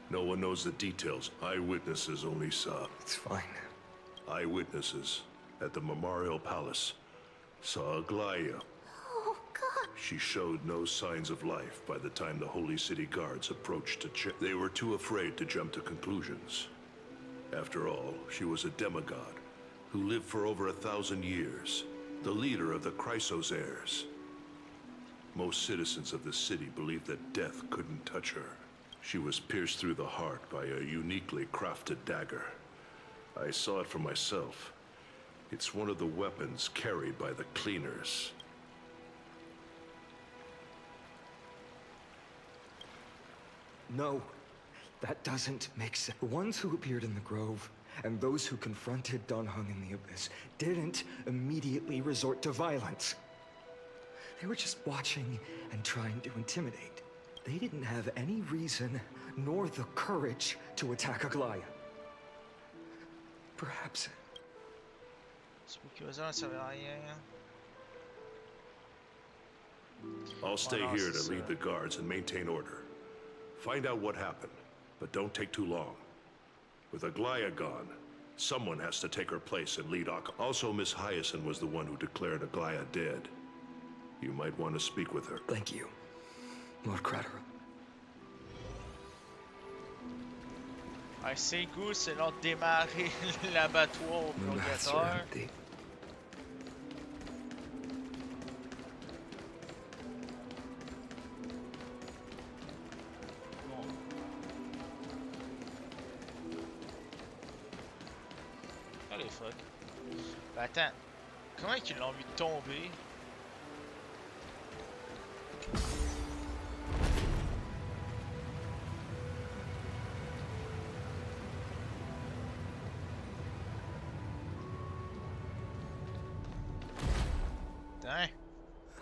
no one knows the details. Eyewitnesses only saw. It's fine. Eyewitnesses at the Memorial Palace saw Aglia. Oh, God. She showed no signs of life by the time the Holy City Guards approached to check. They were too afraid to jump to conclusions. After all, she was a demigod who lived for over 1,000 years, the leader of the Chrysos heirs. Most citizens of the city believed that death couldn't touch her. She was pierced through the heart by a uniquely crafted dagger. I saw it for myself. It's one of the weapons carried by the cleaners. No, that doesn't make sense. The ones who appeared in the grove and those who confronted Dan Heng in the abyss didn't immediately resort to violence. They were just watching and trying to intimidate. They didn't have any reason nor the courage to attack Aglaya. Perhaps. I'll stay here to lead the guards and maintain order. Find out what happened, but don't take too long. With Aglaya gone, someone has to take her place and lead Ak. Also, Miss Hyacinth was the one who declared Aglaya dead. You might want to speak with her. Thank you, Lord Crater. C'est good, c'est l'heure de démarrer l'abattoir au purgatoire. Oh les fuck. Ben attends, comment est-ce qu'ils l'ont vu tomber?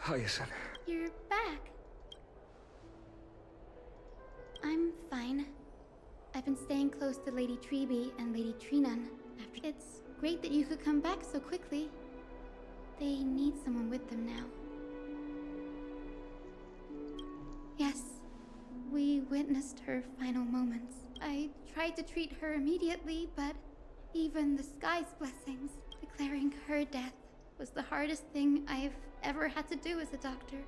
Hyacinth. You're back. I'm fine. I've been staying close to Lady Treeby and Lady Trinan. It's great that you could come back so quickly. They need someone with them now. Yes, we witnessed her final moments. I tried to treat her immediately, but even the sky's blessings, declaring her death was the hardest thing I've ever had to do as a doctor.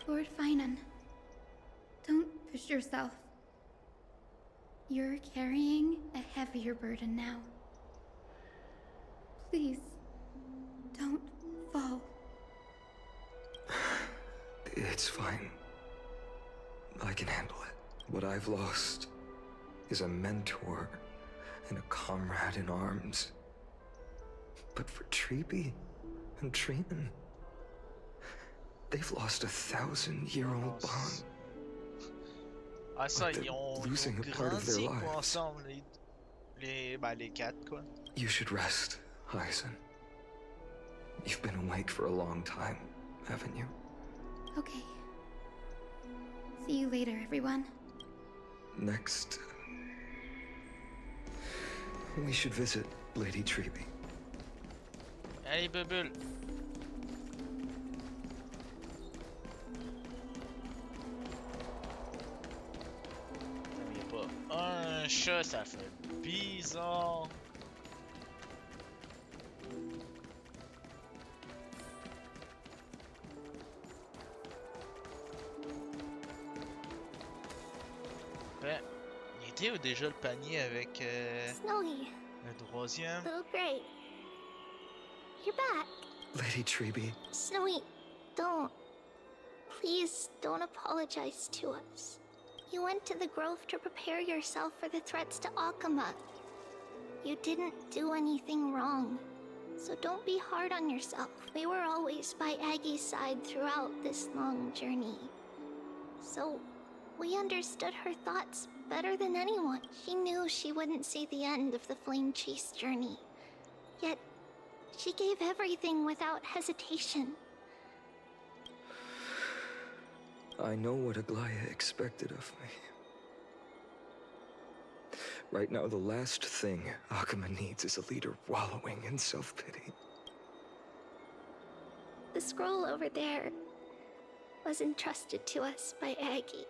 Lord Finan, don't push yourself. You're carrying a heavier burden now. Please, don't fall. It's fine. I can handle it. What I've lost is a mentor and a comrade in arms. But for Treeby and Trinan, they've lost a 1,000-year-old bond. Ah ça, Like ils ont losing a part of their grandi quoi, lives. ensemble, les quatre quoi. You should rest, Hyacinth. You've been awake for a long time, haven't you? Okay. See you later, everyone. Next, we should visit Lady Treeby. Allez, Bubble. Il n'y a pas un chat, ça fait bizarre. Ben, il était où déjà le panier avec Snowy, le troisième? Little Gray. You're back. Lady Treeby. Snowy, don't. Please don't apologize to us. You went to the grove to prepare yourself for the threats to Akama. You didn't do anything wrong. So don't be hard on yourself. We were always by Aggie's side throughout this long journey. So we understood her thoughts better than anyone. She knew she wouldn't see the end of the Flame Chase journey. Yet she gave everything without hesitation. I know what Aglaya expected of me. Right now, the last thing Akama needs is a leader wallowing in self-pity. The scroll over there was entrusted to us by Aggie.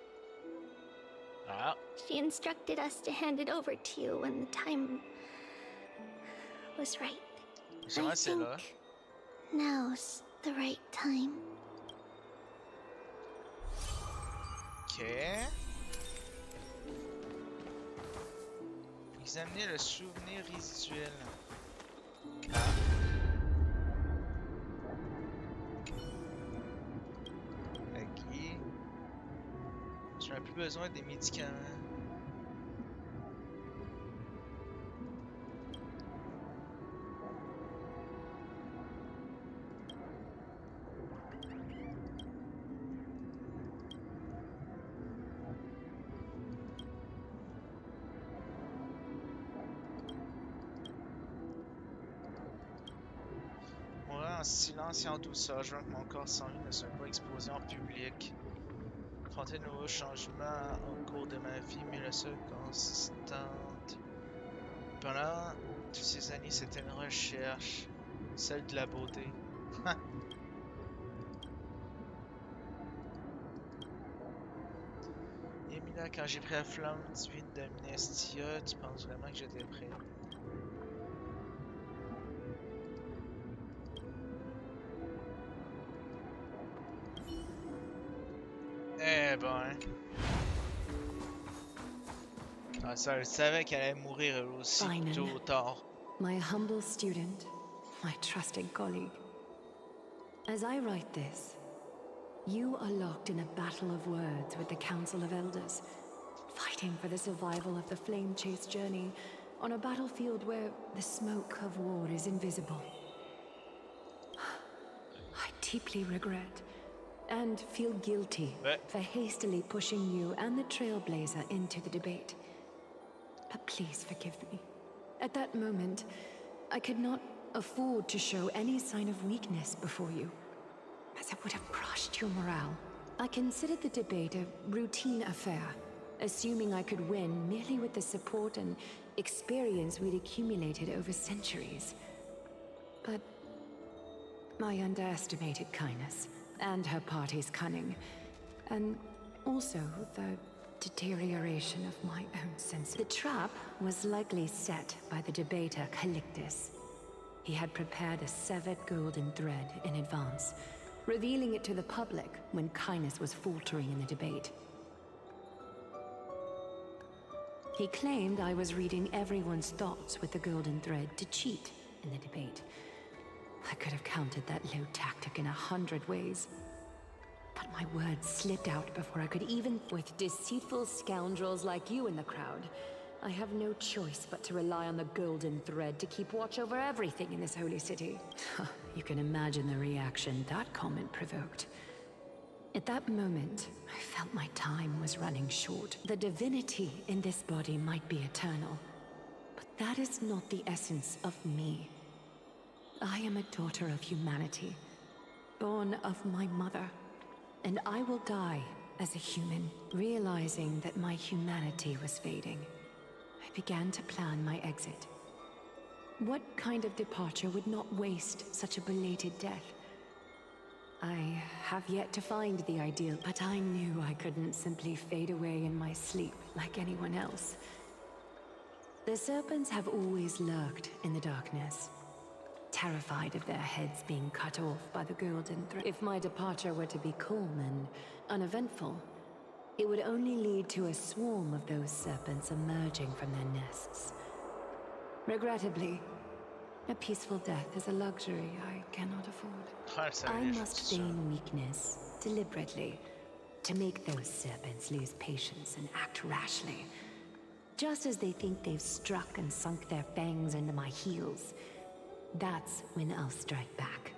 Ah. She instructed us to hand it over to you when the time was right. I think now's the right time. Ok. Examiner le souvenir résiduel. Ah. Ok. Je n'ai plus besoin des médicaments. Mourir en silence et en douceur, je veux que mon corps sans vie ne soit pas exposé en public. Affronter de nouveaux changements au cours de ma vie, mais la seule constante. Pendant toutes ces années, c'était une recherche, celle de la beauté. Emilia, quand j'ai pris la flamme divine d'Amnestia, tu penses vraiment que j'étais prêt? Eh ben. Ah, ça, je savais qu'elle allait mourir aussi tôt ou tard. My humble student, my trusted colleague. As I write this, you are locked in a battle of words with the Council of Elders, fighting for the survival of the flame-chased journey on a battlefield where the smoke of war is invisible. I deeply regret and feel guilty for hastily pushing you and the Trailblazer into the debate. But please forgive me. At that moment, I could not afford to show any sign of weakness before you, as it would have crushed your morale. I considered the debate a routine affair, assuming I could win merely with the support and experience we'd accumulated over centuries. But I underestimated Kindness and her party's cunning, and also the deterioration of my own sense. The trap was likely set by the debater Calictus. He had prepared a severed golden thread in advance, revealing it to the public when Kindness was faltering in the debate. He claimed I was reading everyone's thoughts with the golden thread to cheat in the debate. I could have countered that low tactic in 100 ways. But my words slipped out before I could even... With deceitful scoundrels like you in the crowd, I have no choice but to rely on the golden thread to keep watch over everything in this holy city. You can imagine the reaction that comment provoked. At that moment, I felt my time was running short. The divinity in this body might be eternal, but that is not the essence of me. I am a daughter of humanity, born of my mother. And I will die as a human. Realizing that my humanity was fading, I began to plan my exit. What kind of departure would not waste such a belated death? I have yet to find the ideal, but I knew I couldn't simply fade away in my sleep like anyone else. The serpents have always lurked in the darkness, terrified of their heads being cut off by the golden thread. If my departure were to be calm and uneventful, it would only lead to a swarm of those serpents emerging from their nests. Regrettably, a peaceful death is a luxury I cannot afford. I must feign weakness deliberately to make those serpents lose patience and act rashly. Just as they think they've struck and sunk their fangs into my heels, that's when I'll strike back,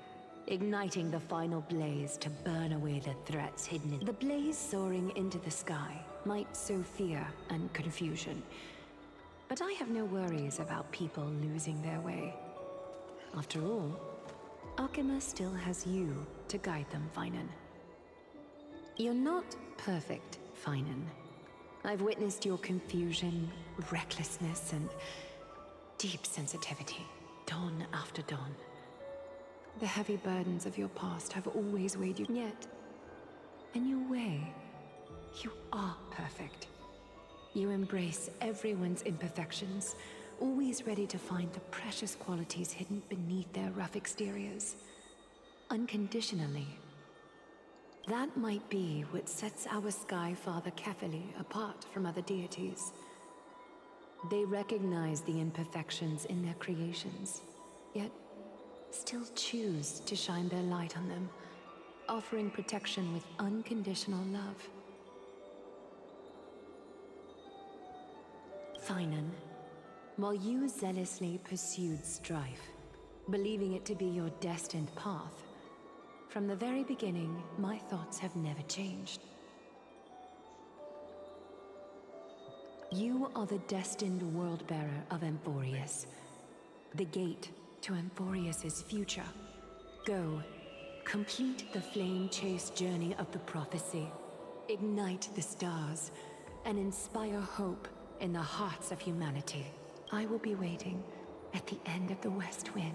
igniting the final blaze to burn away the threats hidden in... The blaze soaring into the sky might sow fear and confusion, but I have no worries about people losing their way. After all, Alchema still has you to guide them, Finan. You're not perfect, Finan. I've witnessed your confusion, recklessness, and deep sensitivity. Dawn after dawn. The heavy burdens of your past have always weighed you. Yet, in your way, you are perfect. You embrace everyone's imperfections, always ready to find the precious qualities hidden beneath their rough exteriors. unconditionally. That might be what sets our Sky Father Kefili apart from other deities. They recognize the imperfections in their creations, yet still choose to shine their light on them, offering protection with unconditional love. Finan, while you zealously pursued strife, believing it to be your destined path, from the very beginning, my thoughts have never changed. You are the destined world-bearer of Amphorius, the gate to Amphorius's future. Go, complete the flame-chased journey of the prophecy, ignite the stars, and inspire hope in the hearts of humanity. I will be waiting at the end of the West Wind,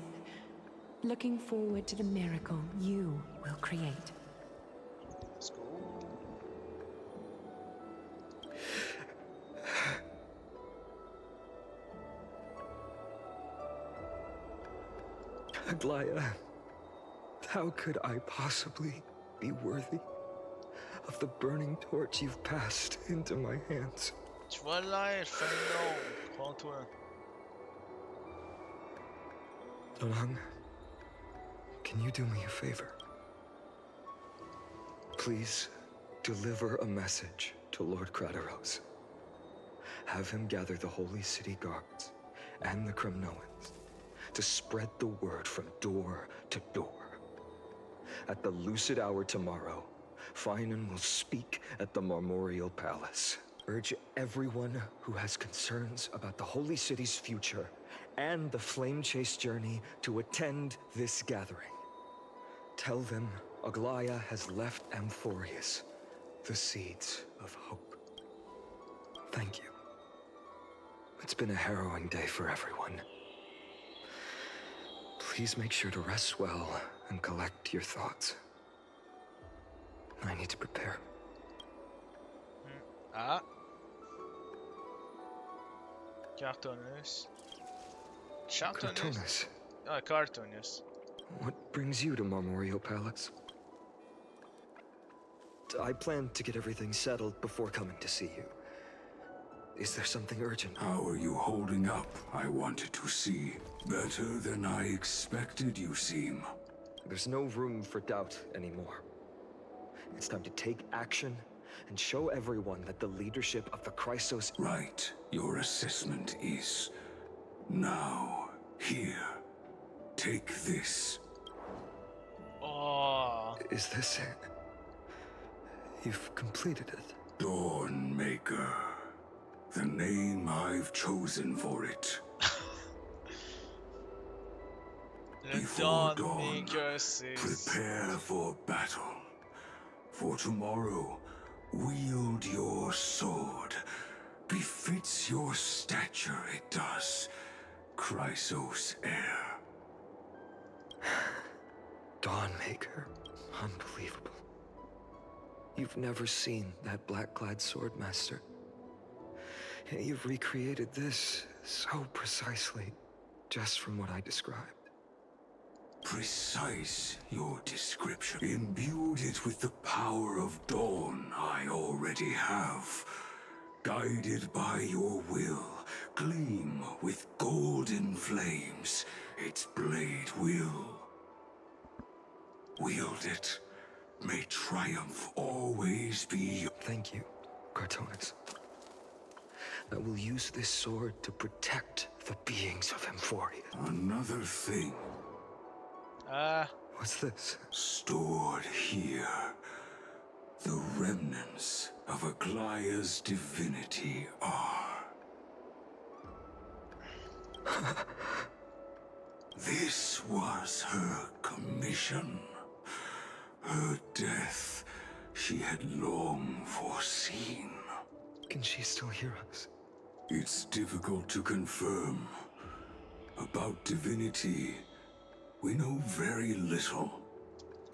looking forward to the miracle you will create. Let's go. Aglaya, how could I possibly be worthy of the burning torch you've passed into my hands? Tu vas l'être, Fagnon. Prends-toi. Donang, can you do me a favor? Please deliver a message to Lord Krateros. Have him gather the Holy City guards and the Kremnoans to spread the word from door to door. At the lucid hour tomorrow, Finan will speak at the Marmorial Palace. Urge everyone who has concerns about the Holy City's future and the Flame Chase journey to attend this gathering. Tell them Aglaya has left Amphorius the seeds of hope. Thank you. It's been a harrowing day for everyone. Please make sure to rest well and collect your thoughts. I need to prepare. Ah. Cartonus. Cartonus. Ah, Cartonus. What brings you to Marmorial Palace? I plan to get everything settled before coming to see you. Is there something urgent? How are you holding up? I wanted to see. Better than I expected you seem. There's no room for doubt anymore. It's time to take action and show everyone that the leadership of the Chrysos... Right. Your assessment is... now. Here. Take this. Oh. Is this it? You've completed it. Dawnmaker. The name I've chosen for it. Before dawn, prepare for battle. For tomorrow, wield your sword. Befits your stature, it does. Chrysos heir. Dawnmaker. Unbelievable. You've never seen that black-clad sword master. You've recreated this so precisely, just from what I described. Precise, your description. Imbued it with the power of dawn I already have. Guided by your will, gleam with golden flames. Its blade will. Wield it. May triumph always be. Thank you, Cartonus. I will use this sword to protect the beings of Amphoria. Another thing. What's this? Stored here. The remnants of Aglaya's divinity are. This was her commission. Her death she had long foreseen. Can she still hear us? It's difficult to confirm. About divinity, we know very little.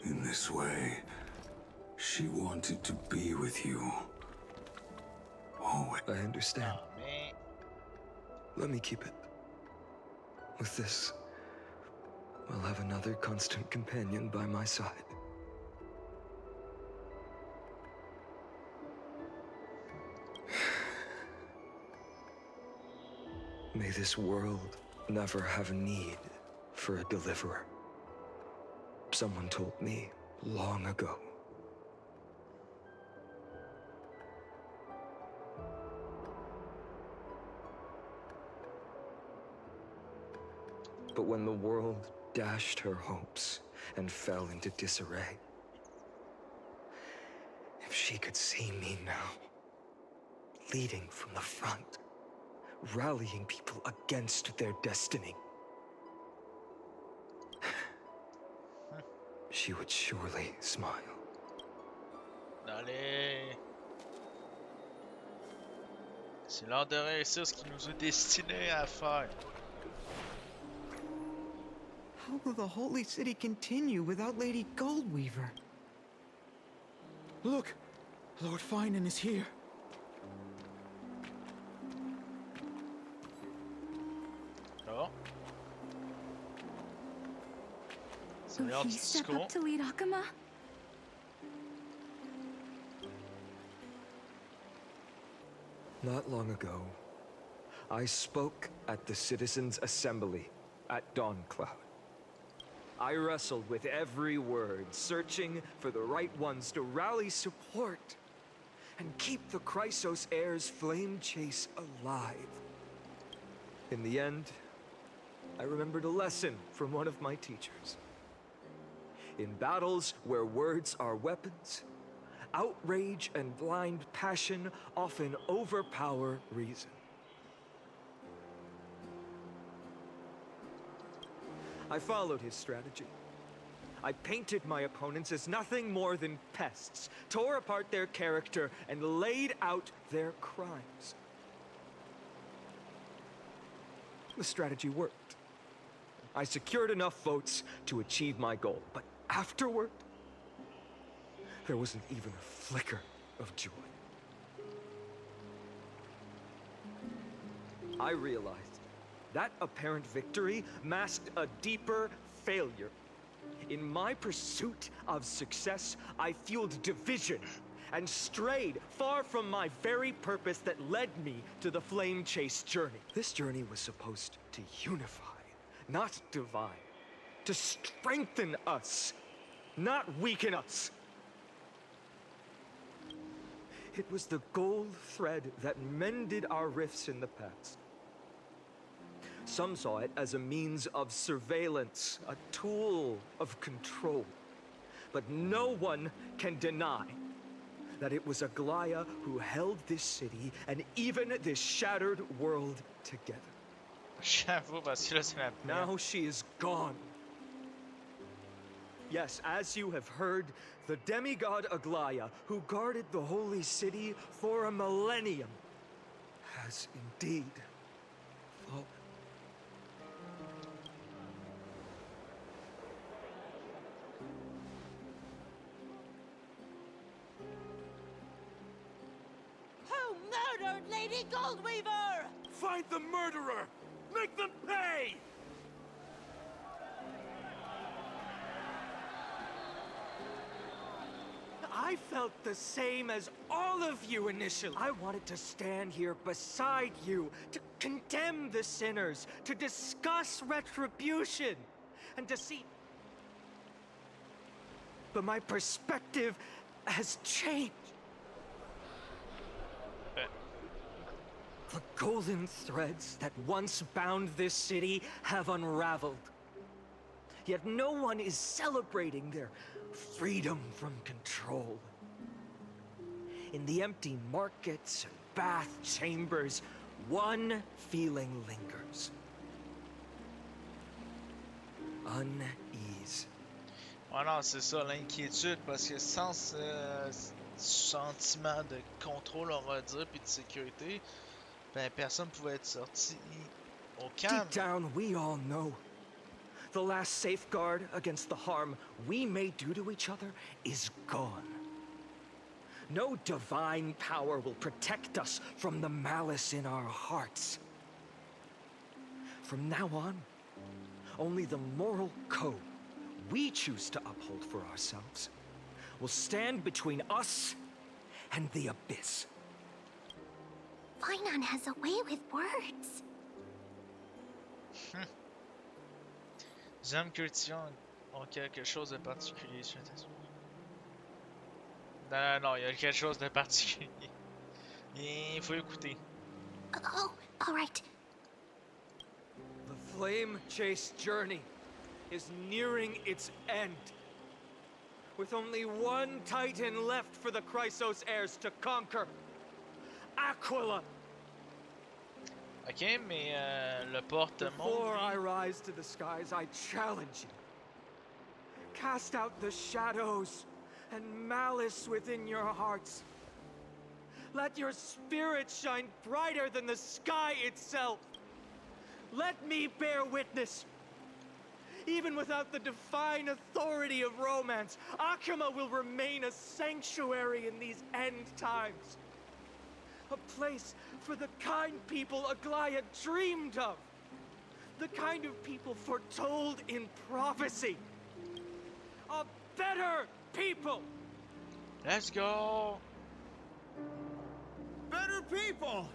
In this way, she wanted to be with you. Oh, I understand. Oh, man. Let me keep it. With this, will have another constant companion by my side. May this world never have need for a deliverer. Someone told me long ago. But when the world dashed her hopes and fell into disarray, if she could see me now, leading from the front, rallying people against their destiny, she would surely smile. Allez! C'est l'heure de réussir ce qui nous est destiné à faire. How will the Holy City continue without Lady Goldweaver? Look! Lord Finan is here. Oh. C'est Will l'heure he du step discours. up to lead Akama? Not long ago, I spoke at the Citizens' Assembly at Dawncloud. I wrestled with every word, searching for the right ones to rally support and keep the Chrysos Heir's flame chase alive. In the end, I remembered a lesson from one of my teachers. In battles where words are weapons, outrage and blind passion often overpower reason. I followed his strategy. I painted my opponents as nothing more than pests, tore apart their character, and laid out their crimes. The strategy worked. I secured enough votes to achieve my goal, but afterward, there wasn't even a flicker of joy. I realized that apparent victory masked a deeper failure. In my pursuit of success, I fueled division and strayed far from my very purpose that led me to the Flame Chase journey. This journey was supposed to unify, not divide. To strengthen us, not weaken us. It was the gold thread that mended our rifts in the past. Some saw it as a means of surveillance, a tool of control. But no one can deny that it was Aglaya who held this city and even this shattered world together. J'avoue, parce que là, c'est la première. Now she is gone. Yes, as you have heard, the demigod Aglaya, who guarded the holy city for a millennium, has indeed fallen. Who murdered Lady Goldweaver? Find the murderer! Make them pay! I felt the same as all of you initially. I wanted to stand here beside you, to condemn the sinners, to discuss retribution, and to see. But my perspective has changed. The golden threads that once bound this city have unraveled. Yet no one is celebrating their freedom from control. In the empty markets and bath chambers, one feeling lingers. Unease. Ouais, non, c'est ça, l'inquiétude, parce que sans ce sentiment de contrôle, on va dire, puis de sécurité, ben personne pouvait être sorti au calme. Deep down, we all know. The last safeguard against the harm we may do to each other is gone. No divine power will protect us from the malice in our hearts. From now on, Only the moral code we choose to uphold for ourselves will stand between us and the abyss. Fainan has a way with words. Les hommes cultivants ont quelque chose de particulier. Non, non, il y a quelque chose de particulier. Il faut écouter. Oh, alright. The flame-chased journey is nearing its end. With only one Titan left for the Chrysos heirs to conquer. Aquila! Ok, mais le porte-monde. Before I rise to the skies, I challenge you. Cast out the shadows and malice within your hearts. Let your spirit shine brighter than the sky itself. Let me bear witness. Even without the divine authority of romance, Akima will remain a sanctuary in these end times. A place for the kind people Aglaya dreamed of. The kind of people foretold in prophecy. A better people! Let's go! Better people!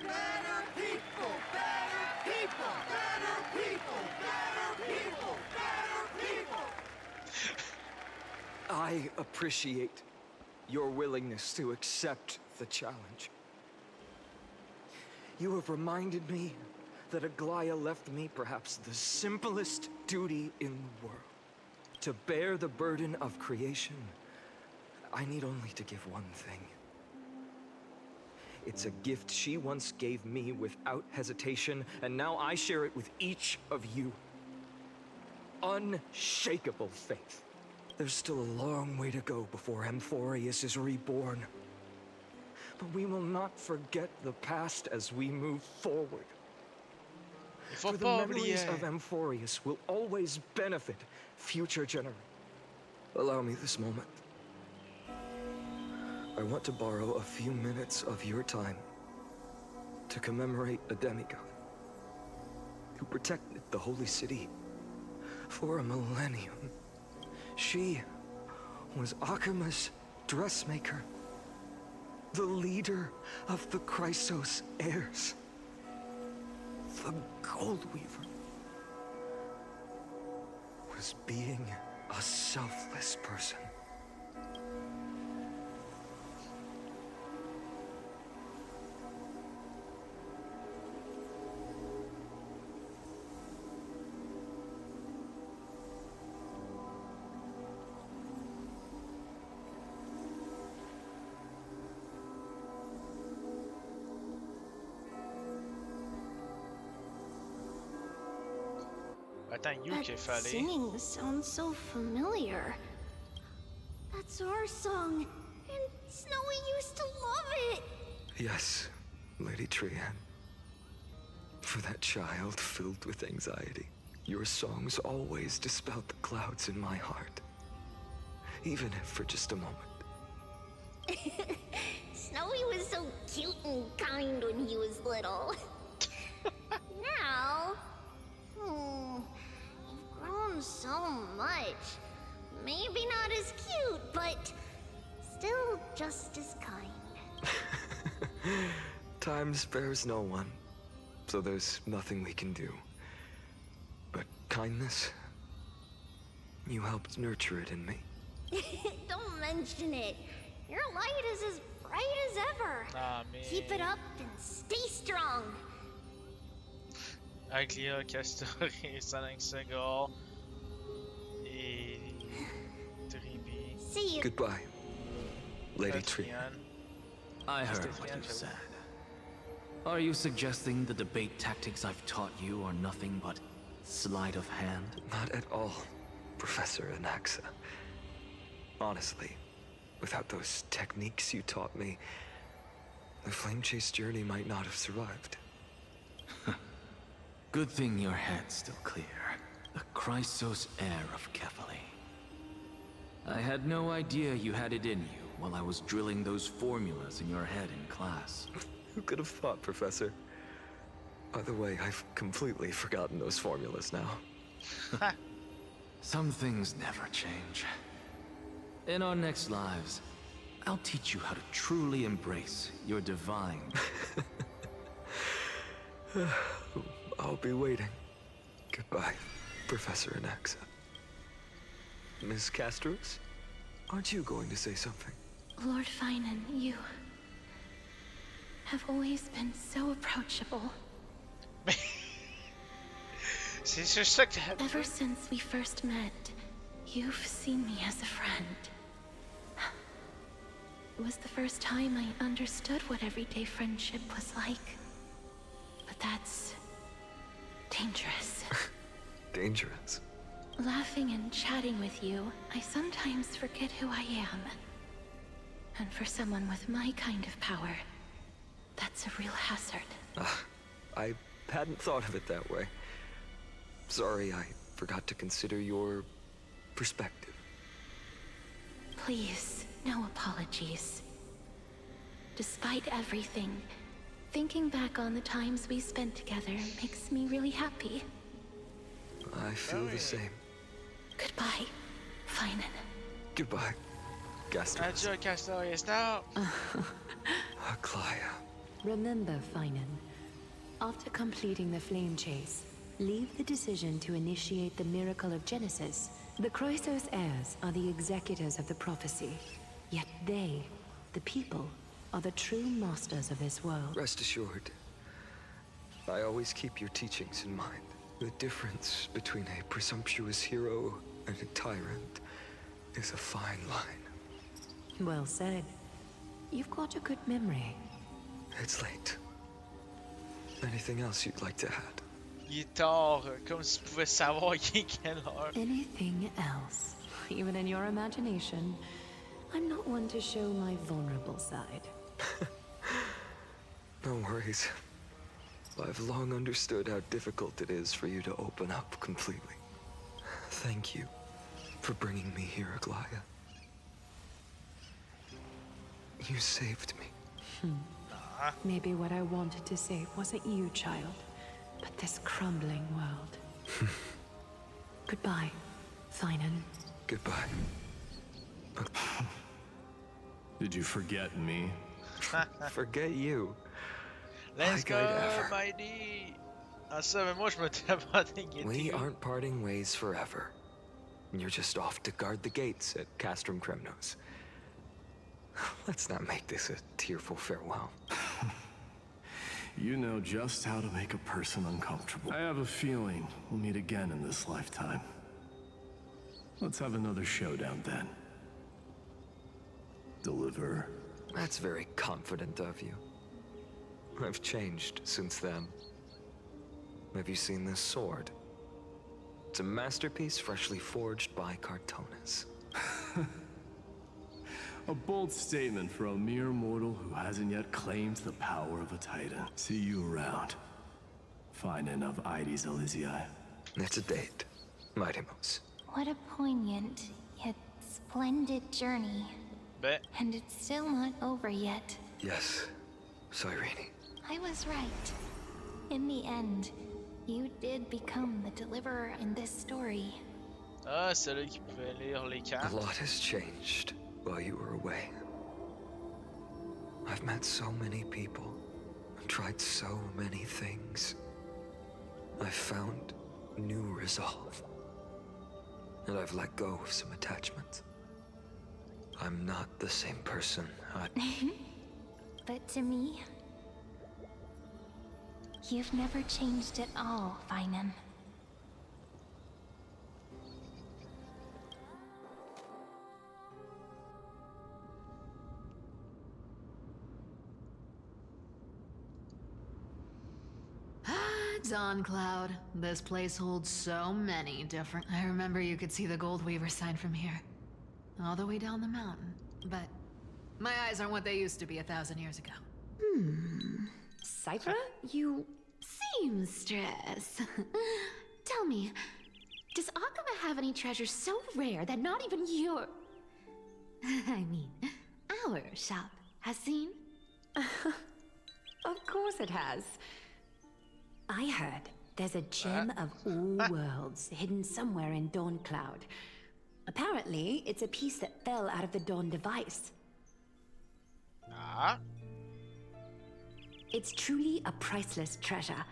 Better people! Better people! Better people! Better people! Better people! I appreciate your willingness to accept the challenge. You have reminded me that Aglaya left me perhaps the simplest duty in the world. To bear the burden of creation, I need only to give one thing. It's a gift she once gave me without hesitation, and now I share it with each of you. Unshakable faith. There's still a long way to go before Amphorius is reborn. But we will not forget the past as we move forward. For the memories of Amphorius will always benefit future generations. Allow me this moment. I want to borrow a few minutes of your time to commemorate a demigod who protected the Holy City for a millennium. She was Akima's dressmaker, the leader of the Chrysos heirs, the Gold Weaver. Was being a selfless person. Attends, That singing sounds so familiar. That's our song, and Snowy used to love it. Yes, Lady Trian. For that child filled with anxiety, your songs always dispelled the clouds in my heart. Even if for just a moment. Snowy was so cute and kind when he was little. Now, you've grown so much. Maybe not as cute, but still just as kind. Time spares no one, so there's nothing we can do. But kindness, you helped nurture it in me. Don't mention it. Your light is as bright as ever. Ah, mais... Keep it up and stay strong. Aglia, Castor et Salinxagor et Tribi. See you. Goodbye, Lady Trian. I heard what you said. Are you suggesting the debate tactics I've taught you are nothing but sleight of hand? Not at all, Professor Anaxa. Honestly, without those techniques you taught me, the Flame Chase journey might not have survived. Good thing your head's still clear. The Chrysos heir of Kefali. I had no idea you had it in you while I was drilling those formulas in your head in class. Who could have thought, Professor? By the way, I've completely forgotten those formulas now. Some things never change. In our next lives, I'll teach you how to truly embrace your divine. I'll be waiting. Goodbye, Professor Anaxa. Miss Castros, aren't you going to say something? Lord Finan, you have always been so approachable. C'est juste ça que Ever since we first met, you've seen me as a friend. It was the first time I understood what everyday friendship was like. But that's dangerous. Dangerous? Laughing and chatting with you, I sometimes forget who I am. And for someone with my kind of power, that's a real hazard. I hadn't thought of it that way. Sorry, I forgot to consider your perspective. Please, no apologies. Despite everything, thinking back on the times we spent together makes me really happy. I feel the same. Goodbye, Finan. Goodbye, Gaston. Adieu, Castorius, now. Claia. Remember, Finan, after completing the flame chase, leave the decision to initiate the miracle of Genesis. The Croesus heirs are the executors of the prophecy, yet they, the people, are the true masters of this world. Rest assured, I always keep your teachings in mind. The difference between a presumptuous hero and a tyrant is a fine line. Well said. You've got a good memory. It's late. Anything else you'd like to add? Il est tard, comme si tu pouvais savoir il est quelle heure. Anything else? Even in your imagination, I'm not one to show my vulnerable side. No worries. I've long understood how difficult it is for you to open up completely. Thank you for bringing me here, Aglaia. You saved me. Maybe what I wanted to save wasn't you, child, but this crumbling world. Goodbye, Finan. Goodbye. Did you forget me? Forget you. Let's go, Mighty! Ah ça, mais moi je me demandais qu'il était We où. aren't parting ways forever. You're just off to guard the gates at Castrum Kremnos. Let's not make this a tearful farewell. You know just how to make a person uncomfortable. I have a feeling we'll meet again in this lifetime. Let's have another showdown then. Deliver. That's very confident of you. I've changed since then. Have you seen this sword? It's a masterpiece freshly forged by Cartonis. A bold statement for a mere mortal who hasn't yet claimed the power of a titan. See you around. Finan of Ides Elysiae. It's a date, Mightimos. What a poignant, yet splendid journey. And it's still not over yet. Yes, Cyrene. I was right. In the end, you did become the deliverer in this story. Ah, c'est là qui pouvait lire les cartes. A lot has changed while you were away. I've met so many people, tried so many things. I've found new resolve. And I've let go of some attachments. I'm not the same person But to me, you've never changed at all, Finan. Dawn Cloud. This place holds so many different... I remember you could see the Gold Weaver sign from here. All the way down the mountain. But my eyes aren't what they used to be 1,000 years ago. Cypher, you seamstress. Tell me, does Akama have any treasures so rare that not even your... I mean, our shop has seen? Of course it has. I heard there's a gem of all worlds hidden somewhere in Dawn Cloud. Apparently, it's a piece that fell out of the Dawn device. Ah. It's truly a priceless treasure,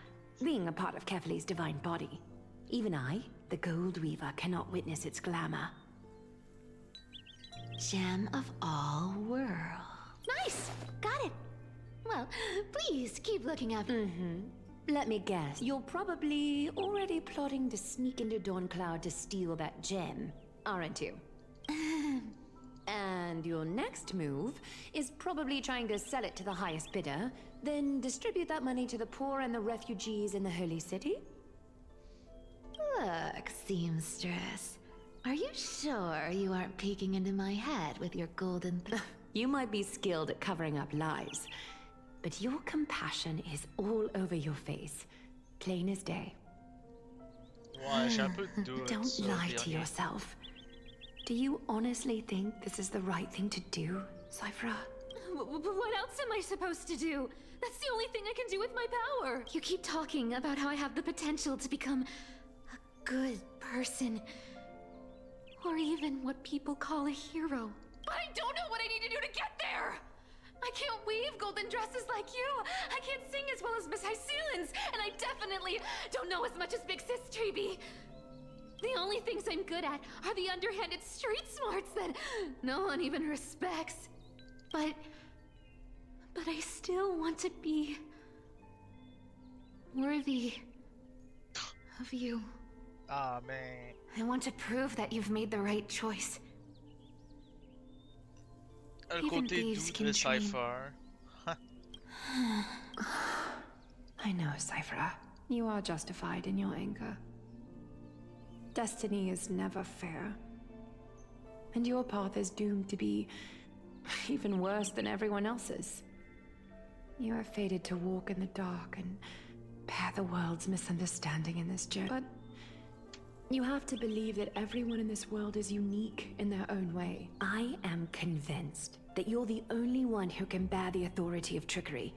being a part of Kefali's divine body. Even I, the Gold Weaver, cannot witness its glamour. Gem of all worlds. Nice! Got it. Well, please keep looking after. Let me guess, you're probably already plotting to sneak into Dawn Cloud to steal that gem, aren't you? And your next move is probably trying to sell it to the highest bidder, then distribute that money to the poor and the refugees in the Holy City? Look, seamstress. Are you sure you aren't peeking into my head with your golden... You might be skilled at covering up lies, but your compassion is all over your face, plain as day. Ouais, j'ai un peu de doute. Don't lie to yourself. Do you honestly think this is the right thing to do, Cyphra? What else am I supposed to do? That's the only thing I can do with my power. You keep talking about how I have the potential to become a good person. Or even what people call a hero. But I don't know what I need to do to get there! I can't weave golden dresses like you! I can't sing as well as Miss Hyceelens! And I definitely don't know as much as Big Sis Treby! The only things I'm good at are the underhanded street smarts that no one even respects. But I still want to be worthy of you. Ah, man. I want to prove that you've made the right choice. Le côté doux de Cypher. I know, Cyphra. You are justified in your anger. Destiny is never fair. And your path is doomed to be even worse than everyone else's. You are fated to walk in the dark and bear the world's misunderstanding in this journey. But you have to believe that everyone in this world is unique in their own way. I am convinced that you're the only one who can bear the authority of trickery.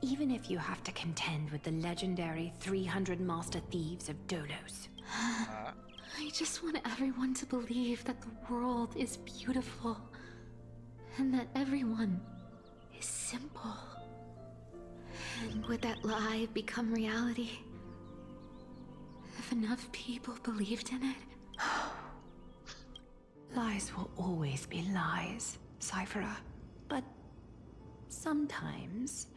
Even if you have to contend with the legendary 300 master thieves of Dolos. I just want everyone to believe that the world is beautiful. And that everyone is simple. And would that lie become reality? If enough people believed in it? Lies will always be lies, Cyphra. But sometimes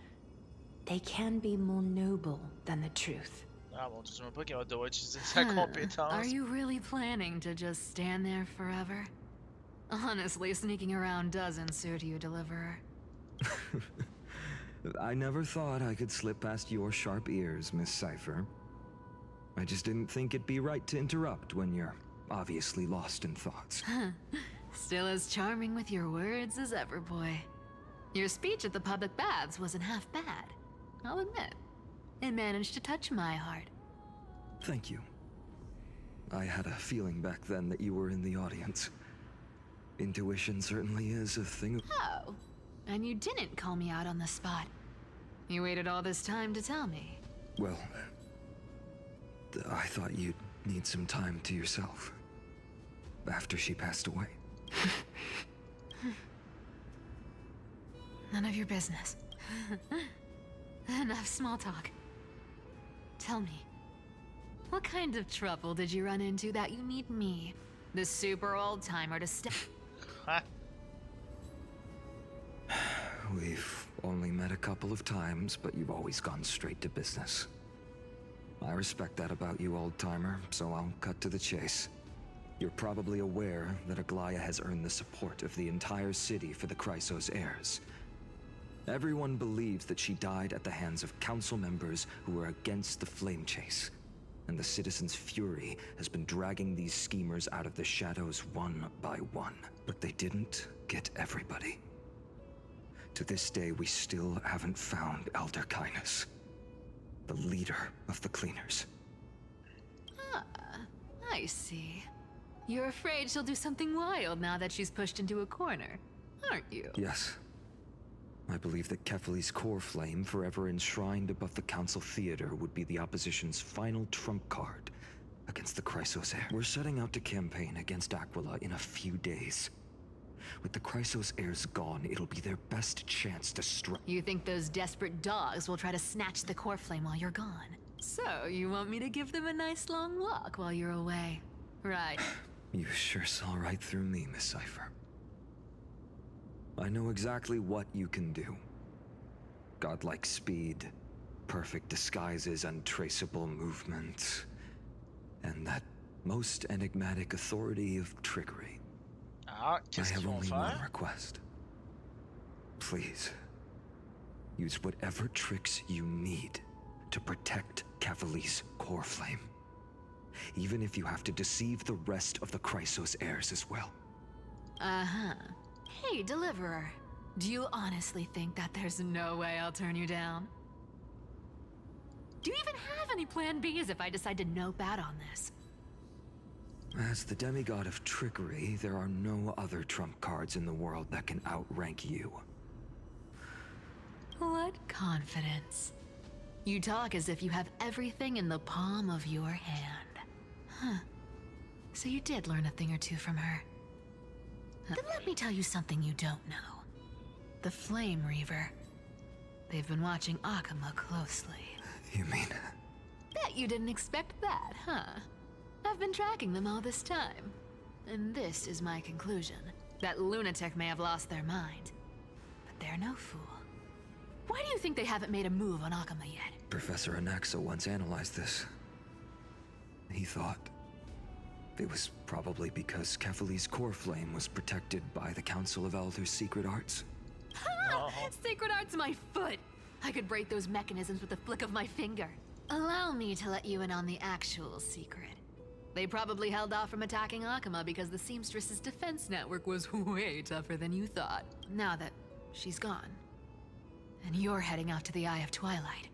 they can be more noble than the truth. Ah bon, je ne sais même pas qu'il va devoir utiliser sa compétence. Are you really planning to just stand there forever? Honestly, sneaking around doesn't suit you, Deliverer. I never thought I could slip past your sharp ears, Miss Cypher. I just didn't think it'd be right to interrupt when you're obviously lost in thoughts. Still as charming with your words as ever, boy. Your speech at the public baths wasn't half bad, I'll admit. It managed to touch my heart. Thank you. I had a feeling back then that you were in the audience. Intuition certainly is a thing. Oh, and you didn't call me out on the spot. You waited all this time to tell me. Well, I thought you'd need some time to yourself. After she passed away. None of your business. Enough small talk. Tell me, what kind of trouble did you run into that you need me, the super old-timer, to step... We've only met a couple of times, but you've always gone straight to business. I respect that about you, old-timer, so I'll cut to the chase. You're probably aware that Aglaya has earned the support of the entire city for the Chrysos heirs. Everyone believes that she died at the hands of council members who were against the flame chase. And the citizens' fury has been dragging these schemers out of the shadows one by one. But they didn't get everybody. To this day, we still haven't found Elder Kynus, the leader of the cleaners. Ah, I see. You're afraid she'll do something wild now that she's pushed into a corner, aren't you? Yes. I believe that Kefali's core flame, forever enshrined above the Council Theater, would be the opposition's final trump card against the Chrysos heir. We're setting out to campaign against Aquila in a few days. With the Chrysos heirs gone, it'll be their best chance to strike. You think those desperate dogs will try to snatch the core flame while you're gone? So, you want me to give them a nice long walk while you're away, right? You sure saw right through me, Miss Cypher. I know exactly what you can do. Godlike speed, perfect disguises, untraceable movement, and that most enigmatic authority of trickery. Ah, I have only one request. Please, use whatever tricks you need to protect Kefali's core flame. Even if you have to deceive the rest of the Chrysos heirs as well. Uh-huh. Hey, Deliverer. Do you honestly think that there's no way I'll turn you down? Do you even have any plan Bs if I decide to nope out on this? As the demigod of trickery, there are no other trump cards in the world that can outrank you. What confidence. You talk as if you have everything in the palm of your hand. Huh. So you did learn a thing or two from her. Then let me tell you something you don't know. The Flame Reaver. They've been watching Akama closely. You mean? Bet you didn't expect that, huh? I've been tracking them all this time. And this is my conclusion. That lunatic may have lost their mind. But they're no fool. Why do you think they haven't made a move on Akama yet? Professor Anaxa once analyzed this. He thought it was probably because Kefali's core flame was protected by the Council of Elders' secret arts. Ha! Secret arts my foot! I could break those mechanisms with the flick of my finger. Allow me to let you in on the actual secret. They probably held off from attacking Akama because the Seamstress's defense network was way tougher than you thought. Now that she's gone, and you're heading out to the Eye of Twilight,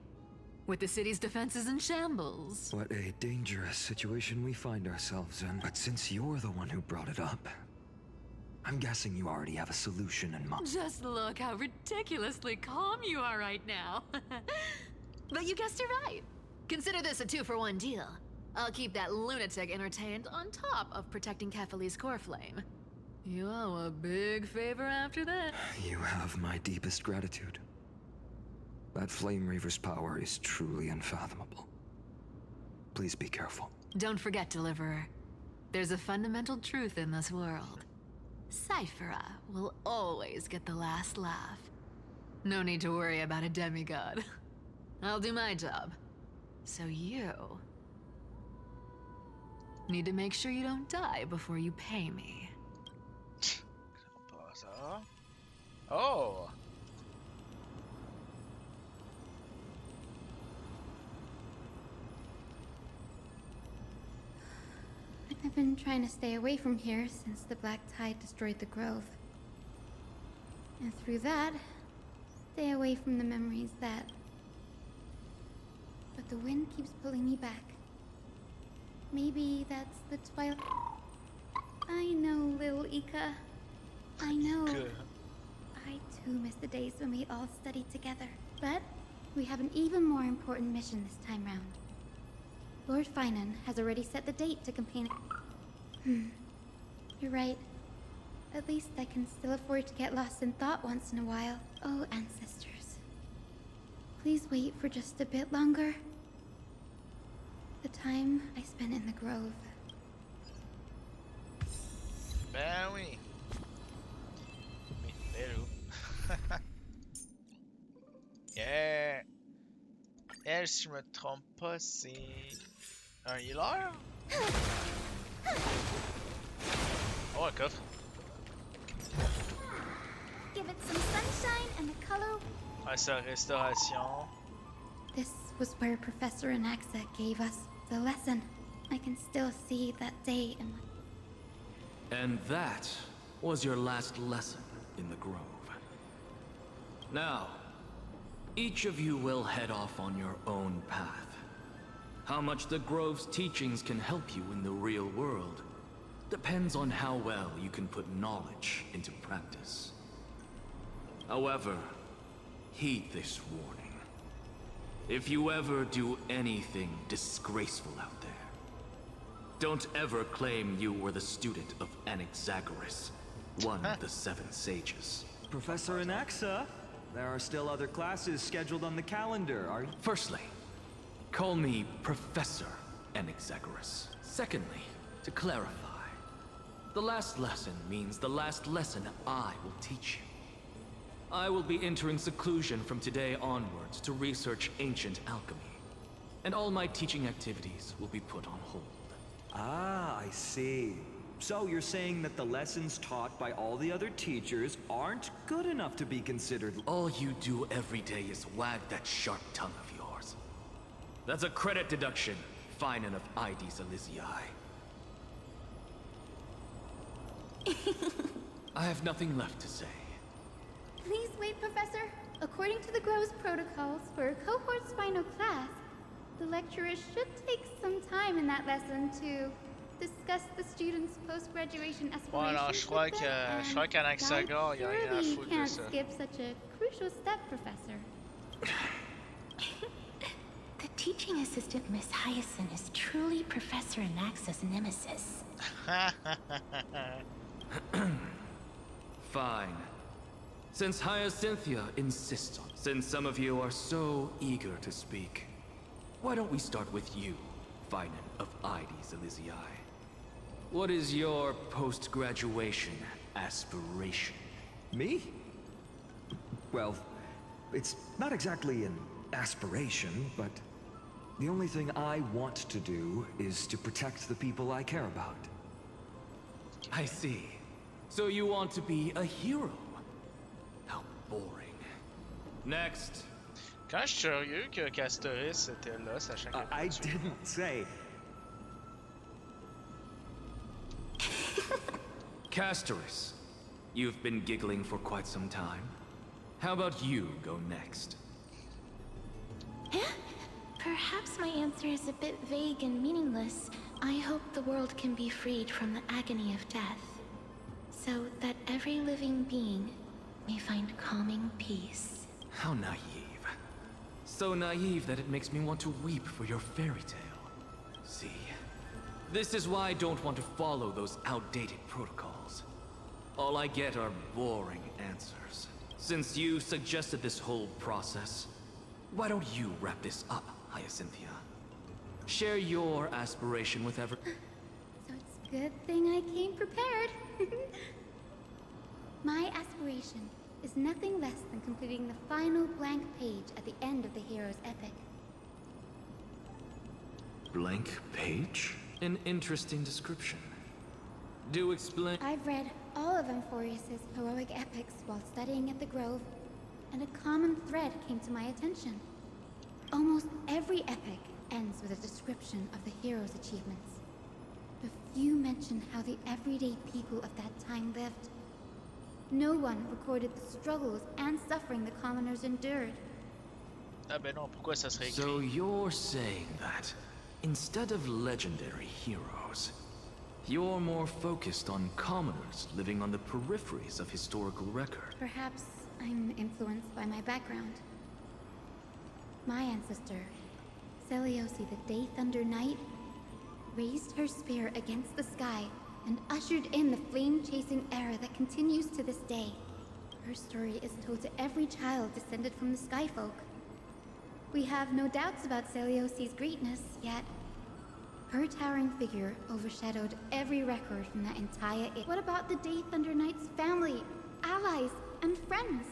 with the city's defenses in shambles. What a dangerous situation we find ourselves in. But since you're the one who brought it up, I'm guessing you already have a solution in mind. Just look how ridiculously calm you are right now. But you guessed it right. Consider this a 2-for-1 deal. I'll keep that lunatic entertained on top of protecting Kefali's core flame. You owe a big favor after that. You have my deepest gratitude. That Flame Reaver's power is truly unfathomable. Please be careful. Don't forget, Deliverer. There's a fundamental truth in this world. Cyphera will always get the last laugh. No need to worry about a demigod. I'll do my job. So you need to make sure you don't die before you pay me. Oh! I've been trying to stay away from here since the Black Tide destroyed the grove. And through that, stay away from the memories that... But the wind keeps pulling me back. Maybe that's the twilight... I know, little Ika. I know. I too miss the days when we all studied together. But we have an even more important mission this time round. Lord Finan has already set the date to campaign. You're right. At least I can still afford to get lost in thought once in a while. Oh, ancestors. Please wait for just a bit longer. The time I spent in the grove. Ben oui. Mais yeah. Elle, si je me trompe pas, c'est un healer? Oh, un coffre. Give it some sunshine and the color. Ah, c'est la restauration. This was where Professor Anaxa gave us the lesson. I can still see that day in my... And that was your last lesson in the Grove. Now, each of you will head off on your own path. How much the Grove's teachings can help you in the real world depends on how well you can put knowledge into practice. However, heed this warning. If you ever do anything disgraceful out there, don't ever claim you were the student of Anaxagoras, one of the 7 sages. Professor Anaxa, there are still other classes scheduled on the calendar, are you? Firstly, call me Professor Anaxagoras. Secondly, to clarify, the last lesson means the last lesson I will teach you. I will be entering seclusion from today onwards to research ancient alchemy, and all my teaching activities will be put on hold. Ah, I see. So you're saying that the lessons taught by all the other teachers aren't good enough to be considered... All you do every day is wag that sharp tongue of yours. That's a credit deduction, fine enough IDs Elysiae. I have nothing left to say. Please wait, Professor. According to the Grove's protocols for a cohort's final class, the lecturer should take some time in that lesson to discuss the students' post-graduation aspirations. Ouais, alors je crois qu'Anaxagore, il y a rien à foutre de can't ça. skip such a crucial step, Professor. The teaching assistant, Miss Hyacinth, is truly Professor Anaxa's nemesis. Fine. Since Hyacinthia insists on, since some of you are so eager to speak, why don't we start with you, Finan of IDs Elysiae? What is your post-graduation aspiration? Me? Well, it's not exactly an aspiration, but the only thing I want to do is to protect the people I care about. I see. So you want to be a hero? How boring. Next. Quand je suis curieux que Castoris était là, sachant que... I didn't say... Castoris, you've been giggling for quite some time. How about you go next? Perhaps my answer is a bit vague and meaningless. I hope the world can be freed from the agony of death, so that every living being may find calming peace. How naive. So naive that it makes me want to weep for your fairy tale. See, this is why I don't want to follow those outdated protocols. All I get are boring answers. Since you suggested this whole process, why don't you wrap this up, Hyacinthia? Share your aspiration with everyone. So it's a good thing I came prepared. My aspiration is nothing less than completing the final blank page at the end of the hero's epic. Blank page? An interesting description. Do explain. I've read all of Amphorius's heroic epics while studying at the Grove, and a common thread came to my attention. Almost every epic ends with a description of the hero's achievements. But few mention how the everyday people of that time lived. No one recorded the struggles and suffering the commoners endured. Ah ben non, pourquoi ça serait écrit? So you're saying that, instead of legendary heroes, you're more focused on commoners living on the peripheries of historical record. Perhaps I'm influenced by my background. My ancestor, Seliosi the Day Thunder Knight, raised her spear against the sky and ushered in the flame-chasing era that continues to this day. Her story is told to every child descended from the Skyfolk. We have no doubts about Celiosi's greatness, yet her towering figure overshadowed every record from that entire age. What about the Day Thunder Knight's family, allies, and friends?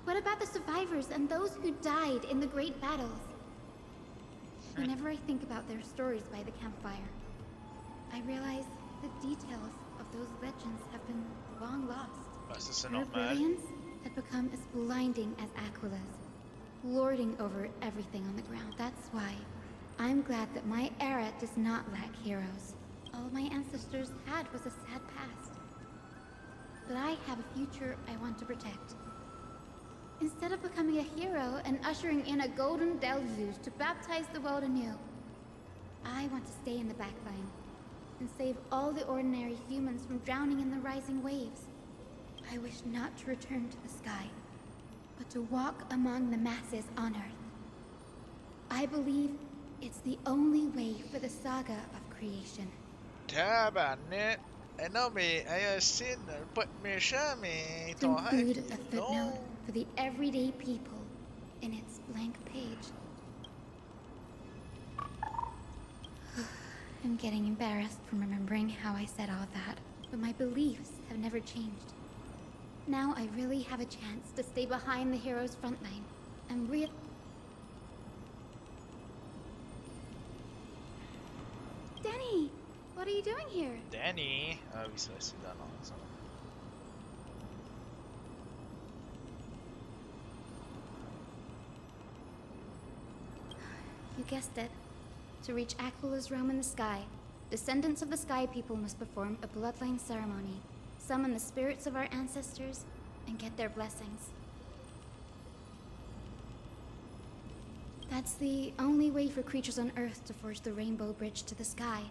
What about the survivors and those who died in the great battles? Whenever I think about their stories by the campfire, I realize the details of those legends have been long lost. Ah, ça c'est Her normal. brilliance had become as blinding as Aquila's, lording over everything on the ground. That's why I'm glad that my era does not lack heroes. All my ancestors had was a sad past. But I have a future I want to protect. Instead of becoming a hero and ushering in a golden deluge to baptize the world anew, I want to stay in the backline and save all the ordinary humans from drowning in the rising waves. I wish not to return to the sky, but to walk among the masses on Earth. I believe it's the only way for the saga of creation. Tabarnak! Eh non, mais Ayacine, pas être méchant, mais To ton rêve, include il a est footnote long. for the everyday people in its blank page. I'm getting embarrassed from remembering how I said all that, but my beliefs have never changed. Now I really have a chance to stay behind the hero's front line and Danny! What are you doing here? Danny! Ah oui, c'est vrai, c'est dans l'ordre, ça. You guessed it. To reach Aquila's realm in the sky, descendants of the Sky People must perform a bloodline ceremony, summon the spirits of our ancestors, and get their blessings. That's the only way for creatures on Earth to forge the rainbow bridge to the sky.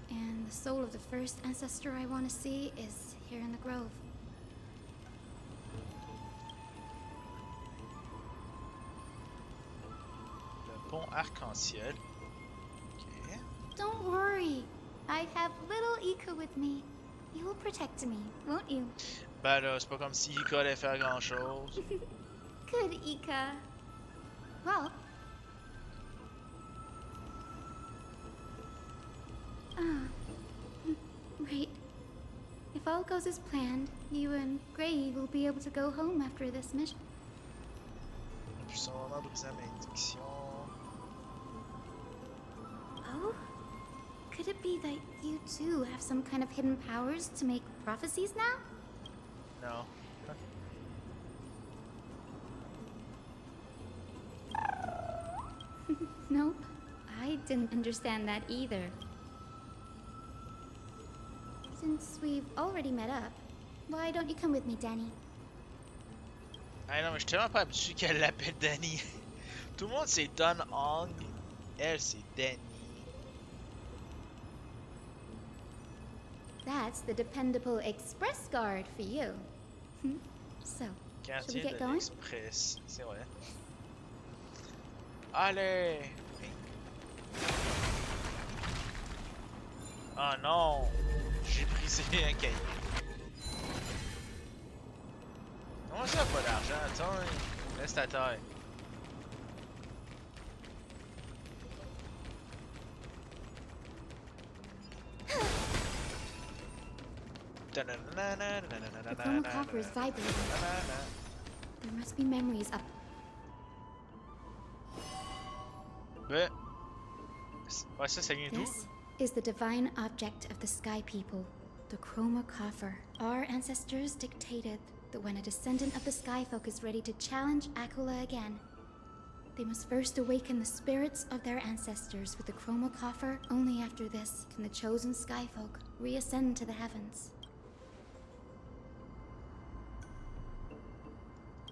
And the soul of the first ancestor I want to see is here in the grove. Le pont arc-en-ciel. Ok. Don't worry. I have little Ika with me. You will protect me, won't you? Ben là, c'est pas comme si Ika allait faire grand chose. Good, Ika. Well... right. If all goes as planned, you and Gray will be able to go home after this mission. Puis son moment brisant malédiction. Oh? Could it be that you too have some kind of hidden powers to make prophecies now? No. Nope. I didn't understand that either. Since we've already met up, why don't you come with me, Danny? Ah non, mais je suis tellement pas habitué qu'elle l'appelle Danny. Tout le monde c'est Don Hong. Elle c'est Danny. That's the dependable express guard for you. So, should we get going? Express, c'est vrai. Allez! Oh non! J'ai brisé un cahier. Comment ça, pas d'argent? Attends, laisse ta taille. The chroma copper is vibrating. There must be memories up. Ouais, ça vient d'où? This is the divine object of the Sky People, the chroma coffer. Our ancestors dictated that when a descendant of the Sky Folk is ready to challenge Aquila again, they must first awaken the spirits of their ancestors with the chroma coffer. Only after this can the chosen Sky Folk reascend to the heavens.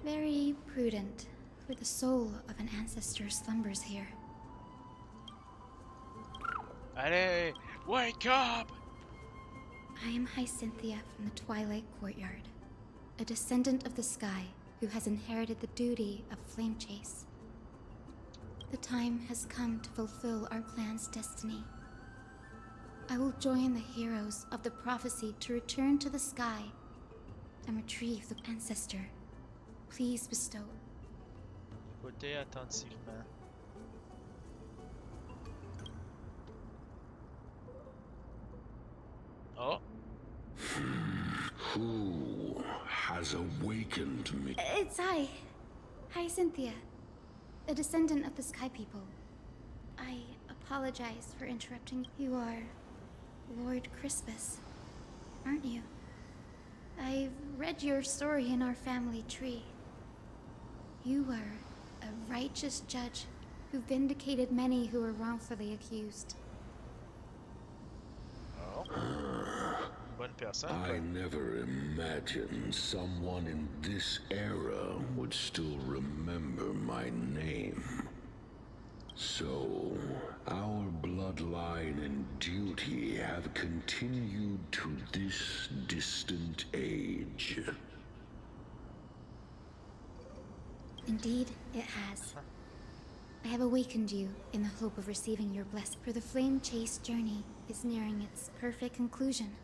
Very prudent, for the soul of an ancestor slumbers here. Allez, wake up! I am Hyacinthia from the Twilight Courtyard, a descendant of the sky who has inherited the duty of flame chase. The time has come to fulfill our clan's destiny. I will join the heroes of the prophecy to return to the sky and retrieve the ancestor. Please bestow. Écoutez attentivement. Oh. Who has awakened me? It's I, Hyacinthia, a descendant of the Sky People. I apologize for interrupting. You are Lord Crispus, aren't you? I've read your story in our family tree. You were a righteous judge who vindicated many who were wrongfully accused. Oh. Bonne personne. I never imagined someone in this era would still remember my name. So, our bloodline and duty have continued to this distant age. Indeed, it has. I have awakened you in the hope of receiving your blessing, for the flame chase journey is nearing its perfect conclusion.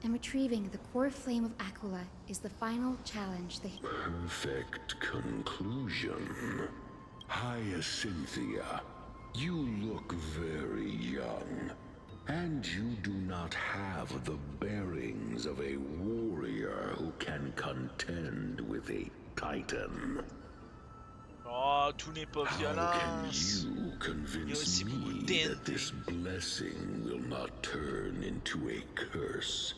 And retrieving the core flame of Aquila is the final challenge. Perfect conclusion. Hyacinthia, you look very young, and you do not have the bearings of a warrior who can contend with a titan. Oh, tout n'est pas violence. How can you convince me that this blessing will not turn into a curse,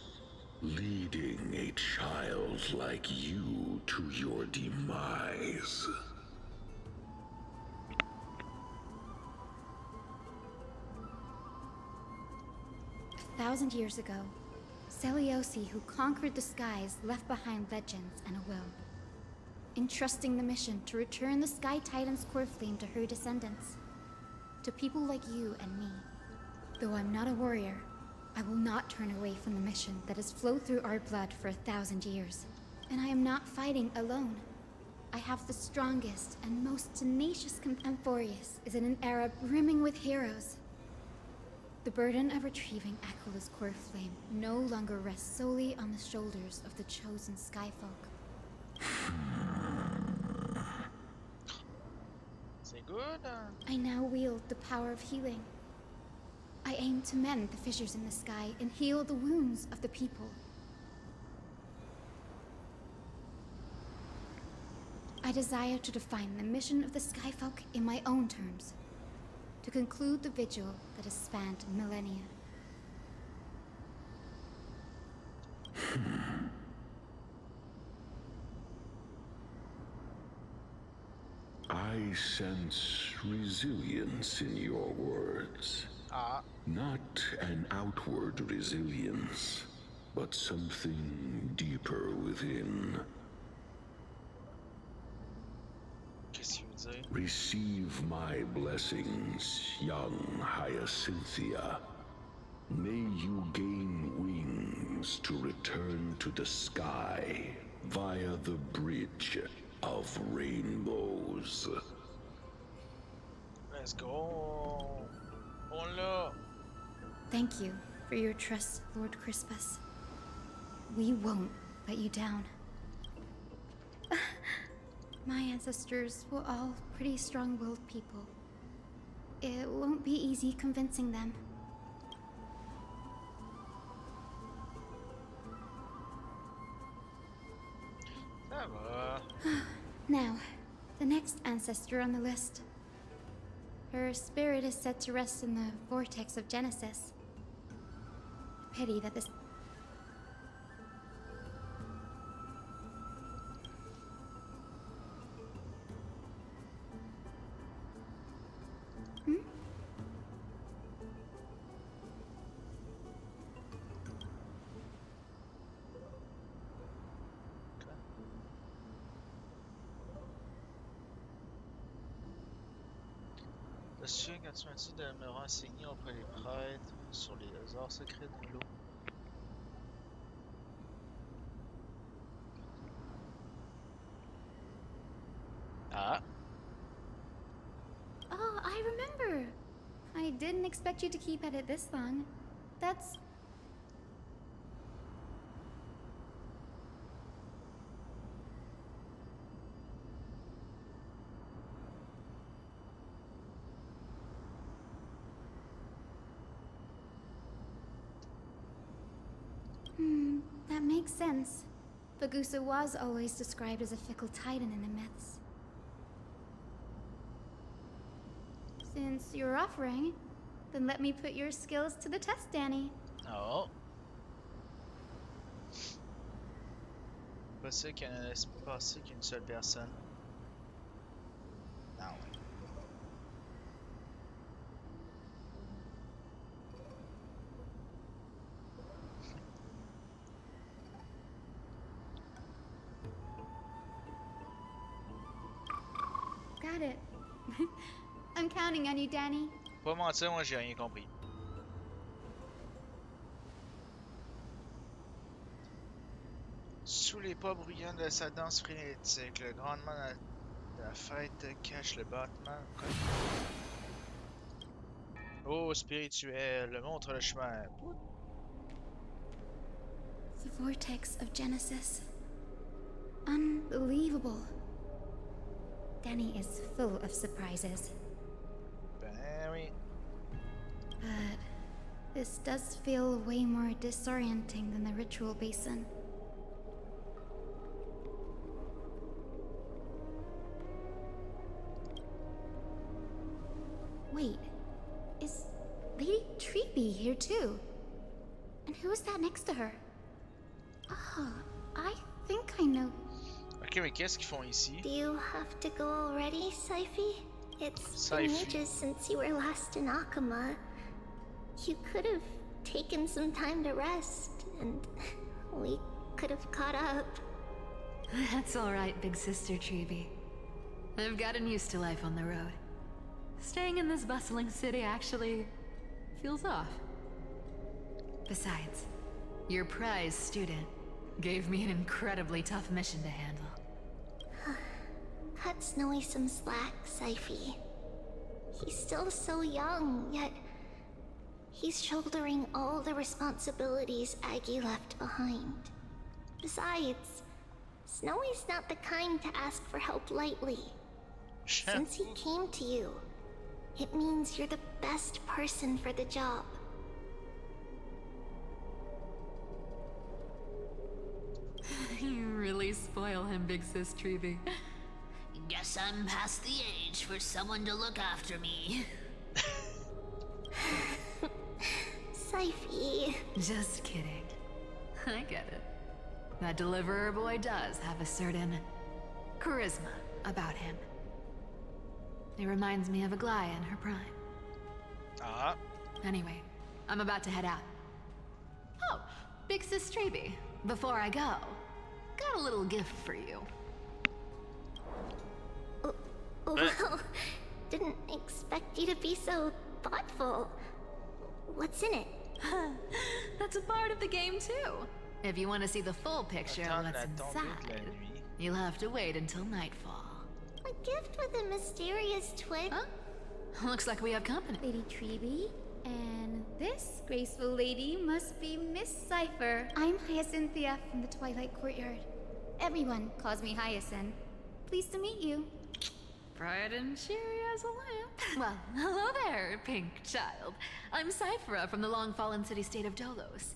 leading a child like you to your demise? 1,000 years ago, Seliosi, who conquered the skies, left behind legends and a will, entrusting the mission to return the Sky Titan's core flame to her descendants, to people like you and me. Though I'm not a warrior, I will not turn away from the mission that has flowed through our blood for 1,000 years. And I am not fighting alone. I have the strongest and most tenacious Amphorius is in an era brimming with heroes. The burden of retrieving Aquila's core flame no longer rests solely on the shoulders of the chosen Skyfolk. C'est good. I now wield the power of healing. I aim to mend the fissures in the sky and heal the wounds of the people. I desire to define the mission of the Skyfolk in my own terms, to conclude the vigil that has spanned millennia. I sense resilience in your words. Not an outward resilience, but something deeper within. Receive my blessings, young Hyacinthia. May you gain wings to return to the sky via the bridge of rainbows. Let's go. On l'a. Thank you for your trust, Lord Crispus. We won't let you down. My ancestors were all pretty strong-willed people. It won't be easy convincing them. Ça va. Now, the next ancestor on the list. Her spirit is said to rest in the vortex of Genesis. Pity that this... Je me souviens quand tu m'as dit de me renseigner auprès des prêtres sur les arts secrets de l'eau. Ah. Oh, I remember. I didn't expect you to keep at it this long. That's... that makes sense. Bagusa was always described as a fickle titan in the myths. Since you're offering, then let me put your skills to the test, Danny. Oh. Pas sûr qu'il y en a passé qu'une seule personne. Ah ouais. Got it. I'm counting on you, Danny. Pas mentir, moi j'ai rien compris. Sous les pas bruyants de sa danse frénétique, le grandement La fête cache le battement. Oh, spirituel, montre le chemin. The vortex of Genesis. Unbelievable. Danny is full of surprises. Ben oui. But this does feel way more disorienting than the ritual basin. Wait, is Lady Treeby here too? And who is that next to her? Oh, I think I know. Ok, mais qu'est-ce qu'ils font ici? Do you have to go already, Syphi? It's been ages since you were last in Akama. You could have taken some time to rest, and we could have caught up. That's alright, big sister Treeby. I've gotten used to life on the road. Staying in this bustling city actually feels off. Besides, your prize student gave me an incredibly tough mission to handle. Cut Snowy some slack, Syphi. He's still so young, yet he's shouldering all the responsibilities Aggie left behind. Besides, Snowy's not the kind to ask for help lightly. Since he came to you, it means you're the best person for the job. You really spoil him, big sis Treeby. Guess I'm past the age for someone to look after me. Syphi. Just kidding. I get it. That deliverer boy does have a certain charisma about him. It reminds me of Aglaya in her prime. Anyway, I'm about to head out. Oh, big sis Treeby. Before I go, got a little gift for you. Well, didn't expect you to be so thoughtful. What's in it? That's a part of the game too. If you want to see the full picture of what's inside, you'll have to wait until nightfall. A gift with a mysterious twist? Huh? Looks like we have company. Lady Treeby, and this graceful lady must be Miss Cypher. I'm Hyacinthia from the Twilight Courtyard. Everyone calls me Hyacinth. Pleased to meet you. Bright and cheery as a lamp. Well, hello there, pink child. I'm Cyphera from the long-fallen city-state of Dolos.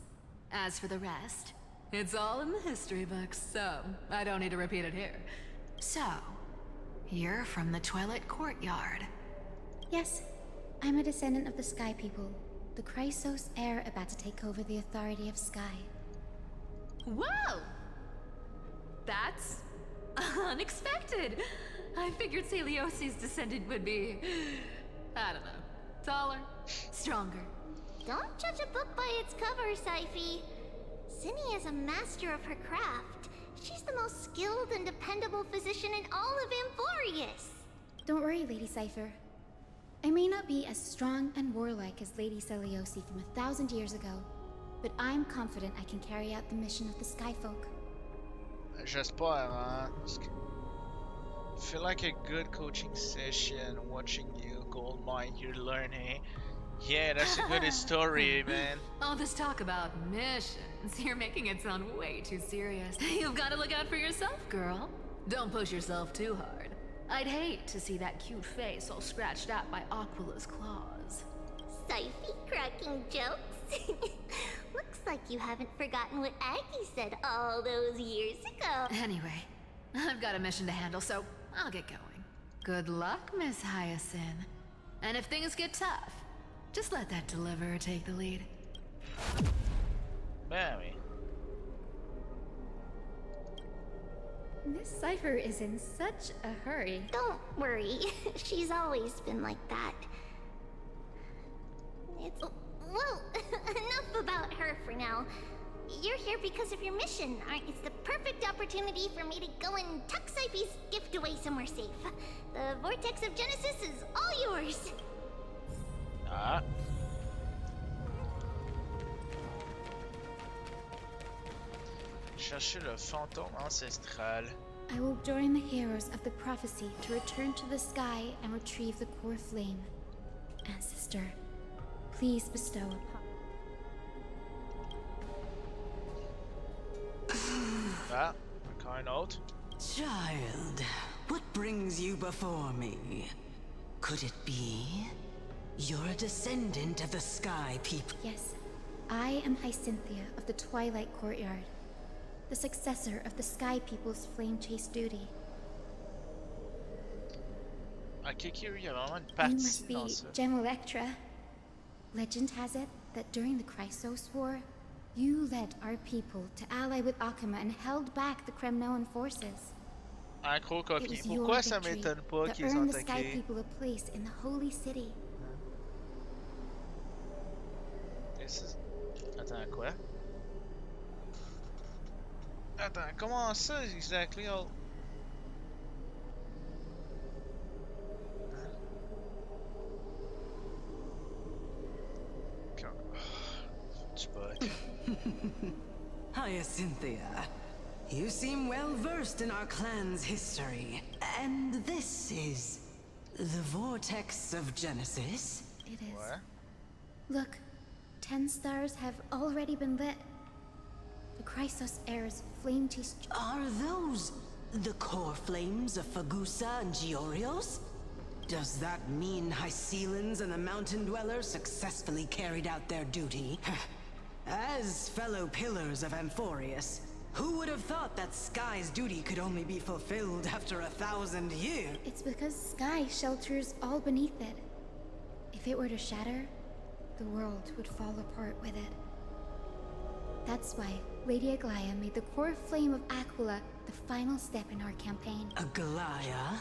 As for the rest, it's all in the history books, so I don't need to repeat it here. So, you're from the Twilight Courtyard. Yes, I'm a descendant of the Sky People, the Chrysos heir about to take over the authority of Sky. Whoa! That's unexpected. I figured Celiosi's descendant would be, I don't know, taller, stronger. Don't judge a book by its cover, Syphi. Zinni is a master of her craft. She's the most skilled and dependable physician in all of Amphorius. Don't worry, Lady Cypher. I may not be as strong and warlike as Lady Celiosi from 1,000 years ago, but I'm confident I can carry out the mission of the Skyfolk. J'espère, hein? I feel like a good coaching session watching you, Goldmine, you're learning. Yeah, that's a good story, man. All this talk about missions, you're making it sound way too serious. You've got to look out for yourself, girl. Don't push yourself too hard. I'd hate to see that cute face all scratched out by Aquila's claws. Syphi cracking jokes? Looks like you haven't forgotten what Aggie said all those years ago. Anyway, I've got a mission to handle, so I'll get going. Good luck, Miss Hyacinth. And if things get tough, just let that deliverer take the lead. Mary. Miss Cypher is in such a hurry. Don't worry, she's always been like that. It's... well, enough about her for now. You're here because of your mission, aren't? It's the perfect opportunity for me to go and tuck Syphi's gift away somewhere safe. The Vortex of Genesis is all yours. Chercher le fantôme ancestral. I will join the heroes of the prophecy to return to the sky and retrieve the core flame. Ancestor, please bestow upon... Ah, encore un autre. Child, what brings you before me? Could it be you're a descendant of the Sky People? Yes, I am Hyacinthia of the Twilight Courtyard, the successor of the Sky People's flame chase duty. Ok, il y a vraiment une You partie must dans be ça. Gem Electra. Legend has it that during the Chrysos War, you led our people to ally with Akama and held back the Kremnoan forces. Un gros It copier. was your Pourquoi ça victory m'étonne pas that qu'ils ont earned the Sky attaqué? People a place in the Holy City. Attends, quoi? Attends, comment ça exactly? Oh. Du bug. Hyacinthia, you seem well versed in our clan's history. And this is the Vortex of Genesis? It is. What? Look, 10 stars have already been lit. The Chrysos heir's flame chase... Are those the core flames of Fagusa and Giorios? Does that mean Hycelans and the Mountain Dwellers successfully carried out their duty? As fellow pillars of Amphorius, who would have thought that Sky's duty could only be fulfilled after 1,000 years? It's because Sky shelters all beneath it. If it were to shatter, the world would fall apart with it. That's why Lady Aglaya made the core flame of Aquila the final step in our campaign. Aglaya?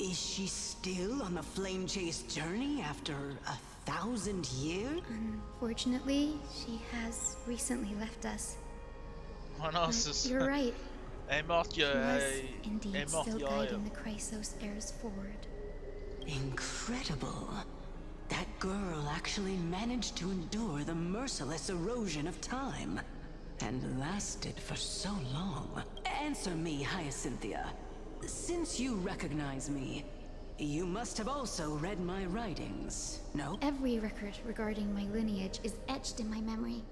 Is she still on the flame chase journey after 1,000 years? Unfortunately, she has recently left us. Oh non, But c'est ça. you're right. Elle est morte il y She a. was Elle indeed est morte still hier. guiding the Chrysos heirs forward. Incredible. That girl actually managed to endure the merciless erosion of time. And lasted for so long. Answer me, Hyacinthia. Since you recognize me, you must have also read my writings, no? Every record regarding my lineage is etched in my memory,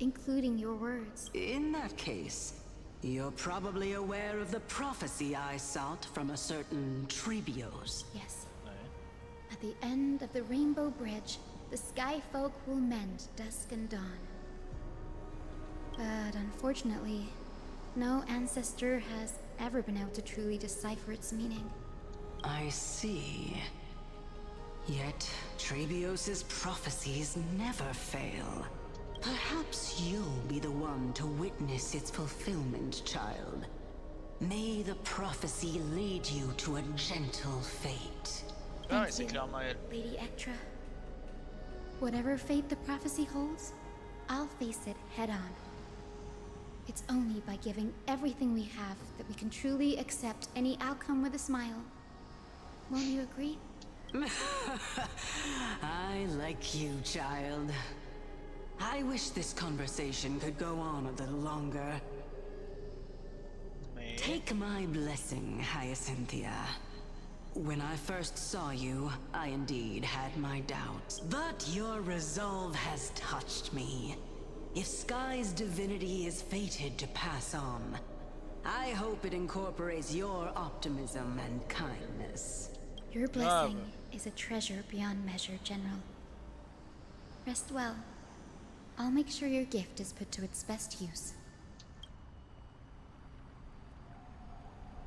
including your words. In that case, you're probably aware of the prophecy I sought from a certain Trebios. Yes. At the end of the Rainbow Bridge, the Sky Folk will mend dusk and dawn. But unfortunately, no ancestor has ever been able to truly decipher its meaning. I see. Yet, Trebios's prophecies never fail. Perhaps you'll be the one to witness its fulfillment, child. May the prophecy lead you to a gentle fate. Ah, c'est clairement elle. Lady Ectra. Whatever fate the prophecy holds, I'll face it head on. It's only by giving everything we have that we can truly accept any outcome with a smile. Won't you agree? I like you, child. I wish this conversation could go on a little longer. Take my blessing, Hyacinthia. When I first saw you, I indeed had my doubts. But your resolve has touched me. If Sky's divinity is fated to pass on, I hope it incorporates your optimism and kindness. Your blessing is a treasure beyond measure, General. Rest well. I'll make sure your gift is put to its best use.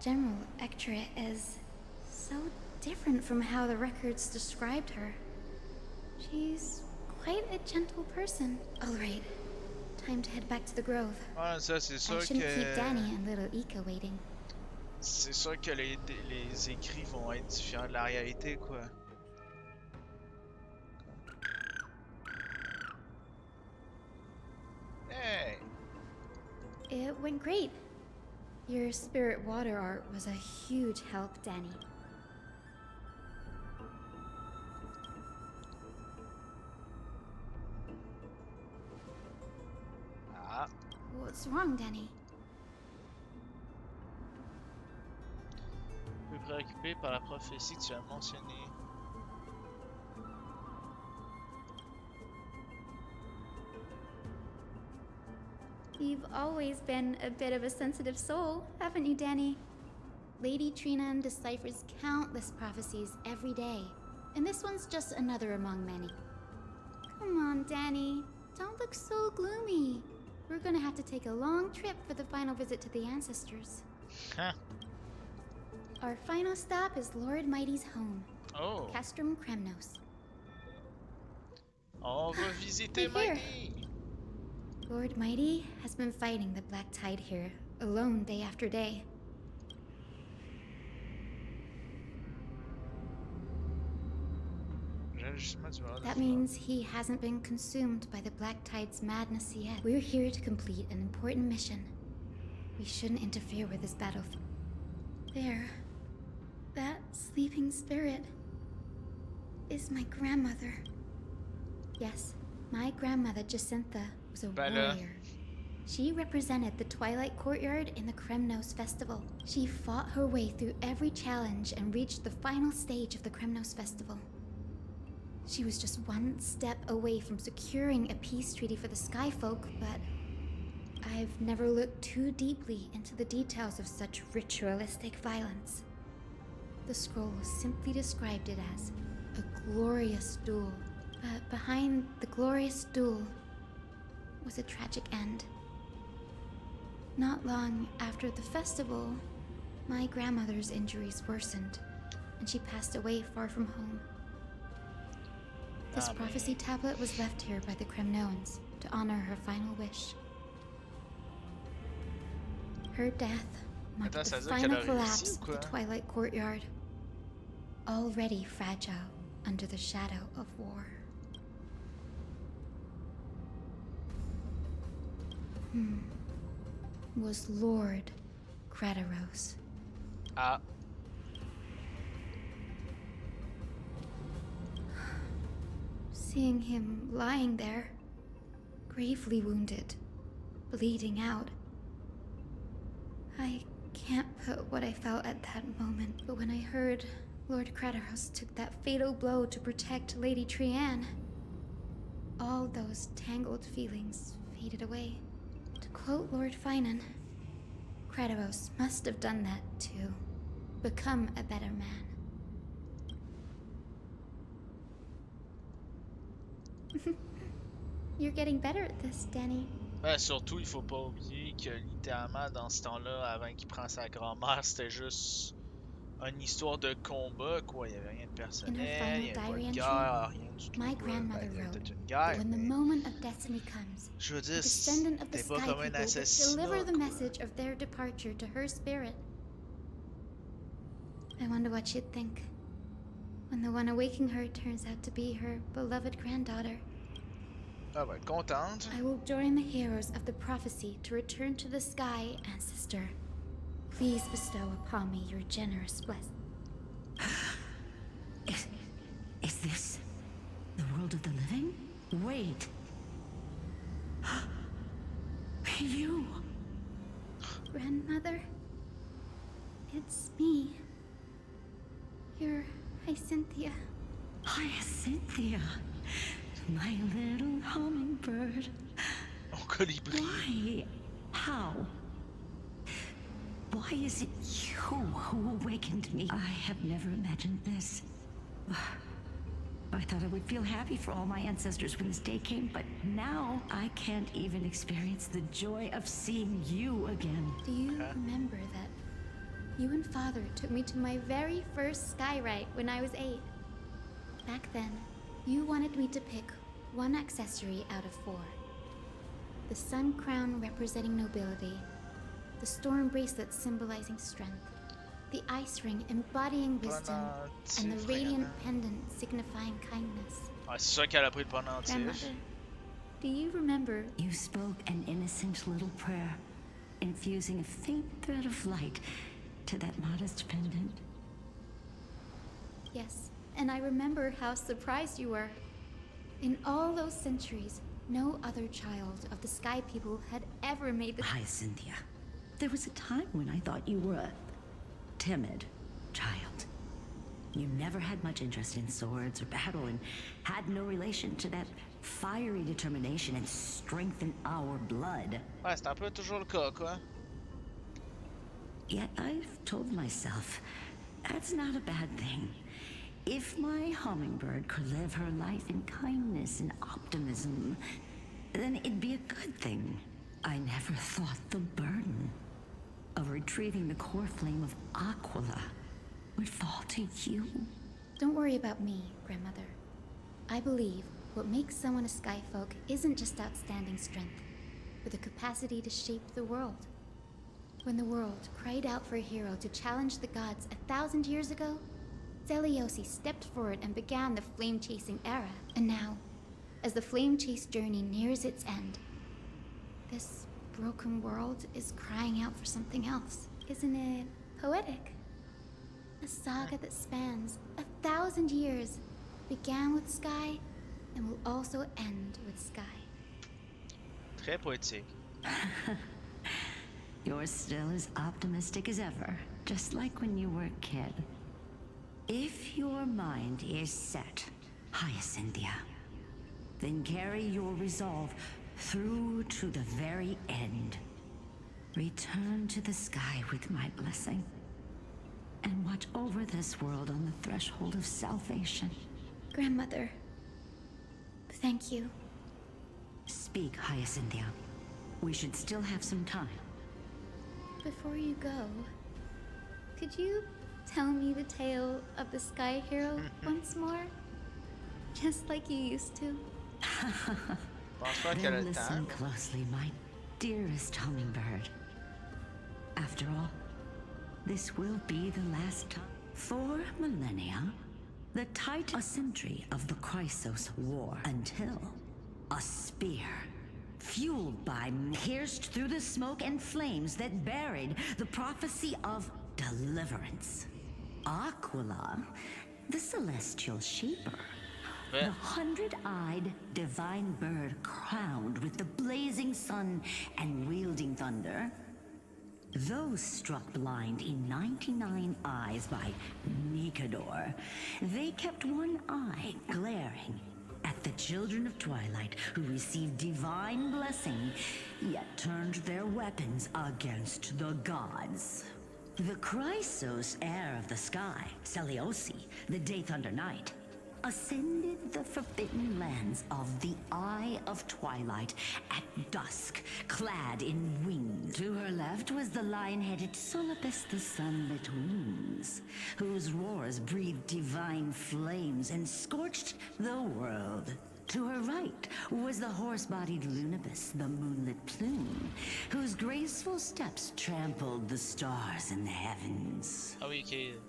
General Ectra is so different from how the records described her. She's quite a gentle person. All right, time to head back to the grove. Ah, ça c'est I sûr shouldn't keep que. Danny and little Ika waiting. C'est sûr que les écrits vont être différents de la réalité, quoi. Hey! It went great. Your spirit water art was a huge help, Danny. Ah. What's wrong, Danny? préoccupé par la prophétie que tu as mentionnée. You've always been a bit of a sensitive soul, haven't you, Danny? Lady Trina deciphers countless prophecies every day, and this one's just another among many. Come on, Danny. Don't look so gloomy. We're gonna have to take a long trip for the final visit to the ancestors. Huh. Our final stop is Lord Mighty's home. Oh. Castrum Kremnos. On va visiter We're here. Mighty. Lord Mighty has been fighting the Black Tide here, alone day after day. That means he hasn't been consumed by the Black Tide's madness yet. We're here to complete an important mission. We shouldn't interfere with this battle. There. That sleeping spirit is my grandmother. Yes, my grandmother Jacintha was a warrior. She represented the Twilight Courtyard in the Kremnos Festival. She fought her way through every challenge and reached the final stage of the Kremnos Festival. She was just one step away from securing a peace treaty for the Skyfolk, but I've never looked too deeply into the details of such ritualistic violence. The scroll simply described it as a glorious duel, but behind the glorious duel was a tragic end. Not long after the festival, my grandmother's injuries worsened, and she passed away far from home. This prophecy tablet was left here by the Kremnoans to honor her final wish. Her death marked the final collapse of the Twilight Courtyard, already fragile under the shadow of war. Was Lord Kratos. Ah. Seeing him lying there, gravely wounded, bleeding out. I can't put what I felt at that moment, but when I heard Lord Kratos took that fatal blow to protect Lady Trianne, all those tangled feelings faded away. To quote Lord Finan, Kratos must have done that to become a better man. You're getting better at this, Danny. Ouais, surtout, il faut pas oublier que littéralement, dans ce temps-là, avant qu'il prenne sa grand-mère, c'était juste une histoire de combat, quoi. Il y avait rien de personnel, il y avait pas de guerre, rien du tout. My grandmother Il y avait wrote peut-être une that guerre, when the mais moment of destiny comes, je veux the dire, descendant of the c'était pas sky comme un people would assassinat, deliver the quoi. message of their departure to her spirit. I wonder what she'd think when the one awaking her turns out to be her beloved granddaughter. Elle va être contente. I will join the heroes of the prophecy to return to the sky, ancestor. Please bestow upon me your generous blessing. Is this the world of the living? Wait. You. Grandmother? It's me. You're Hyacinthia. Hyacinthia. My little hummingbird. Oh, colibri. Why? How? Why is it you who awakened me? I have never imagined this. I thought I would feel happy for all my ancestors when this day came, but now I can't even experience the joy of seeing you again. Do you remember that you and Father took me to my very first skyride when I was 8? Back then, you wanted me to pick one accessory out of 4. The sun crown representing nobility, the storm bracelet symbolizing strength, the ice ring embodying wisdom, and the radiant pendant signifying kindness. Ah, c'est sûr qu'elle a pris le pendentif. Grandmother, do you remember? You spoke an innocent little prayer, infusing a faint thread of light to that modest pendant. Yes, and I remember how surprised you were. In all those centuries, no other child of the Sky People had ever made the— Hyacinthia, there was a time when I thought you were a timid child. You never had much interest in swords or battle and had no relation to that fiery determination and strength in our blood. Ouais, c'est un peu toujours le cas, quoi. Yet I've told myself, that's not a bad thing. If my hummingbird could live her life in kindness and optimism, then it'd be a good thing. I never thought the burden of retrieving the core flame of Aquila would fall to you. Don't worry about me, Grandmother. I believe what makes someone a Skyfolk isn't just outstanding strength, but the capacity to shape the world. When the world cried out for a hero to challenge the gods 1,000 years ago, Zeliosi stepped forward and began the flame-chasing era. And now, as the flame-chase journey nears its end, this broken world is crying out for something else. Isn't it poetic? A saga that spans 1,000 years began with Sky and will also end with Sky. Très poétique. You're still as optimistic as ever, just like when you were a kid. If your mind is set, Hyacinthia, then carry your resolve through to the very end. Return to the sky with my blessing, and watch over this world on the threshold of salvation. Grandmother, thank you. Speak, Hyacinthia. We should still have some time. Before you go, could you tell me the tale of the Sky Hero once more? Just like you used to. Then listen closely, my dearest hummingbird. After all, this will be the last time. For millennia, the Titan, a century of the Chrysos War, until a spear, fueled by, pierced through the smoke and flames that buried the prophecy of deliverance. Aquila, the celestial shaper, the 100-eyed divine bird crowned with the blazing sun and wielding thunder, those struck blind in 99 eyes by Nicodor, they kept one eye glaring at the children of Twilight who received divine blessing, yet turned their weapons against the gods. The Chrysos heir of the sky, Seliosi, the Day Thunder Knight, ascended the forbidden lands of the Eye of Twilight at dusk, clad in wings. To her left was the lion-headed Solipus the Sunlit Wings, whose roars breathed divine flames and scorched the world. To her right was the horse-bodied Lunibus, the Moonlit Plume, whose graceful steps trampled the stars in the heavens. Ah oui, ok.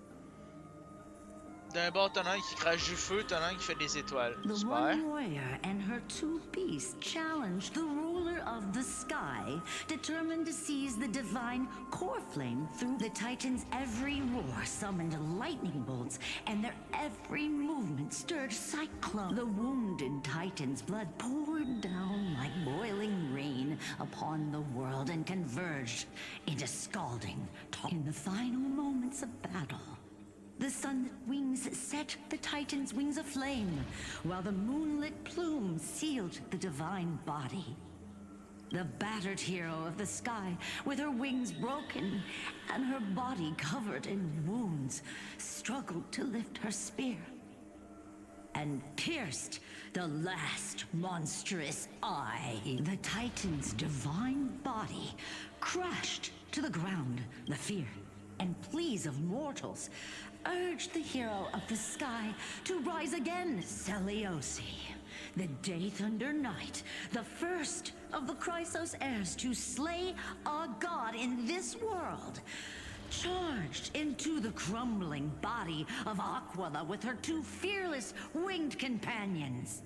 D'un bord, t'en as un qui crache du feu, t'en as un qui fait des étoiles. The Super. one warrior and her two beasts challenged the ruler of the sky, determined to seize the divine core flame through the Titans' every roar summoned lightning bolts, and their every movement stirred cyclone. The wounded Titan's blood poured down like boiling rain upon the world and converged into scalding in the final moments of battle. The sunlit wings set the Titan's wings aflame, while the moonlit plume sealed the divine body. The battered hero of the sky, with her wings broken and her body covered in wounds, struggled to lift her spear and pierced the last monstrous eye. The Titan's divine body crashed to the ground. The fear and pleas of mortals urged the hero of the sky to rise again. Seliosi, the Day Thunder Knight, the first of the Chrysos heirs to slay a god in this world, charged into the crumbling body of Aquila with her two fearless winged companions.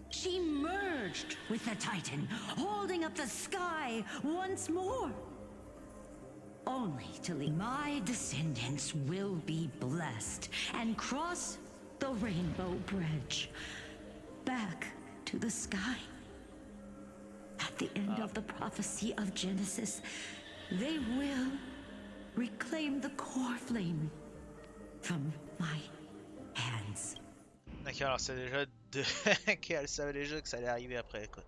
She merged with the Titan, holding up the sky once more, only to leave. My descendants will be blessed and cross the rainbow bridge back to the sky. At the end of the prophecy of Genesis, they will reclaim the core flame from my once. Ok, alors c'est déjà de... ok, elle savait déjà que ça allait arriver après, écoute.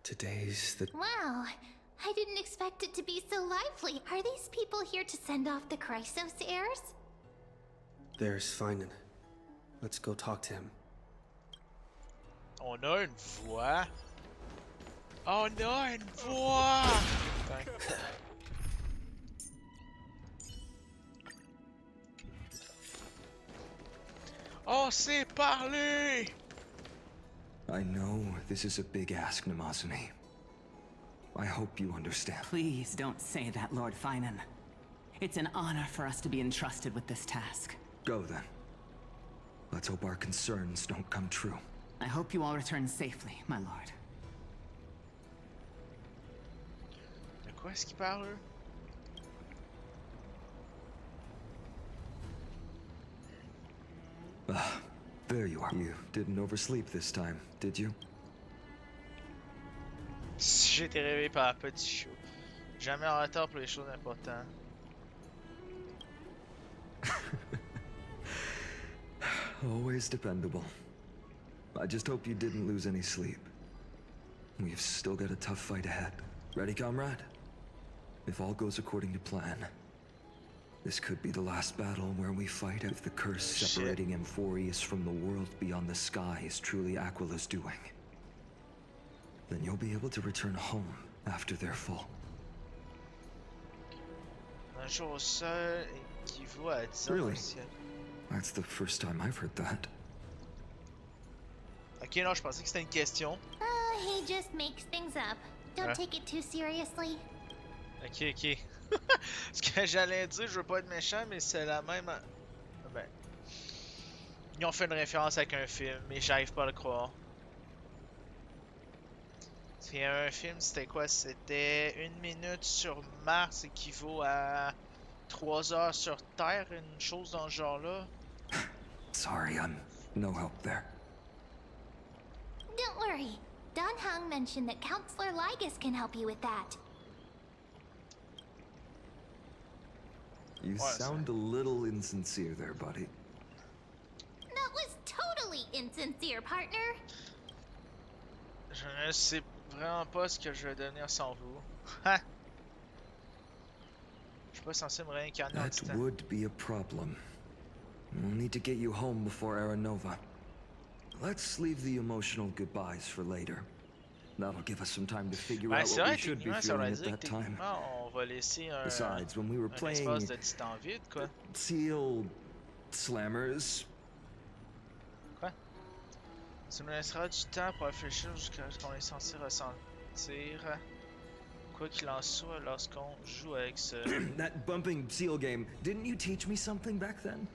Today's the... Wow, I didn't expect it to be so lively. Are these people here to send off the Chrysos heirs? There's Finan. Let's go talk to him. On a une voix. On a une voix! Putain. On sait parler! I know this is a big ask, Namazuni. I hope you understand. Please don't say that, Lord Finan. It's an honor for us to be entrusted with this task. Go then. Let's hope our concerns don't come true. I hope you all return safely, my lord. De quoi est-ce qu'il parle? Ah, there you are. You didn't oversleep this time, did you? J'ai été réveillé par un petit show. Jamais en retard pour les choses importantes. Always dependable. I just hope you didn't lose any sleep. We've still got a tough fight ahead. Ready, comrade? If all goes according to plan, this could be the last battle where we fight. If the curse separating Amphorius from the world beyond the sky is truly Aquila's doing, then you'll be able to return home after they're full. Un jour au sol équivaut à 10 ans Really? au ciel. That's the first time I've heard that. Ok, non, je pensais que c'était une question. He just makes things up. Don't take it too seriously. Ok, ok. Ce que j'allais dire, je veux pas être méchant, mais c'est la même. Ben. Ils ont fait une référence avec un film, mais j'arrive pas à le croire. C'est un film, c'était quoi? C'était 1 minute sur Mars équivaut à 3 heures sur Terre, une chose dans ce genre-là. Sorry, I'm no help there. Don't worry. Don Hung mentioned that Counselor Ligus can help you with that. You sound a little insincere there, buddy. That was totally insincere, partner. Je ne sais vraiment pas ce que je vais devenir sans vous. Ha! Je suis pas censé me réincarner en That titan. would be a problem. We'll need to get you home before Aranova. Let's leave the emotional goodbyes for later. That'll give us some time to figure out what we should be feeling at that time. On va laisser un, Besides, when we were playing espace de titan vide, quoi. Seal Slammers. Quoi? Ça nous laissera du temps pour réfléchir jusqu'à ce qu'on est censé ressentir. Quoi qu'il en soit, lorsqu'on joue avec ce... That bumping seal game, didn't you teach me something back then?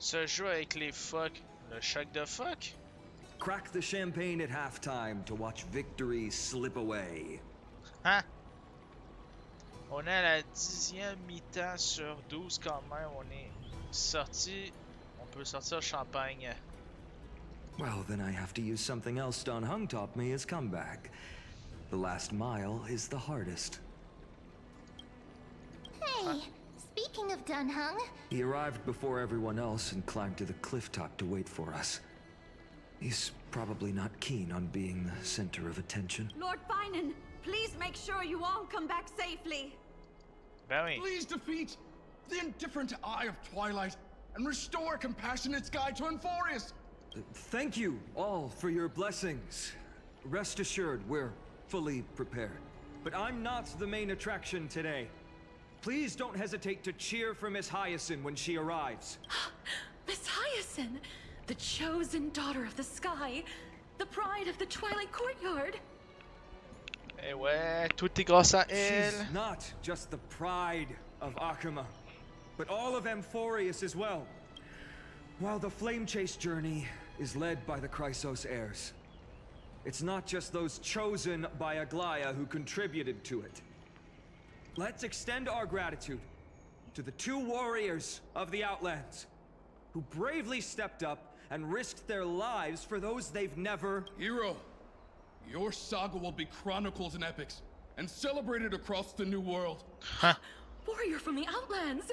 Ce jeu avec les fuck, le choc de fuck? Crack the champagne at halftime to watch victory slip away. Hein? On est à la 10e mi-temps sur 12 quand même. On est sorti. On peut sortir champagne. Well, then I have to use something else Don Hung taught me as comeback. The last mile is the hardest. Hey, speaking of Don Hung, He arrived before everyone else and climbed to the cliff top to wait for us. He's probably not keen on being the center of attention. Lord Finan, please make sure you all come back safely. Ben oui. Please defeat the indifferent Eye of Twilight and restore a compassionate sky to Amphorius. Thank you all for your blessings. Rest assured, we're fully prepared. But I'm not the main attraction today. Please don't hesitate to cheer for Miss Hyacinth when she arrives. Miss Hyacinth, the chosen daughter of the sky, the pride of the Twilight Courtyard. Eh ouais, tout est grâce à elle. She's not just the pride of Akuma, but all of Amphorius as well. While the Flame Chase journey is led by the Chrysos heirs, it's not just those chosen by Aglaya who contributed to it. Let's extend our gratitude to the 2 warriors of the Outlands who bravely stepped up and risked their lives for those they've never... Hero, your saga will be chronicled in epics and celebrated across the New World. Warrior from the Outlands!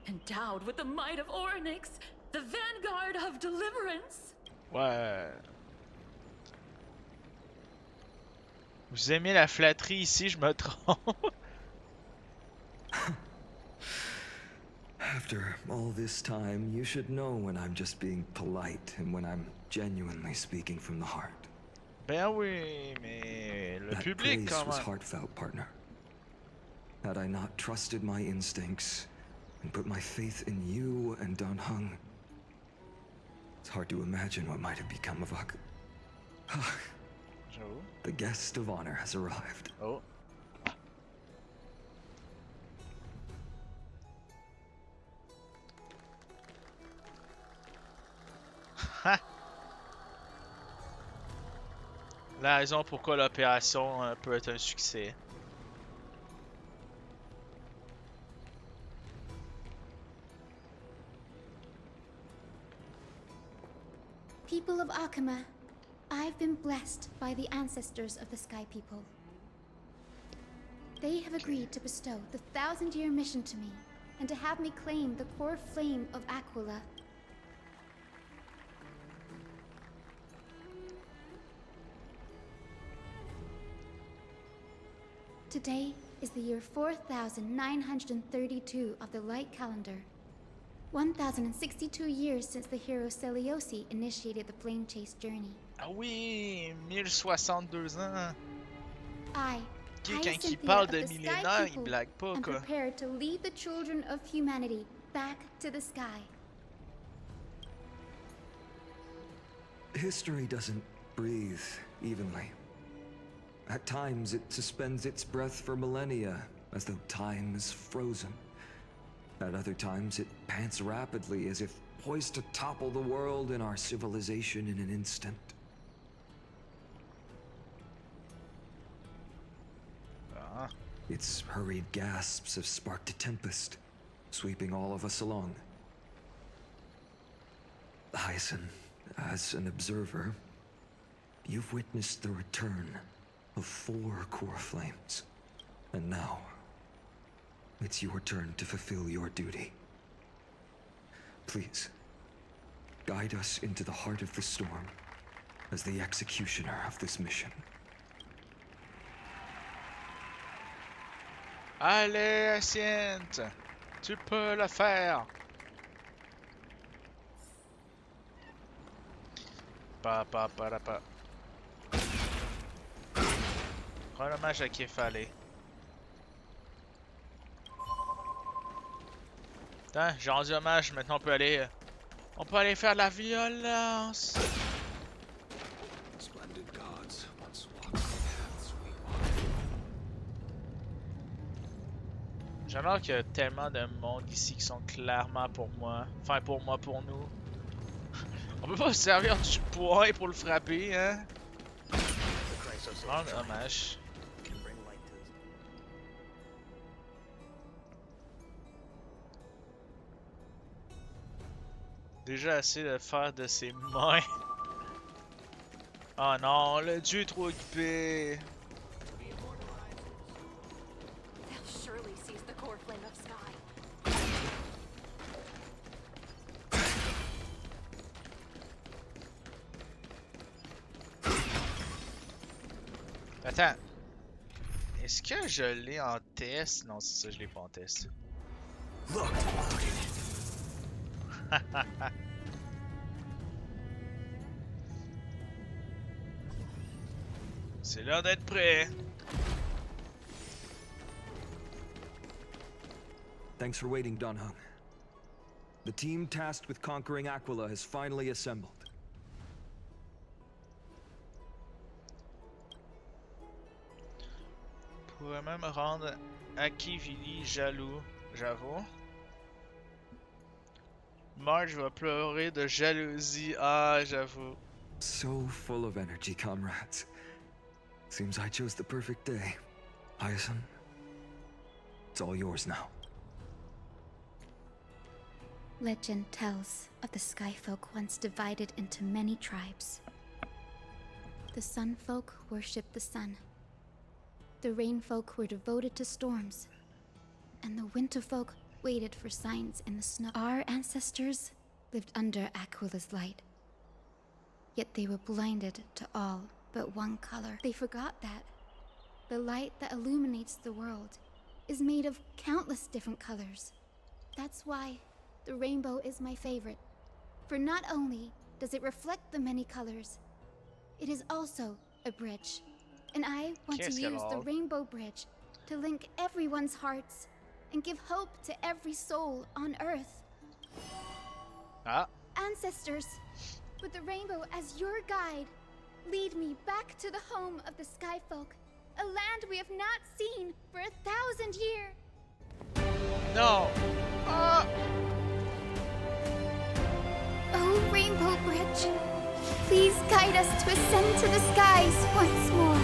Endowed with the might of Orynyx, the vanguard of deliverance. Ouais. Vous aimez la flatterie ici, je me trompe. After all this time, you should know when I'm just being polite and when I'm genuinely speaking from the heart. Ben oui, mais le That public praise quand was même. heartfelt, partner. Had I not trusted my instincts and put my faith in you and Dan Heng, it's hard to imagine what might have become of Ak. The guest of honor has arrived. Oh. La raison pourquoi l'opération peut être un succès. People of Akama, I've been blessed by the ancestors of the Sky People. They have agreed to bestow the 1,000-year mission to me, and to have me claim the core flame of Aquila. Today is the year 4932 of the Light Calendar. 1062 years since the hero Seliosi initiated the Flame Chase journey. Ah oui, 1062 ans. I, Quelqu'un qui Hyacinthia parle of de the Sky millénaires, il People, blague pas am quoi. prepared to lead the children of humanity back to the sky. History doesn't breathe evenly. At times, it suspends its breath for millennia, as though time is frozen. At other times, it pants rapidly, as if poised to topple the world and our civilization in an instant. Its hurried gasps have sparked a tempest, sweeping all of us along. Hyacin, as an observer, you've witnessed the return of 4 core flames. And now, it's your turn to fulfill your duty. Please, guide us into the heart of the storm as the executioner of this mission. Allez, Hyacinthe, tu peux le faire. Pa. Prends l'hommage à Kefale. Attends, j'ai rendu hommage, maintenant on peut aller faire de la violence. Splendid gods once walked the paths we walk. J'adore qu'il y a tellement de monde ici qui sont clairement pour moi. Enfin, pour moi, pour nous. On peut pas se servir du poing pour le frapper, hein? Rendre hommage. Déjà assez de faire de ses mains. Oh non, le dieu est trop occupé. They'll surely seize the core flame of sky. Attends. Est-ce que je l'ai en test? Non, c'est ça, je l'ai pas en test. C'est l'heure d'être prêt. Thanks for waiting, Dan Heng. The team tasked with conquering Aquila has finally assembled. Pourrait même rendre Akivili jaloux, j'avoue. Marge va pleurer de jalousie, ah, j'avoue. So full of energy, comrades. Seems I chose the perfect day. Hyacin, it's all yours now. Legend tells of the Sky Folk once divided into many tribes. The Sun Folk worshipped the sun. The Rain Folk were devoted to storms. And the Winter Folk waited for signs in the snow. Our ancestors lived under Aquila's light. Yet they were blinded to all but one color. They forgot that the light that illuminates the world is made of countless different colors. That's why the rainbow is my favorite. For not only does it reflect the many colors, it is also a bridge. And I want to use the rainbow bridge to link everyone's hearts and give hope to every soul on Earth. Ancestors, with the rainbow as your guide, lead me back to the home of the Skyfolk, a land we have not seen for 1,000 years. No! Oh, Rainbow Bridge, please guide us to ascend to the skies once more.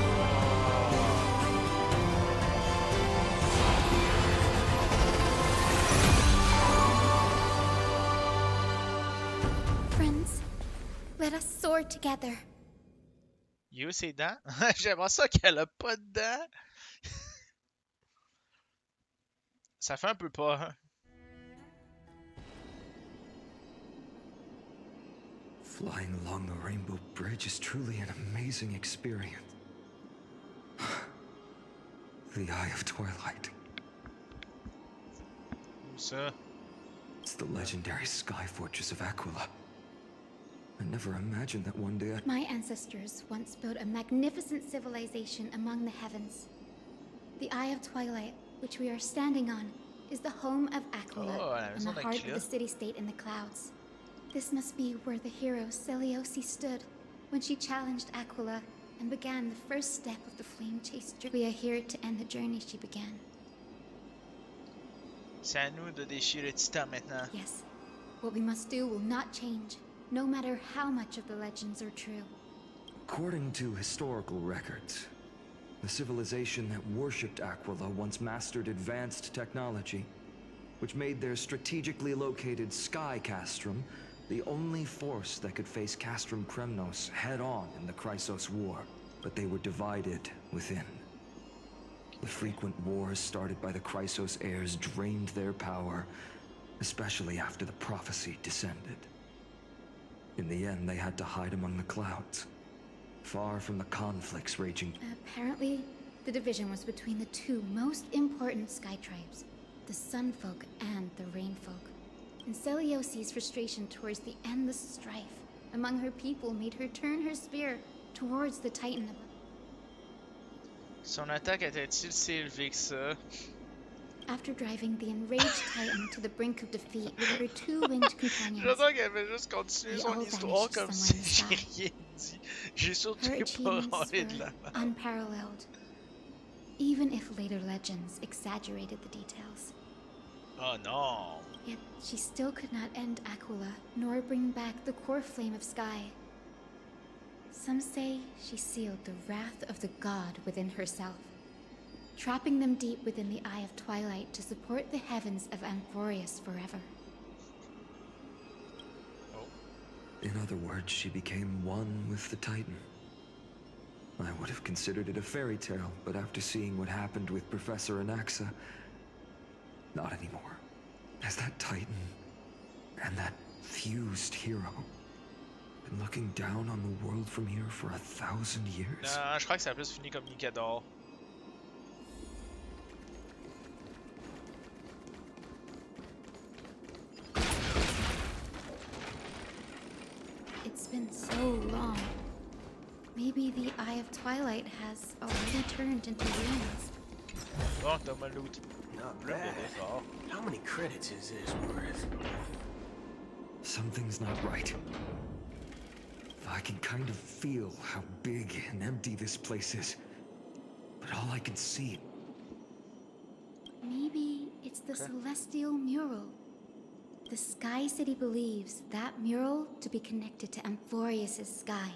Friends, let us soar together. You ses dents? J'aimerais ça qu'elle a pas de dents. Ça fait un peu peur. Flying along the Rainbow Bridge is truly an amazing experience. The Eye of Twilight. Où ça? It's the legendary sky fortress of Aquila. I never imagined that one day My ancestors once built a magnificent civilization among the heavens. The Eye of Twilight, which we are standing on, is the home of Aquila and the heart of the city-state in the clouds. This must be where the hero Selioci stood when she challenged Aquila and began the first step of the flame-chased journey. We are here to end the journey she began. C'est à nous de déchirer Titan maintenant. Yes. What we must do will not change, no matter how much of the legends are true. According to historical records, the civilization that worshipped Aquila once mastered advanced technology, which made their strategically located Sky Castrum the only force that could face Castrum Kremnos head-on in the Chrysos War. But they were divided within. The frequent wars started by the Chrysos heirs drained their power, especially after the prophecy descended. In the end, they had to hide among the clouds, far from the conflicts raging. Apparently, the division was between the two most important sky tribes, the Sunfolk and the Rainfolk. And Seliosi's frustration towards the endless strife among her people made her turn her spear towards the Titan above. Son attaque était-il si élevée que ça? After driving the enraged Titan to the brink of defeat with her two winged companions, J'attends qu'elle avait juste continuer son histoire comme si j'ai rien dit. J'ai surtout pas râlé de la merde. Unparalleled, even if later legends exaggerated the details. Oh non! Yet she still could not end Aquila, nor bring back the core flame of Sky. Some say she sealed the wrath of the god within herself, trapping them deep within the Eye of Twilight to support the heavens of Amphorius forever. In other words, she became one with the Titan. I would have considered it a fairy tale, but after seeing what happened with Professor Anaxa, not anymore. As that Titan and that fused hero been looking down on the world from here for 1,000 years? Non, je crois que ça a plus fini comme Nicador. It's been so long. Maybe the Eye of Twilight has already turned into ruins. Bon, t'as mal loot. Not bad. How many credits is this worth? Something's not right. I can kind of feel how big and empty this place is. But all I can see... Maybe it's the celestial mural. The Sky City believes that mural to be connected to Amphorius' sky.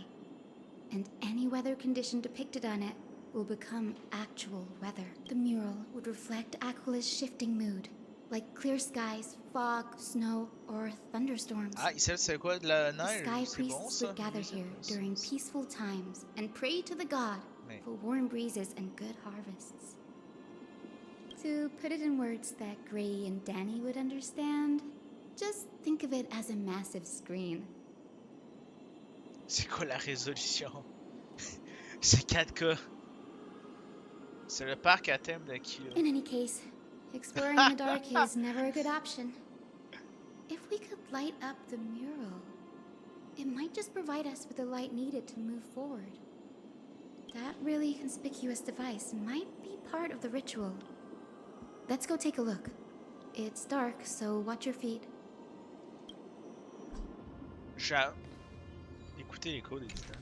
And any weather condition depicted on it will become actual weather. The mural would reflect Aquila's shifting mood, like clear skies, fog, snow, or thunderstorms. Ah, ici c'est quoi de la neige? The sky C'est bon priests ça? would gather here during peaceful times and pray to the god for warm breezes and good harvests. To put it in words that Gray and Danny would understand, just think of it as a massive screen. C'est quoi la résolution? C'est 4K. C'est le parc à thème de qui, là? In any case, exploring in the dark is never a good option. If we could light up the mural, it might just provide us with the light needed to move forward. That really conspicuous device might be part of the ritual. Let's go take a look. It's dark, so watch your feet. J'ai écouté l'écho des titans.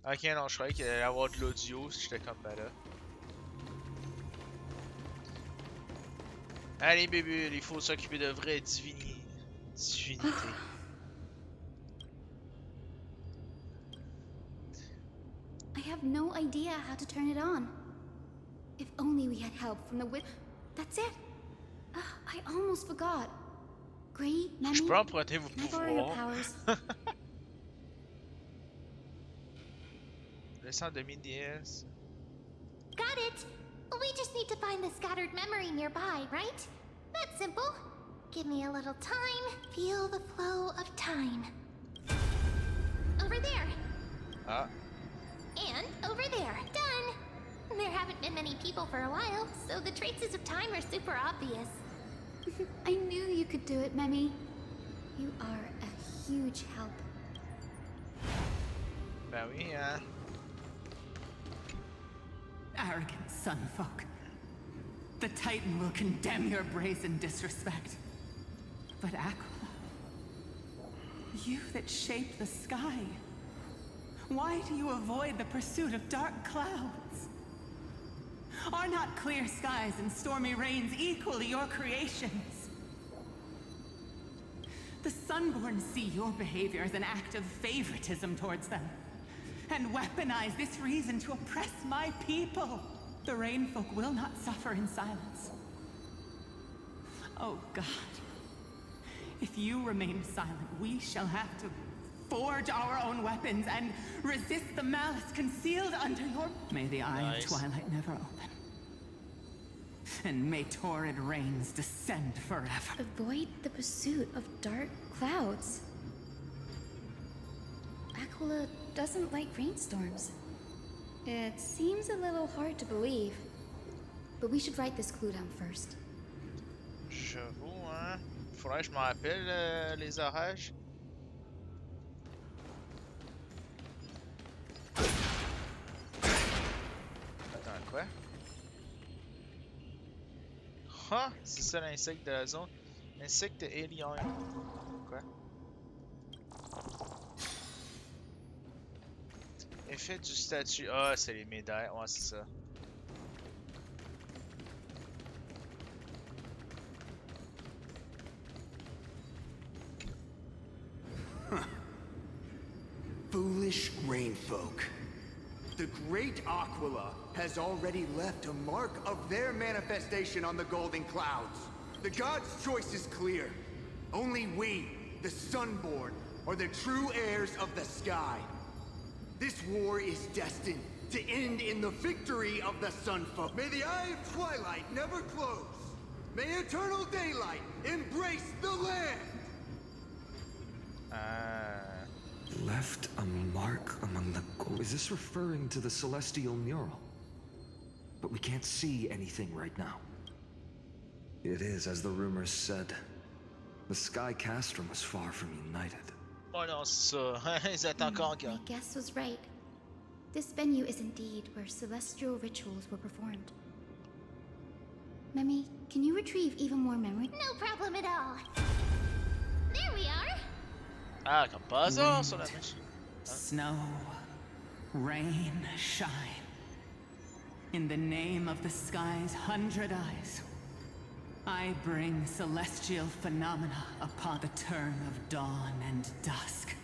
Ok, non, je croyais qu'il allait y avoir de l'audio si j'étais comme ben là. Allez, bébé, il faut s'occuper de vraies divinités. I have no idea how to turn it on. If only we had help from the That's it! I almost forgot. Gray, Mammy, Je peux emprunter vos can I borrow your pouvoirs. powers? Laissant demi-DS. Got it! We just need to find the scattered memory nearby, right? That's simple. Give me a little time. Feel the flow of time. Over there. Ah. And over there. Done! There haven't been many people for a while, so the traces of time are super obvious. I knew you could do it, Memmy. You are a huge help. Ben oui, hein. Arrogant sunfolk. The Titan will condemn your brazen disrespect. But Aquila, you that shape the sky, why do you avoid the pursuit of dark clouds? Are not clear skies and stormy rains equally your creations? The Sunborn see your behavior as an act of favoritism towards them, and weaponize this reason to oppress my people. The Rainfolk will not suffer in silence. Oh God, if you remain silent, we shall have to forge our own weapons and resist the malice concealed under your... May the eye of twilight never open. And may torrid rains descend forever. Avoid the pursuit of dark clouds. Aquila doesn't like rainstorms. It seems a little hard to believe. But we should write this clue down first. J'avoue, hein. Faudrait que je me rappelle les orages. Attends, quoi? Ah, c'est ça l'insecte de la zone. Insecte alien. Quoi? Effet du statut. Ah, c'est les médailles. Ouais, c'est ça. Foolish rainfolk. The great Aquila has already left a mark of their manifestation on the golden clouds. The gods' choice is clear. Only we, the Sunborn, are the true heirs of the sky. This war is destined to end in the victory of the Sunfolk. May the eye of twilight never close. May eternal daylight embrace the land. Left a mark among the gold. Is this referring to the celestial mural? But we can't see anything right now. It is, as the rumors said. The Sky Castrum was far from united. Oh non, c'est ça. Ils étaient encore en guerre. My guess was right. This venue is indeed where celestial rituals were performed. Memmy, can you retrieve even more memory? No problem at all. There we are. Ah, comme pas hasard sur la machine. Snow, rain, shine. In the name of the sky's 100 eyes, I bring celestial phenomena upon the turn of dawn and dusk.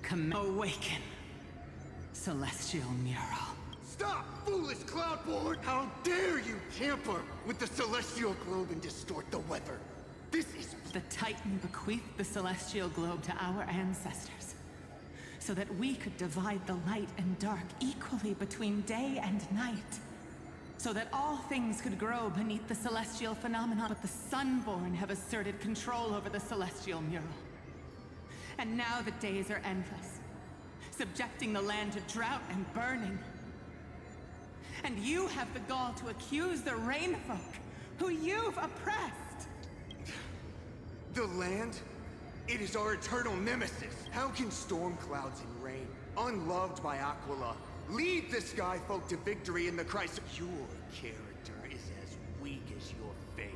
Awaken, celestial mural. Stop, foolish Cloudborn! How dare you tamper with the celestial globe and distort the weather? This is... The Titan bequeathed the celestial globe to our ancestors, so that we could divide the light and dark equally between day and night. So that all things could grow beneath the celestial phenomenon. But the Sunborn have asserted control over the celestial mural. And now the days are endless, subjecting the land to drought and burning. And you have the gall to accuse the Rainfolk, who you've oppressed. The land? It is our eternal nemesis. How can storm clouds and rain, unloved by Aquila, lead the Sky Folk to victory in the crisis? Your character is as weak as your faith.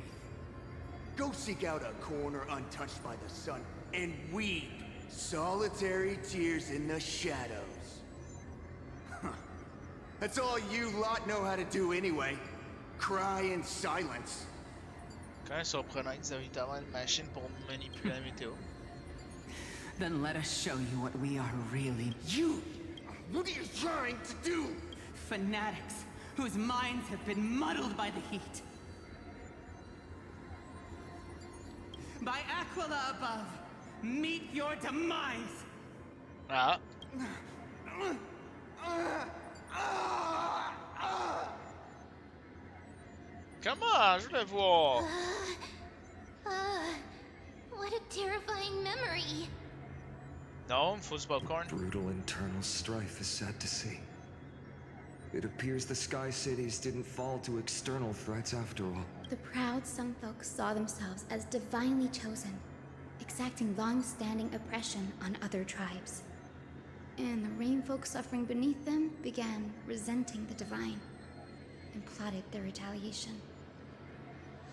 Go seek out a corner untouched by the sun and weep solitary tears in the shadows. Huh. That's all you lot know how to do anyway. Cry in silence. Quand même surprenant qu'ils avaient notamment une machine pour manipuler la météo. Then let us show you what we are really. You! What are you trying to do? Fanatics whose minds have been muddled by the heat. By Aquila above, meet your demise! Ah. Comment? Je voulais voir. What a terrifying memory. Non, faut du popcorn. Brutal internal strife is sad to see. It appears the Sky Cities didn't fall to external threats after all. The proud Sunfolk saw themselves as divinely chosen, exacting long-standing oppression on other tribes. And the Rainfolk suffering beneath them began resenting the divine and plotted their retaliation.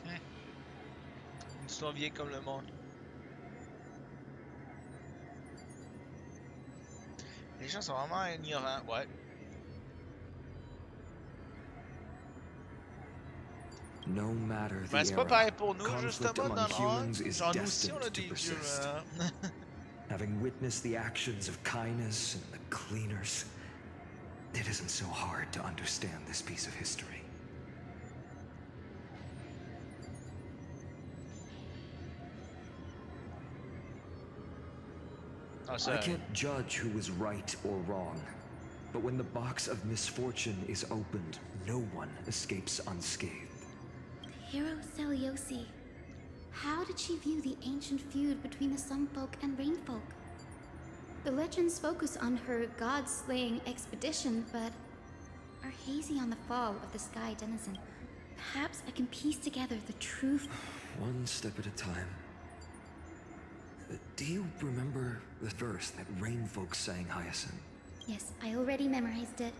Une histoire vieille comme le monde. Les gens sont vraiment ignorants, ouais. No matter the Ben, c'est pas pareil pour nous, conflict justement, dans among le humans is genre, nous aussi, on a destined to des dieux. persist. Having witnessed the actions of Kindness and the Cleaners, it isn't so hard to understand this piece of history. I can't judge who is right or wrong, but when the box of misfortune is opened, no one escapes unscathed. Hero Celiosi. How did she view the ancient feud between the Sunfolk and Rainfolk? The legends focus on her god-slaying expedition, but are hazy on the fall of the Sky Denizen. Perhaps I can piece together the truth. One step at a time. Do you remember the verse that Rainfolk sang, Hyacinth? Yes, I already memorized it.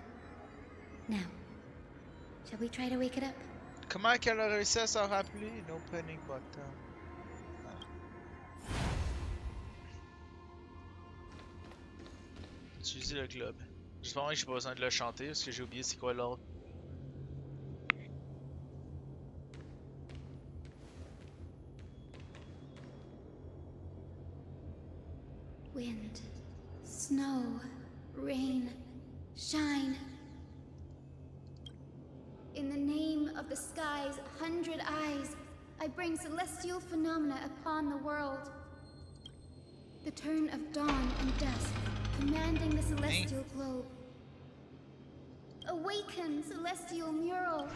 Now, shall we try to wake it up? Comment qu'elle a réussi à s'en rappeler? No panic button. Utiliser le club. J'espère que j'ai pas besoin de le chanter parce que j'ai oublié c'est quoi l'ordre. Wind, snow, rain, shine. In the name of the sky's 100 eyes, I bring celestial phenomena upon the world. The turn of dawn and dusk, commanding the celestial globe. Awaken, celestial mural.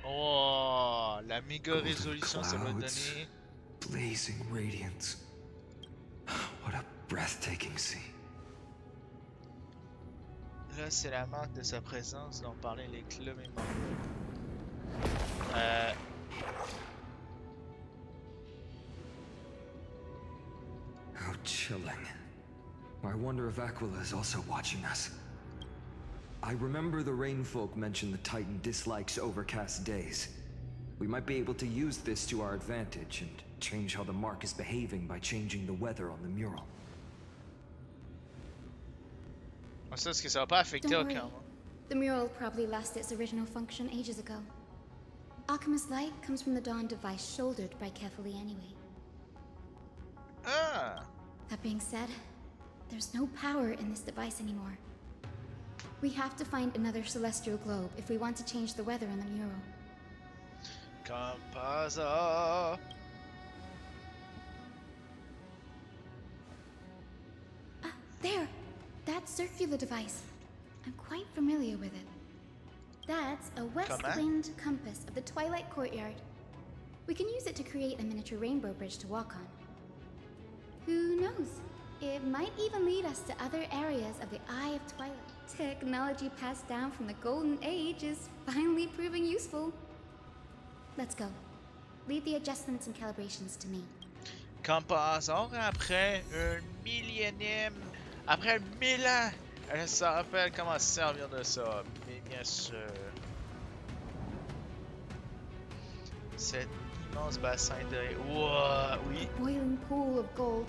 Oh, la méga résolution, ça va donner. Blazing radiance. What a breathtaking scene. Là, c'est la marque de sa présence dont parlaient les clubs et membres. How chilling. I wonder if Aquila is also watching us. I remember the Rainfolk mentioned the Titan dislikes overcast days. We might be able to use this to our advantage and change how the mark is behaving by changing the weather on the mural. Ça, est-ce que ça va pas affecter Don't worry. aucun? The mural probably lost its original function ages ago. Alchemist's light comes from the dawn device shouldered by Kefali anyway. Ah! That being said, there's no power in this device anymore. We have to find another celestial globe if we want to change the weather on the mural. Comme par hasard. There! That circular device. I'm quite familiar with it. That's a west wind compass of the Twilight Courtyard. We can use it to create a miniature rainbow bridge to walk on. Who knows? It might even lead us to other areas of the Eye of Twilight. Technology passed down from the Golden Age is finally proving useful. Let's go. Leave the adjustments and calibrations to me. Comme par hasard, après un millénième, après 1000 ans, elle se rappelle comment se servir de ça. Mais bien sûr. Cet immense bassin de... Wow, oui. A boiling pool of gold,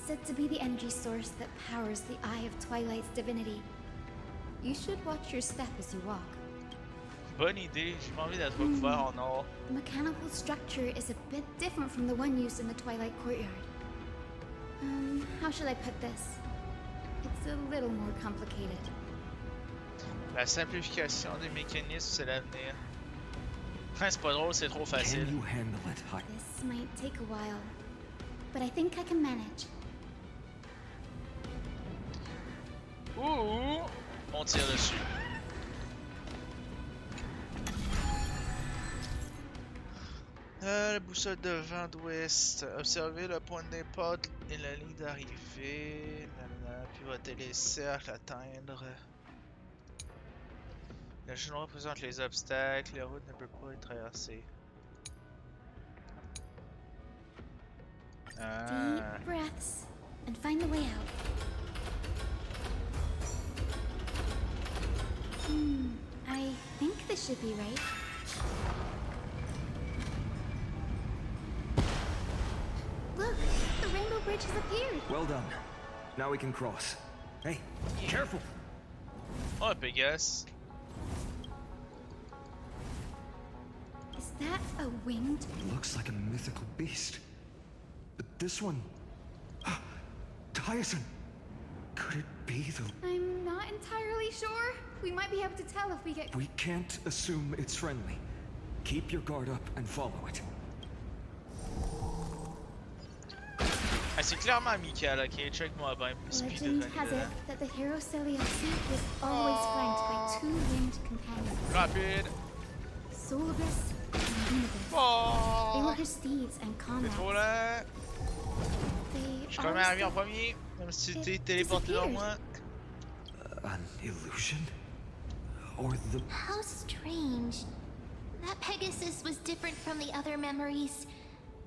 said to be the energy source that powers the Eye of Twilight's divinity. You should watch your step as you walk. Bonne idée, j'ai pas envie d'être recouvert en or. The mechanical structure is a bit different from the one used in the Twilight Courtyard. How should I put this? It's a little more complicated. La simplification des mécanismes, c'est l'avenir. C'est pas drôle, c'est trop facile. This might take a while, but I think I can manage. Ouh! On tire dessus. La boussole de vent d'ouest. Observez le point de départ et la ligne d'arrivée. Pivotez les cercles, atteindre. Le genou représente les obstacles. La route ne peut pas être traversée. Deep breaths and find the way out. I think this should be right. Look, the rainbow bridge has appeared. Well done. Now we can cross. Hey, careful! Oh, big ass. Is that a winged? Looks like a mythical beast. But this one... Tyson! Could it be the... I'm not entirely sure. We might be able to tell if we get... We can't assume it's friendly. Keep your guard up and follow it. Ah, c'est clairement amical, ok? Check-moi bien. Legend has it that the hero Celiosi was always flanked by two winged companions. Rapide! Solibus and Unibus. Oh. They were her steeds and comrades. C'est trop lent! Je suis quand même arrivé en premier, même si tu t'es téléporté vers moi. An illusion? Or the... How strange. That Pegasus was different from the other memories.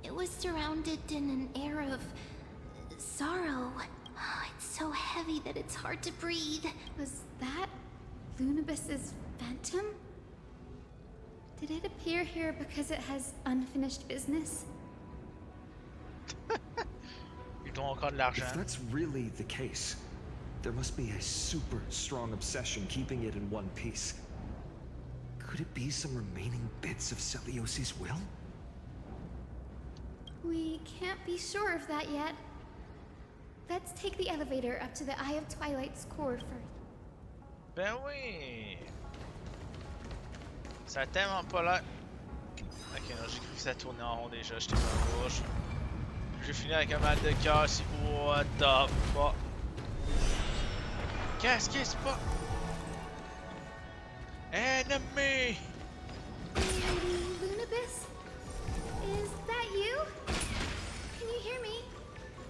It was surrounded in an air of... sorrow. Oh, it's so heavy that it's hard to breathe. Was that Lunibus's phantom? Did it appear here because it has unfinished business? If that's really the case, there must be a super strong obsession keeping it in one piece. Could it be some remaining bits of Celiosi's will? We can't be sure of that yet. Let's take the elevator up to the Eye of Twilight's core first. Ben oui! Ça a tellement pas l'air... Ok, non, j'ai cru que ça tournait en rond déjà, j'étais pas gauche. J'ai fini avec un mal de cœur si... What the fuck? Qu'est-ce qui se passe? Enemy! Lunibus? Is that you? Can you hear me?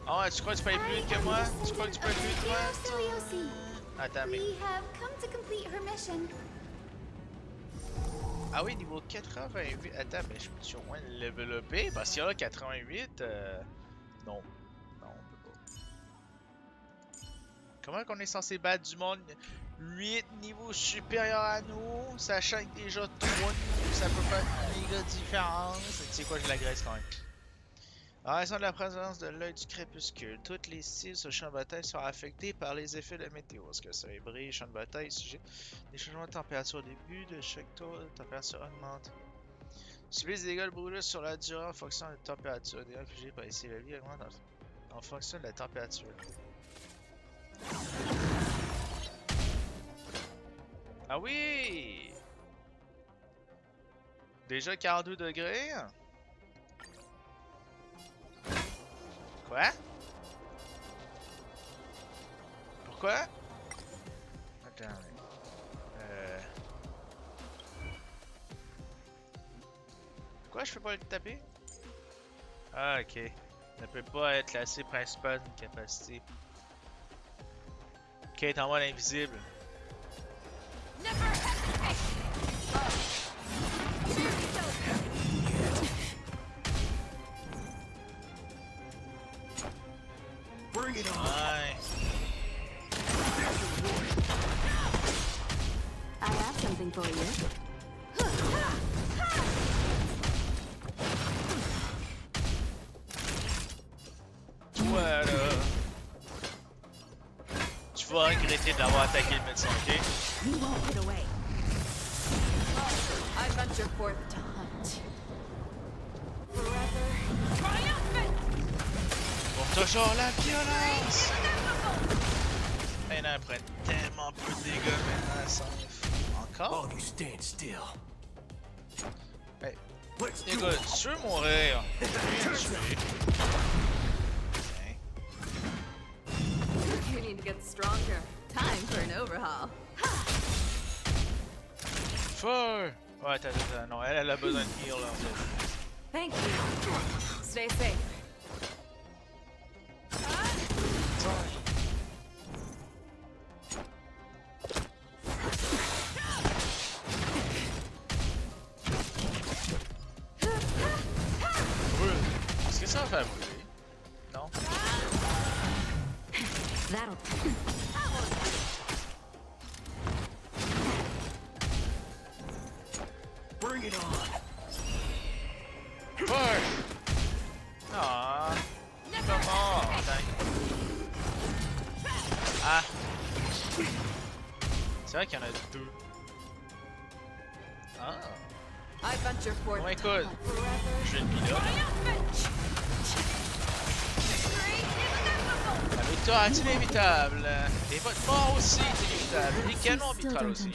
Oh, tu crois que tu peux aller plus vite que moi? Tu crois que tu peux aller plus vite que moi? Celiosi. Attends, mais... We have come to complete her mission. Ah oui, niveau 88. Attends, mais je peux-tu au moins le développer? Parce qu'il y a là 88, non. Non, on peut pas. Comment qu'on est censé battre du monde 8 niveaux supérieurs à nous, sachant que déjà 3 niveaux, ça peut faire une méga différence. Tu sais quoi, je l'agresse quand même. En raison de la présence de l'œil du crépuscule, toutes les cibles sur le champ de bataille sont affectées par les effets de météo. Est-ce que ça brille, champ de bataille, sujet. Les changements de température au début de chaque tour, la température augmente. Subissent des dégâts brûlés sur la durée en fonction de la température. Des dégâts infligés par les cibles la vie augmentent en fonction de la température. Ah oui! Déjà 42 degrés? Quoi? Pourquoi? Attends. Pourquoi je peux pas le taper? Ah, ok. Ne peut pas être classé principal d'une capacité. Ok, t'es en mode invisible. Bring it on. Ouais. I have something for you. Voilà. Tu vas regretter d'avoir attaqué le médecin, ok? You won't get away. I venture forth to hunt. Forever. Triumphant! Pour toujours la violence! Mais non, elle prend tellement peu de dégâts maintenant, ça. Encore? Oh, you stand still. Hey, écoute, tu veux mourir? Je vais tuer. You need to get stronger. Time for an overhaul. Feu! Ouais, attends, non, elle a besoin de heal, là, en fait. Thank you. Stay safe. Brûle. Est-ce que ça va faire brûler? Non? That'll. Bring it on. Feu! Ah! Comment? Ah! C'est vrai qu'il y en a deux. Ah! I venture forth. Bon, écoute, je vais le pilote. La victoire est inévitable. Et votre mort aussi est inévitable. Les canons vitrales aussi.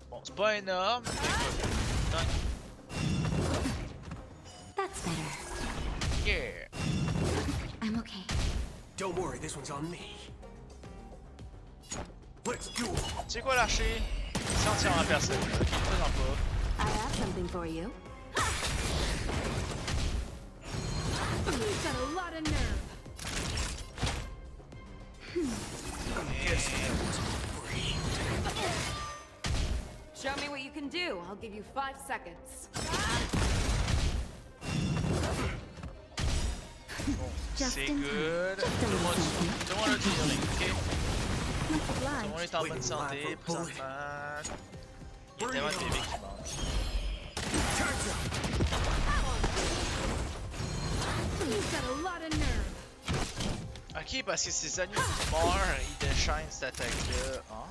Bon, c'est pas énorme. That's better. Yeah. I'm okay. Don't worry, this one's on me. Let's do it. C'est quoi l'archer? C'est entièrement personne. Ok, faisant pas. I have something for you. You've got a lot of nerve. Show me what you can do. I'll give you 5 seconds. C'est good. Tout le monde a du healing, ok? Tout le monde est en bonne santé, présentement. Il y a tellement de bébés qui mangent. You've got a lot of nerve. Ok, parce que ces agneaux morts, ils déchaînent cette attaque-là. Ah,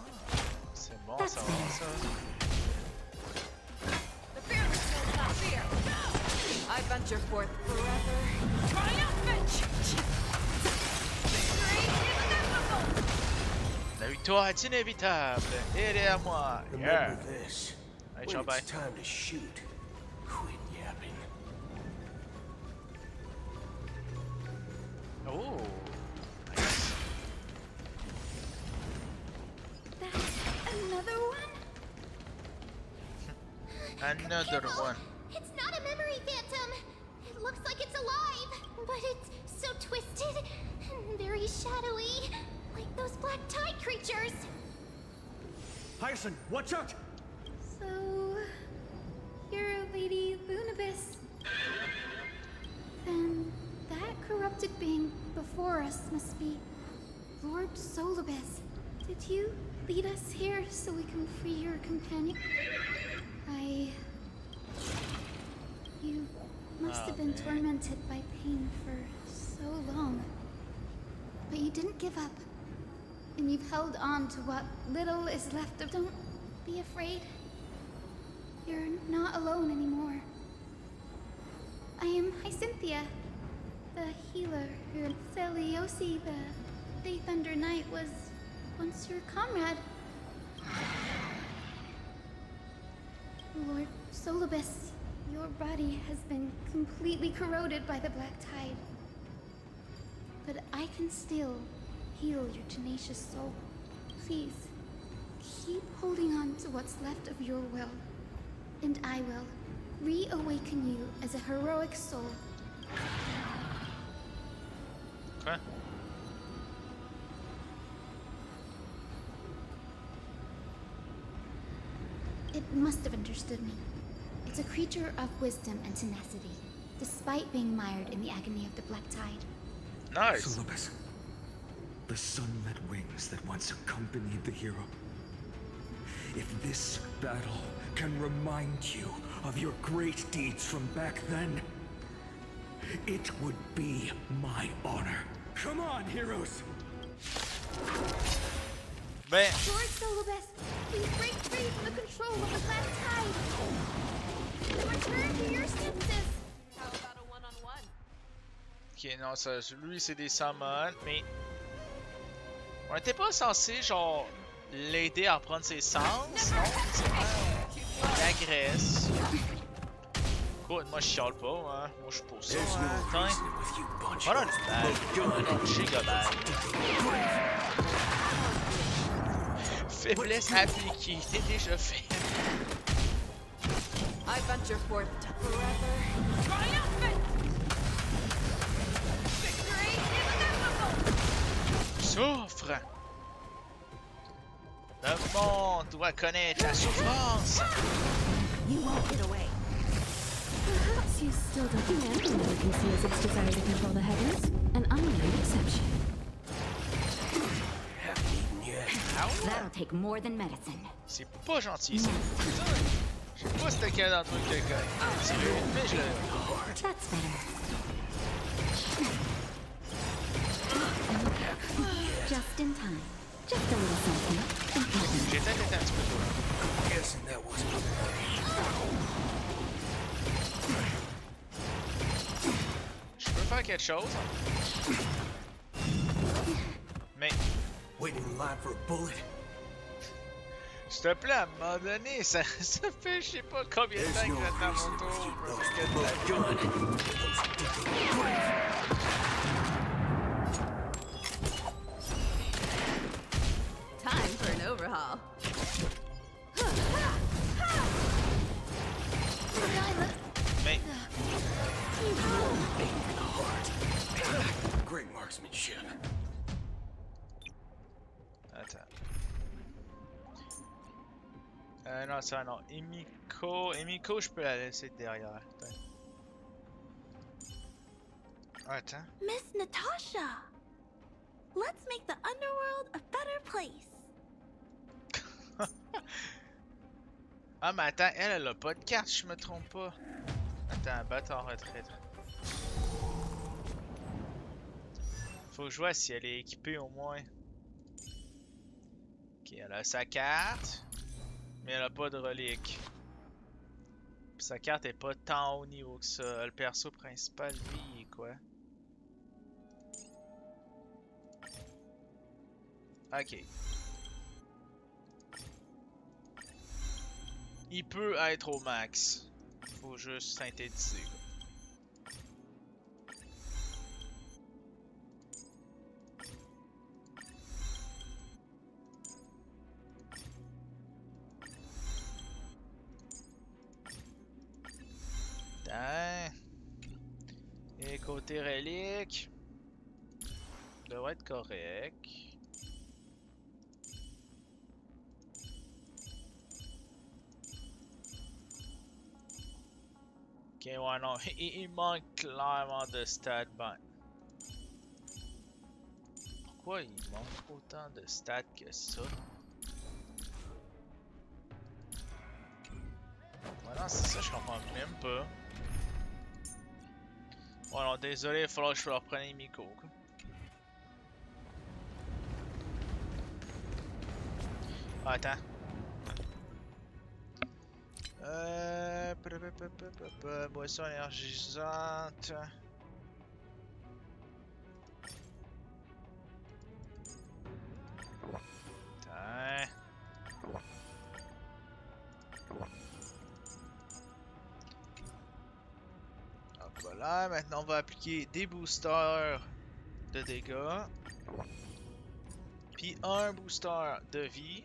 c'est bon, ça va, ça. I venture forth forever. Triumphant! La victoire est inévitable. Elle est à moi. Yeah. Remember this. Allez, When ciao, bye. it's time to shoot, quit yapping. Oh. That's another one? Another one. It's not a memory phantom. It looks like it's alive, but it's so twisted and very shadowy, like those black tide creatures. Hyacin, watch out! So, you're Lady Lunabis. Then that corrupted being before us must be Lord Solibus. Did you lead us here so we can free your companion? You must have been tormented by pain for so long. But you didn't give up. And you've held on to what little is left of. Don't be afraid. You're not alone anymore. I am Hyacinthia, the healer, who Celiosi, the Day Thunder Knight was once your comrade. Lord Solibus, your body has been completely corroded by the Black Tide. But I can still heal your tenacious soul. Please, keep holding on to what's left of your will, and I will reawaken you as a heroic soul. Okay. It must have understood me. It's a creature of wisdom and tenacity, despite being mired in the agony of the Black Tide. Nice. Solibus, the sunlit wings that once accompanied the hero. If this battle can remind you of your great deeds from back then, it would be my honor. Come on, heroes! Ben. Lord Solibus, please break free from the control of the Black Tide. Return to your senses. How about a one-on-one? Ok, non, ça, lui c'est des summons, mais on était pas censé genre l'aider à reprendre ses sens, non? Il agresse. Écoute, moi je chiale pas, hein. Moi je suis pour ça, hein. Attends. Voilà une balle. Giga balle. Faiblesse appliquée, c'est déjà fait. I venture forth to forever triumphant. Victory is inevitable. Souffre. Le monde doit connaître la souffrance. You won't get away. Perhaps you still don't think everyone conceals its desire to control the heavens, and I'm no exception. That'll take more than medicine. C'est pas gentil ça. Je sais pas c'était quel d'entre eux qui a tiré, mais je l'ai. That's better. Just in time. Just a little something. J'ai peut-être été un petit peu trop. Guessing that wasn't Je peux faire quelque chose. Mais. Waiting in line for a bullet. S'il te plaît, à un moment donné, ça fait je sais pas combien de temps que j'attends mon tour pour que Time for an overhaul. Mais. Great marksmanship. Attends. Non, ça non. Emiko, je peux la laisser derrière. Attends. Miss Natasha! Let's make the underworld a better place. Ah, mais attends, elle a pas de carte, je me trompe pas. Attends, batte en retraite. Faut que je vois si elle est équipée au moins. Ok, elle a sa carte. Mais elle a pas de relique. Puis sa carte est pas tant haut niveau que ça. Le perso principal, lui, il est quoi? Ok. Il peut être au max. Faut juste synthétiser. Et côté relique, devrait être correct. Ok, ouais, non, il manque clairement de stats. Ben, pourquoi il manque autant de stats que ça? Ouais, non, c'est ça, je comprends même pas. Ouais, non, désolé, il va falloir que je leur prenne les micros. Ah, attends. Boisson énergisante. Voilà, maintenant on va appliquer des boosters de dégâts. Puis un booster de vie.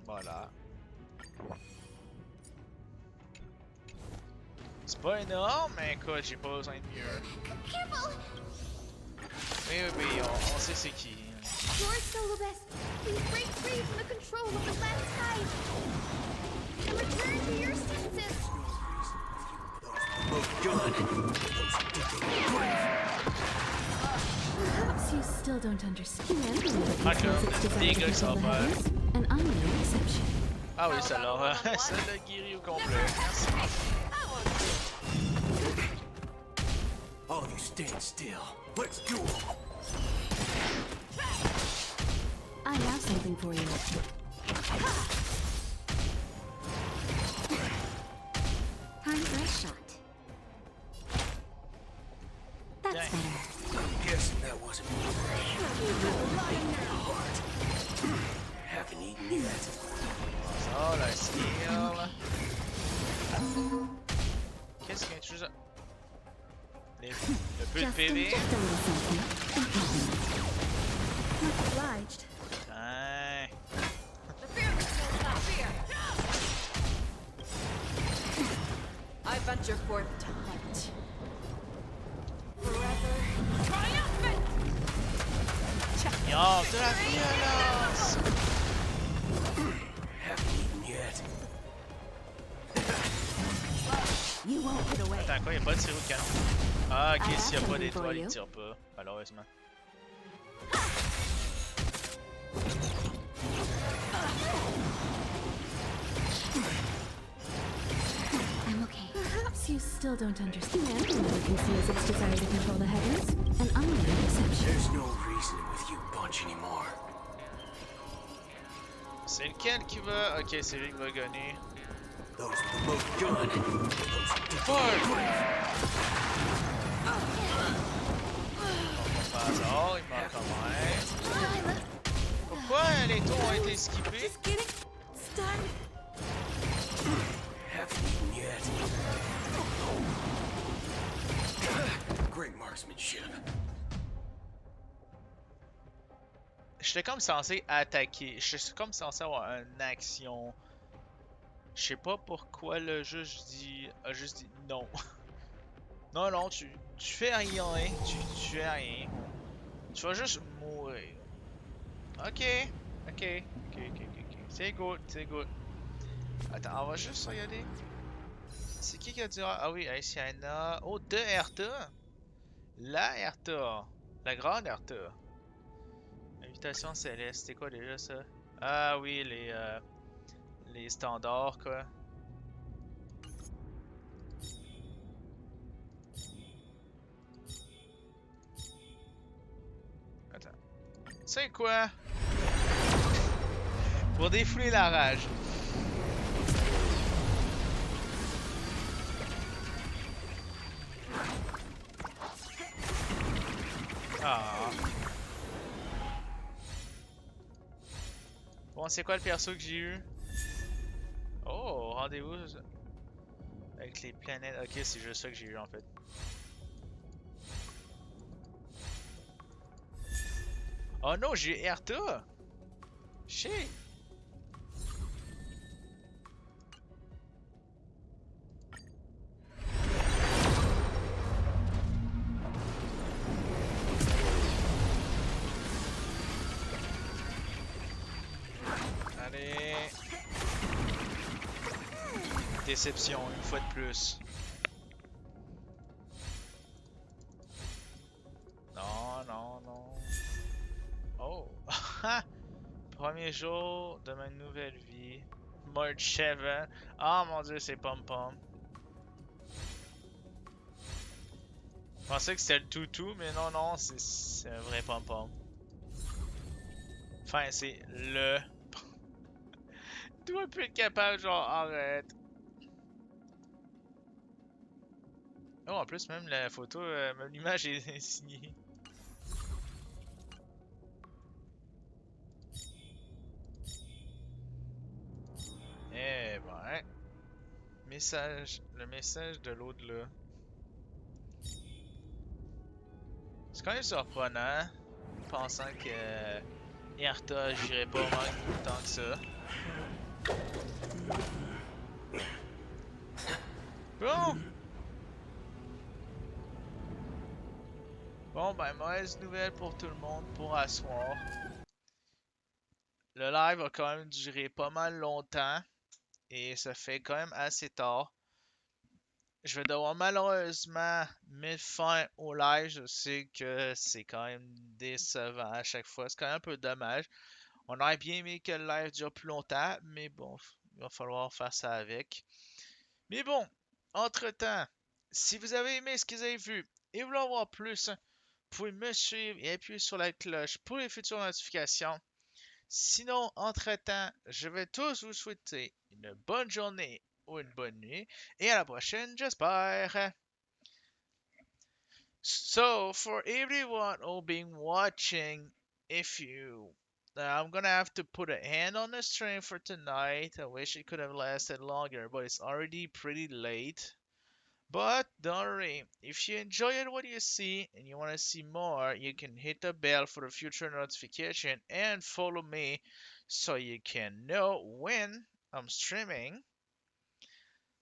Voilà. C'est pas énorme, mais écoute, j'ai pas besoin de mieux. Oui, on sait c'est qui. You're still the best. Please break free from the control of the black tide and return to your senses. Perhaps you still don't understand the dégâts que ça va faire. and I'm no exception. Ah oui, ça l'a ça l'a guéri au complet. Merci. All of you stand still. Let's do it. I have something for you. Time for a shot. That's Dang. better. I'm guessing that wasn't heart. Haven't eaten yet. Oh, la skill. Qu'est-ce qu'il y a toujours? Le peu de PV. Just a little something. Much obliged. Hein. I venture forth to hunt. Forever triumphant! Yo, de la violence! Haven't eaten yet. You won't get away. Attends, quoi, y'a pas de tir au canon? Ah, ok, s'il y a pas d'étoiles, il tire pas, malheureusement. I'm okay. Perhaps you still don't understand. Another can see as its desire to control the heavens, and I'm no exception. There's no reasoning with you bunch anymore. C'est lequel qui va? Ok, c'est lui qui va gagner. Those are the most good. Oh, il meurt quand même. Pourquoi les tours ont été skippés? Just getting started. Haven't eaten yet. Great marksmanship. J'étais comme censé attaquer. Je suis comme censé avoir une action. Je sais pas pourquoi le juge a juste dit non. Non, non, tu fais rien. Tu fais rien. Tu vas juste mourir. Ok. C'est good, c'est good. Attends, on va juste regarder. C'est qui a dit... Ah oui, Sienna. Oh, de Herta. La Herta. La grande Herta. Invitation céleste, c'est quoi déjà ça? Ah oui, les standards quoi. Attends. C'est quoi? Pour défouler la rage. Ah. Bon, c'est quoi le perso que j'ai eu? Oh, rendez-vous avec les planètes. Ok, c'est juste ça que j'ai eu en fait. Oh non, j'ai Erta! Shit! Allez! Déception, une fois de plus. Non, non, non. Oh! Premier jour de ma nouvelle vie. March 7. Ah mon dieu, c'est pom-pom. Je pensais que c'était le toutou, mais non, non, c'est un vrai pom-pom. Enfin, c'est le. Tu dois plus être capable, genre, arrête. Oh, en plus, même la photo, même l'image est signée. Eh ben, message, le message de l'au-delà. C'est quand même surprenant, pensant que Erta agirait pas mal autant que ça. Bon! Bon, ben, mauvaise nouvelle pour tout le monde pour asseoir. Le live a quand même duré pas mal longtemps et ça fait quand même assez tard. Je vais devoir malheureusement mettre fin au live. Je sais que c'est quand même décevant à chaque fois. C'est quand même un peu dommage. On aurait bien aimé que le live dure plus longtemps, mais bon, il va falloir faire ça avec. Mais bon, entre-temps, si vous avez aimé ce que vous avez vu et voulez en voir plus, vous pouvez me suivre et appuyer sur la cloche pour les futures notifications. Sinon, entre-temps, je vais tous vous souhaiter une bonne journée ou une bonne nuit et à la prochaine, j'espère. So, for everyone who been watching, if you I'm gonna have to put a hand on the stream for tonight. I wish it could have lasted longer, but it's already pretty late. But don't worry, if you enjoyed what you see and you want to see more, you can hit the bell for the future notification and follow me so you can know when I'm streaming.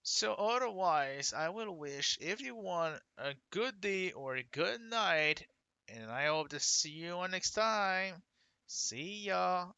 So otherwise, I will wish everyone a good day or a good night, and I hope to see you on next time. See ya!